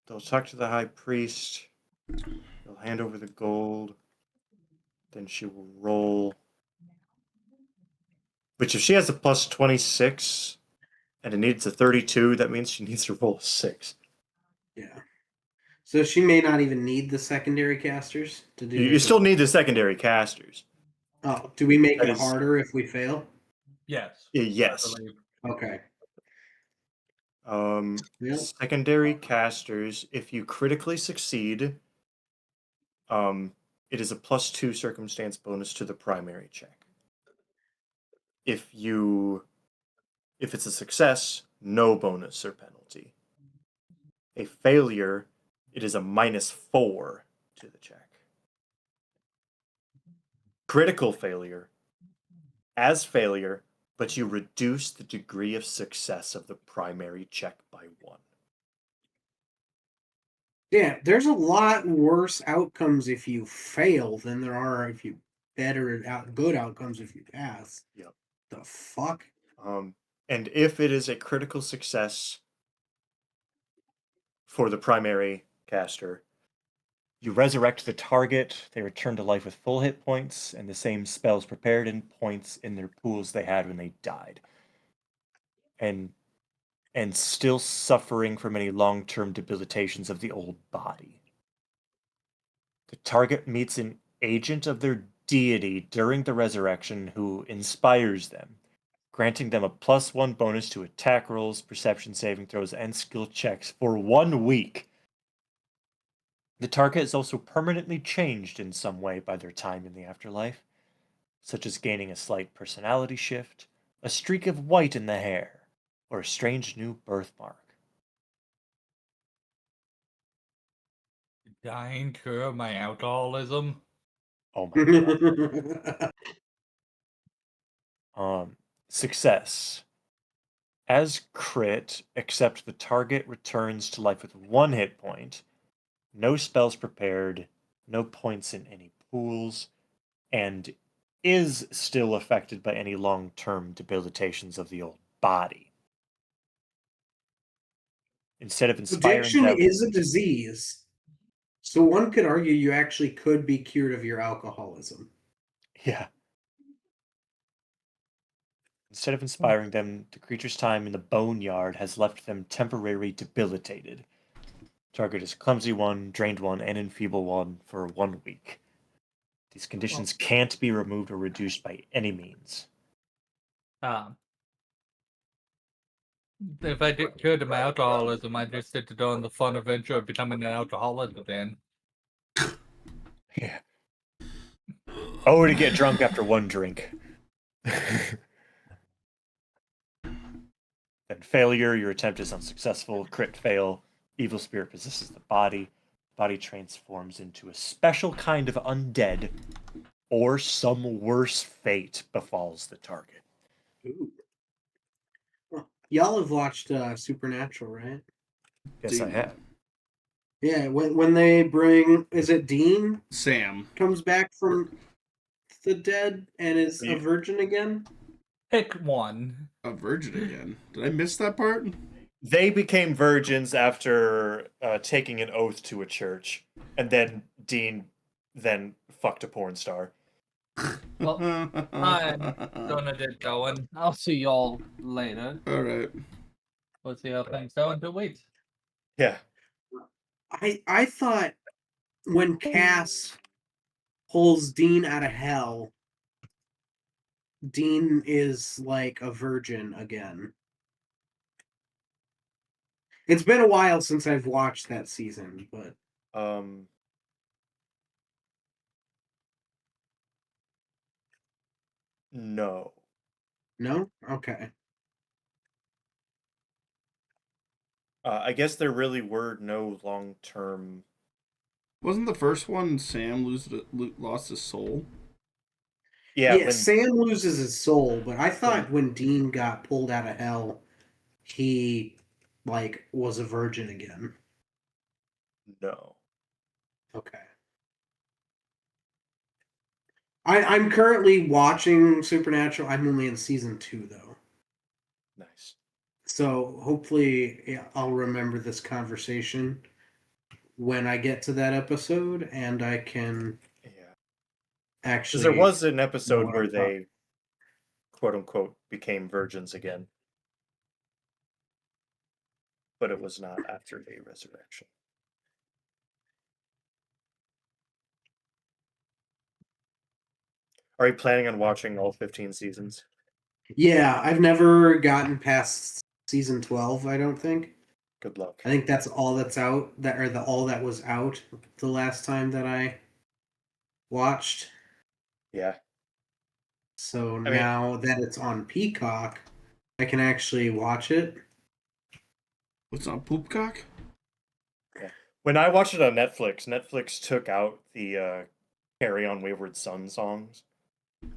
they'll talk to the high priest. They'll hand over the gold. Then she will roll. Which, if she has a plus 26 and it needs a 32, that means she needs to roll a 6. Yeah. So she may not even need the secondary casters to do. You still need the secondary casters. Oh, do we make That it is- harder if we fail? Yes. Yes. I believe. Okay. Yep. Secondary casters, if you critically succeed, it is a +2 circumstance bonus to the primary check. If it's a success, no bonus or penalty. A failure, it is a -4 to the check. Critical failure, as failure, but you reduce the degree of success of the primary check by 1. Yeah, there's a lot worse outcomes if you fail than there are if you good outcomes if you pass. Yep. The fuck? And if it is a critical success for the primary caster, you resurrect the target, they return to life with full hit points and the same spells prepared and points in their pools they had when they died. And still suffering from any long-term debilitations of the old body. The target meets an agent of their deity during the resurrection who inspires them, granting them a +1 bonus to attack rolls, perception saving throws, and skill checks for 1 week. The target is also permanently changed in some way by their time in the afterlife, such as gaining a slight personality shift, a streak of white in the hair, or a strange new birthmark. Dying cure my alcoholism. Oh my god. Success. As crit, except the target returns to life with 1 hit point, no spells prepared, no points in any pools, and is still affected by any long-term debilitations of the old body. Instead of inspiring Addiction them, is a disease. So one could argue you actually could be cured of your alcoholism. yeah. Instead of inspiring them, the creature's time in the boneyard has left them temporarily debilitated. Target is clumsy 1, drained 1, and enfeeble 1 for 1 week. These conditions can't be removed or reduced by any means. If I get cured of my alcoholism, I just get to go on the fun adventure of becoming an alcoholic again. Yeah. Oh, to get drunk after 1 drink. Then failure, your attempt is unsuccessful. Crit fail, evil spirit possesses the body. Body transforms into a special kind of undead, or some worse fate befalls the target. Ooh. Well, y'all have watched Supernatural, right? Yes, I have. Yeah, when they bring, is it Dean Sam. comes back from the dead and is a virgin again? Pick one. A virgin again. Did I miss that part? They became virgins after taking an oath to a church, and then Dean then fucked a porn star. Well, I'm gonna get going. I'll see y'all later. All right. We'll see how things go in 2 weeks. Yeah. I thought when Cass pulls Dean out of hell, Dean is like a virgin again. It's been a while since I've watched that season, but No. no? Okay. I guess there really were no long-term. Wasn't the first one Sam lost his soul? Yeah, Yeah, when Sam loses his soul, but I when- thought when Dean got pulled out of hell, he like was a virgin again. no. Okay. I'm currently watching Supernatural. I'm only in season 2 though. Nice. So hopefully I'll remember this conversation when I get to that episode and I can Yeah. actually Because there was an know episode what where I'm talking. they, quote unquote, became virgins again. But it was not after the resurrection. Are you planning on watching all 15 seasons? Yeah, I've never gotten past season 12, I don't think. Good luck. I think that's all that's out all that was out the last time that I watched. Yeah. So mean- now that it's on Peacock, I can actually watch it. What's on Poopcock? When I watched it on Netflix, Netflix took out the Carry On Wayward Son songs.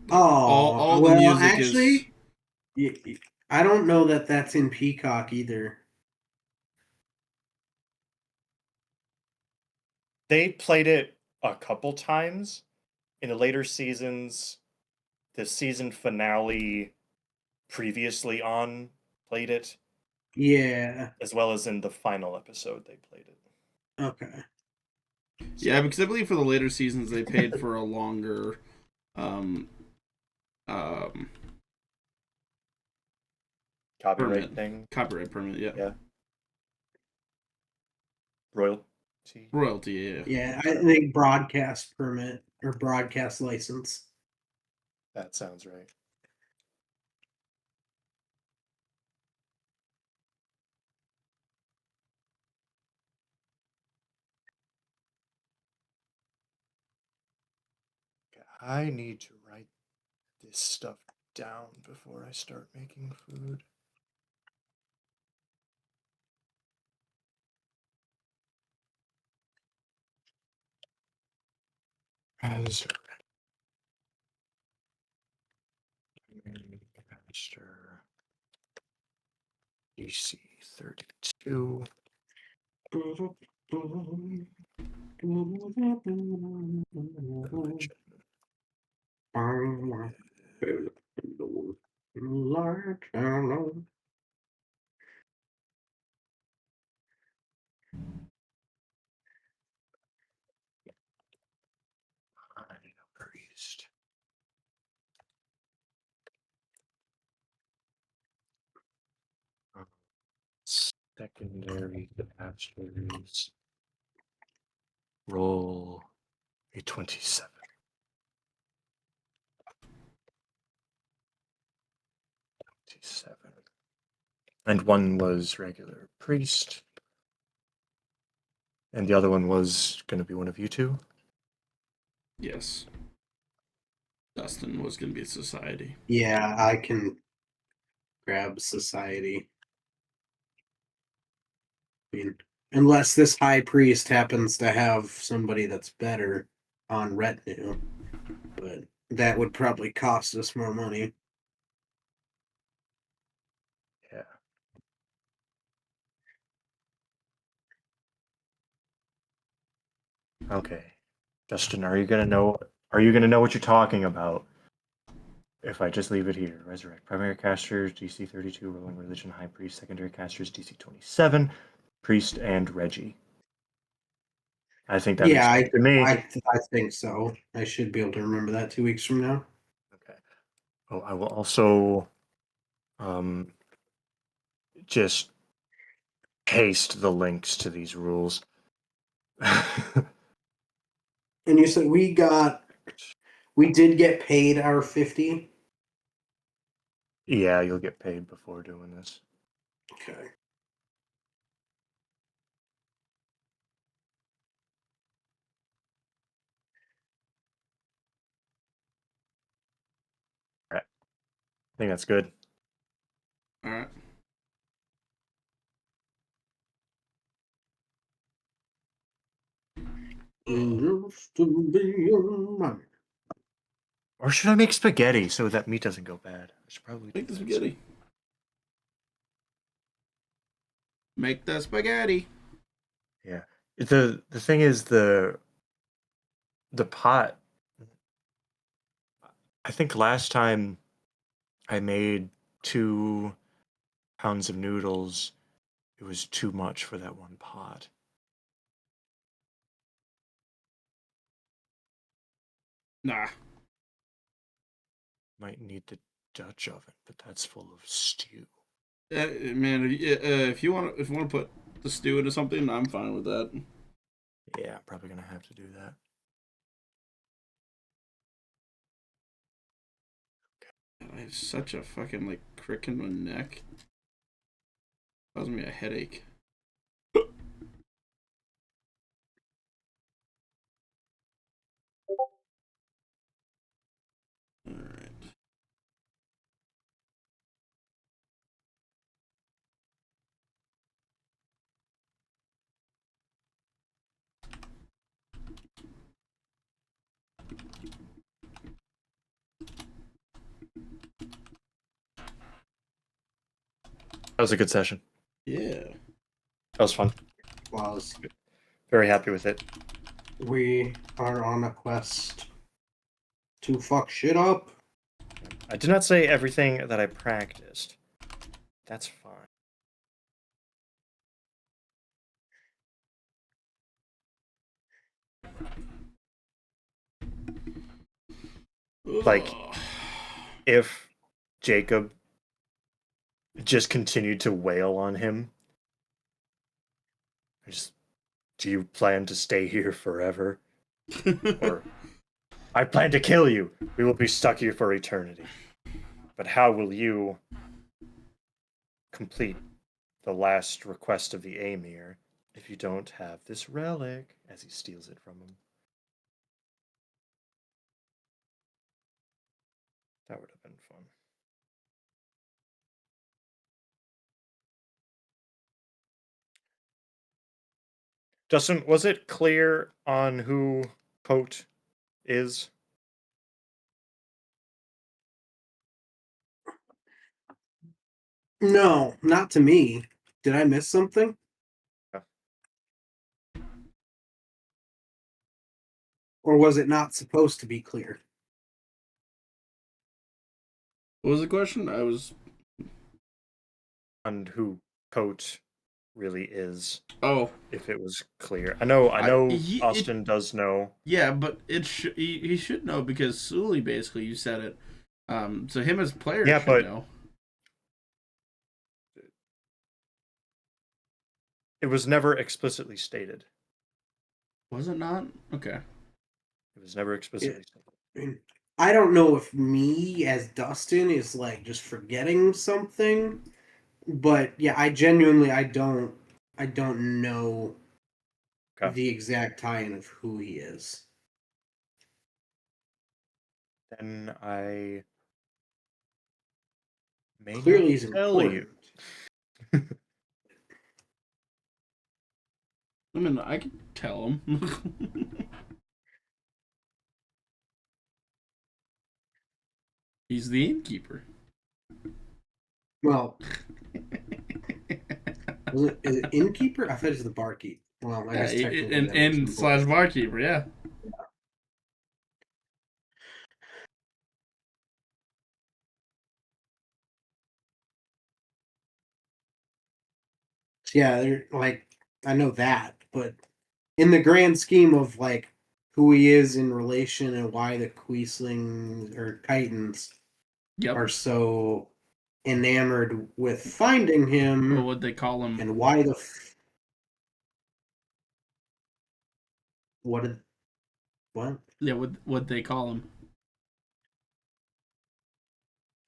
Oh, all the well, music actually, I don't know that that's in Peacock either. They played it a couple times in the later seasons. The season finale previously on played it, Yeah. as well as in the final episode they played it. Okay. Yeah, because I believe for the later seasons they paid for a longer Copyright permit. thing. Copyright permit, yeah. Yeah. Royalty. Royalty, yeah. Yeah, I think broadcast permit or broadcast license. That sounds right. I need to write this stuff down before I start making food. As Master DC 32. Religion. High priest. Secondary masters. Roll a 27. 27. And one was regular priest. And the other one was going to be one of you two? Yes. Dustin was going to be a society. Yeah, I can grab society. I mean, unless this high priest happens to have somebody that's better on retinue, but that would probably cost us more money. Yeah. Okay. Justin, are you going to know what you're talking about? If I just leave it here, resurrect primary casters, DC 32, rolling religion, high priest, secondary casters, DC 27, priest, and Reggie. I think that Yeah, makes sense to me. I think so. I should be able to remember that 2 weeks from now. Okay. Oh, I will also just paste the links to these rules. And you said we did get paid our 50. Yeah, you'll get paid before doing this. Okay. think that's good. All right. Used to be a man. Or should I make spaghetti so that meat doesn't go bad? I should probably Make do the that. spaghetti. Make the spaghetti. Yeah. The thing is the pot. I think last time I made 2 pounds of noodles, it was too much for that one pot. Nah. Might need the Dutch oven, but that's full of stew. Man, if you want to put the stew into something, I'm fine with that. Yeah, I'm probably gonna have to do that. I have such a fucking like crick in my neck. Causing me a headache. All right. That was a good session. Yeah. That was fun. Was Very happy with it. we are on a quest to fuck shit up. I did not say everything that I practiced. That's fine. Like, if Jacob just continued to wail on him, do you plan to stay here forever? Or, I plan to kill you. We will be stuck here for eternity. But how will you complete the last request of the Amir if you don't have this relic? As he steals it from him. That would have been fun. Justin, was it clear on who Coat is? No, not to me. Did I miss something? Yeah. Or was it not supposed to be clear? What was the question? I was. On who Coat really is. Oh. If it was clear. I know Austin does know. Yeah, but he should know because Sully basically, you said it. So him as player should know. It was never explicitly stated. Was it not? Okay. It was never explicitly stated. I don't know if me as Dustin is like just forgetting something, but yeah, I genuinely I don't know the exact tie-in of who he is. Then I may Clearly he's tell important. you. I mean, I can tell him. He's the innkeeper. Well, is it innkeeper? I thought it's the barkeep. Well, I guess technically / barkeeper, yeah. Yeah, they're like I know that, but in the grand scheme of like who he is in relation and why the Queeslings or Titans are so enamored with finding him. What would they call him? And why the what? Yeah, what they call him?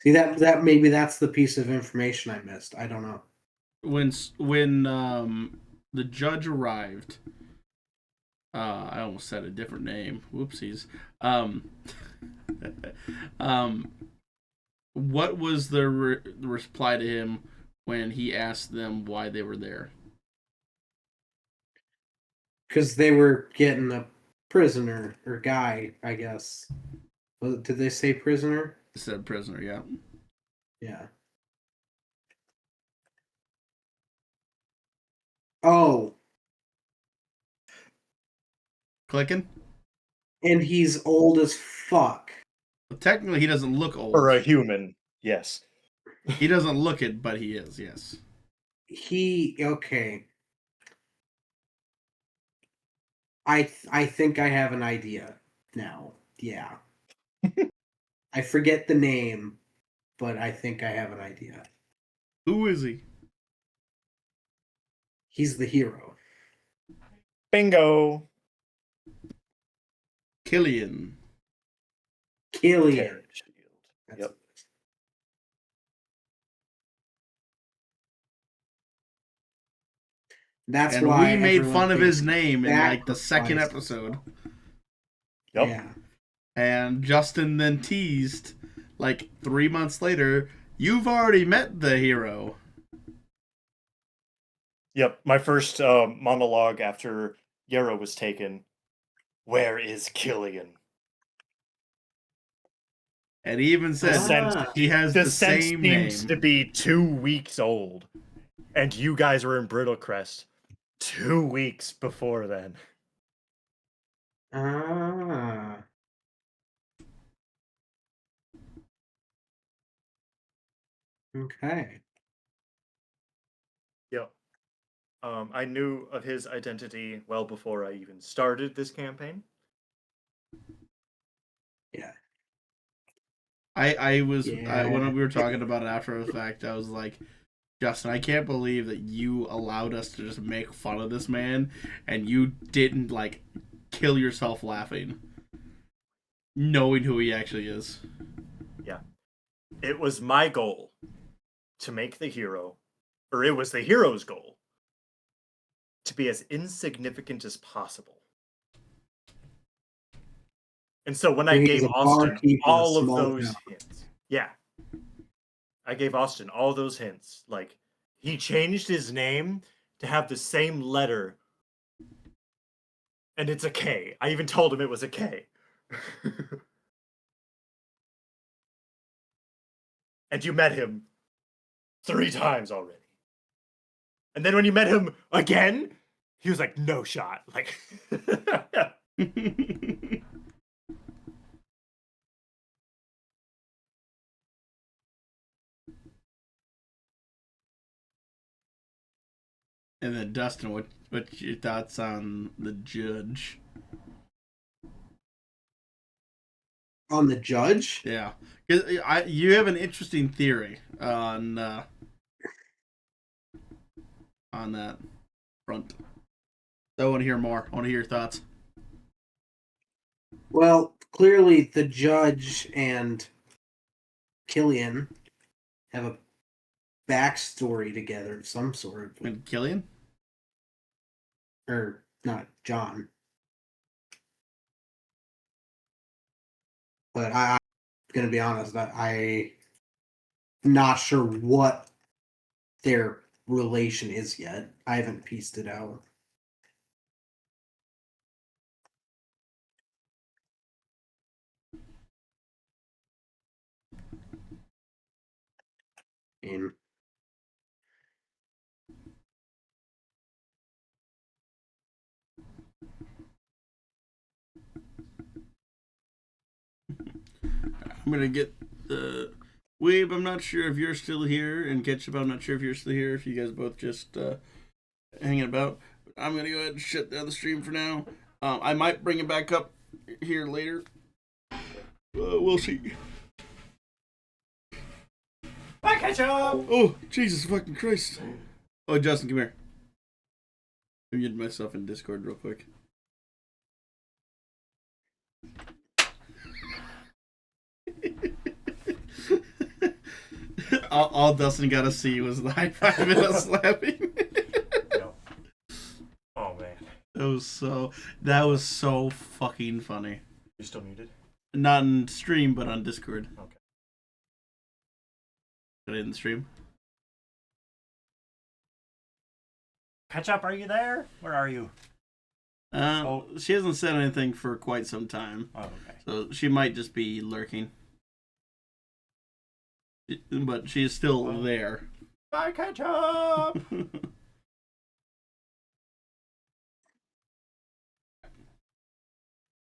See that maybe that's the piece of information I missed. I don't know. When the judge arrived, I almost said a different name. Whoopsies. What was the reply to him when he asked them why they were there? Because they were getting a prisoner or guy, I guess. Did they say prisoner? It said prisoner, yeah. Yeah. Oh, Clicking? and he's old as fuck. Well, technically, he doesn't look old. For a human, yes. He doesn't look it, but he is, yes. Okay. I think I have an idea now. Yeah. I forget the name, but I think I have an idea. Who is he? He's the hero. Bingo. Killian. Killian. Terror shield. That's Yep. it. That's And why we made everyone fun of his thinks name in like the second sacrificed episode. himself. Yep. Yeah. And Justin then teased, like 3 months later, you've already met the hero. Yep. My first monologue after Yarrow was taken. Where is Killian? And he even said Ah. he has The the scent same seems name. to be 2 weeks old. And you guys were in Brittlecrest 2 weeks before then. Ah. Okay. Yep. I knew of his identity well before I even started this campaign. Yeah. I was Yeah. when we were talking about it after the fact, I was like, Justin, I can't believe that you allowed us to just make fun of this man and you didn't like kill yourself laughing, knowing who he actually is. Yeah. It was my goal to make the hero, or it was the hero's goal, to be as insignificant as possible. And so when I He's gave a Austin barkeep in a all of small those town. hints, yeah, I gave Austin all those hints. Like, he changed his name to have the same letter, and it's a K. I even told him it was a K. And you met him 3 times already. And then when you met him again, he was like, no shot. Like, And then Dustin, what's your thoughts on the judge? On the judge? Yeah, 'cause you have an interesting theory on that front. So I want to hear more. I want to hear your thoughts. Well, clearly the judge and Killian have a backstory together of some sort. And Killian? Or not John. But I'm gonna be honest, I'm not sure what their relation is yet. I haven't pieced it out. And I'm gonna get the Weeb. I'm not sure if you're still here, and Ketchup. I'm not sure if you're still here. If you guys both just hanging about, I'm gonna go ahead and shut down the stream for now. I might bring it back up here later. We'll see. bye, Ketchup! Oh, Jesus fucking Christ! Oh, Justin, come here. I muted myself in Discord real quick. all Dustin got to see was the high five and us slapping. Oh man, that was so fucking funny. you're still muted. Not in stream, but on Discord. Okay. Put it in the stream. Ketchup, are you there? Where are you? She hasn't said anything for quite some time, Oh, okay. so she might just be lurking. But she's still there. Bye, Ketchup!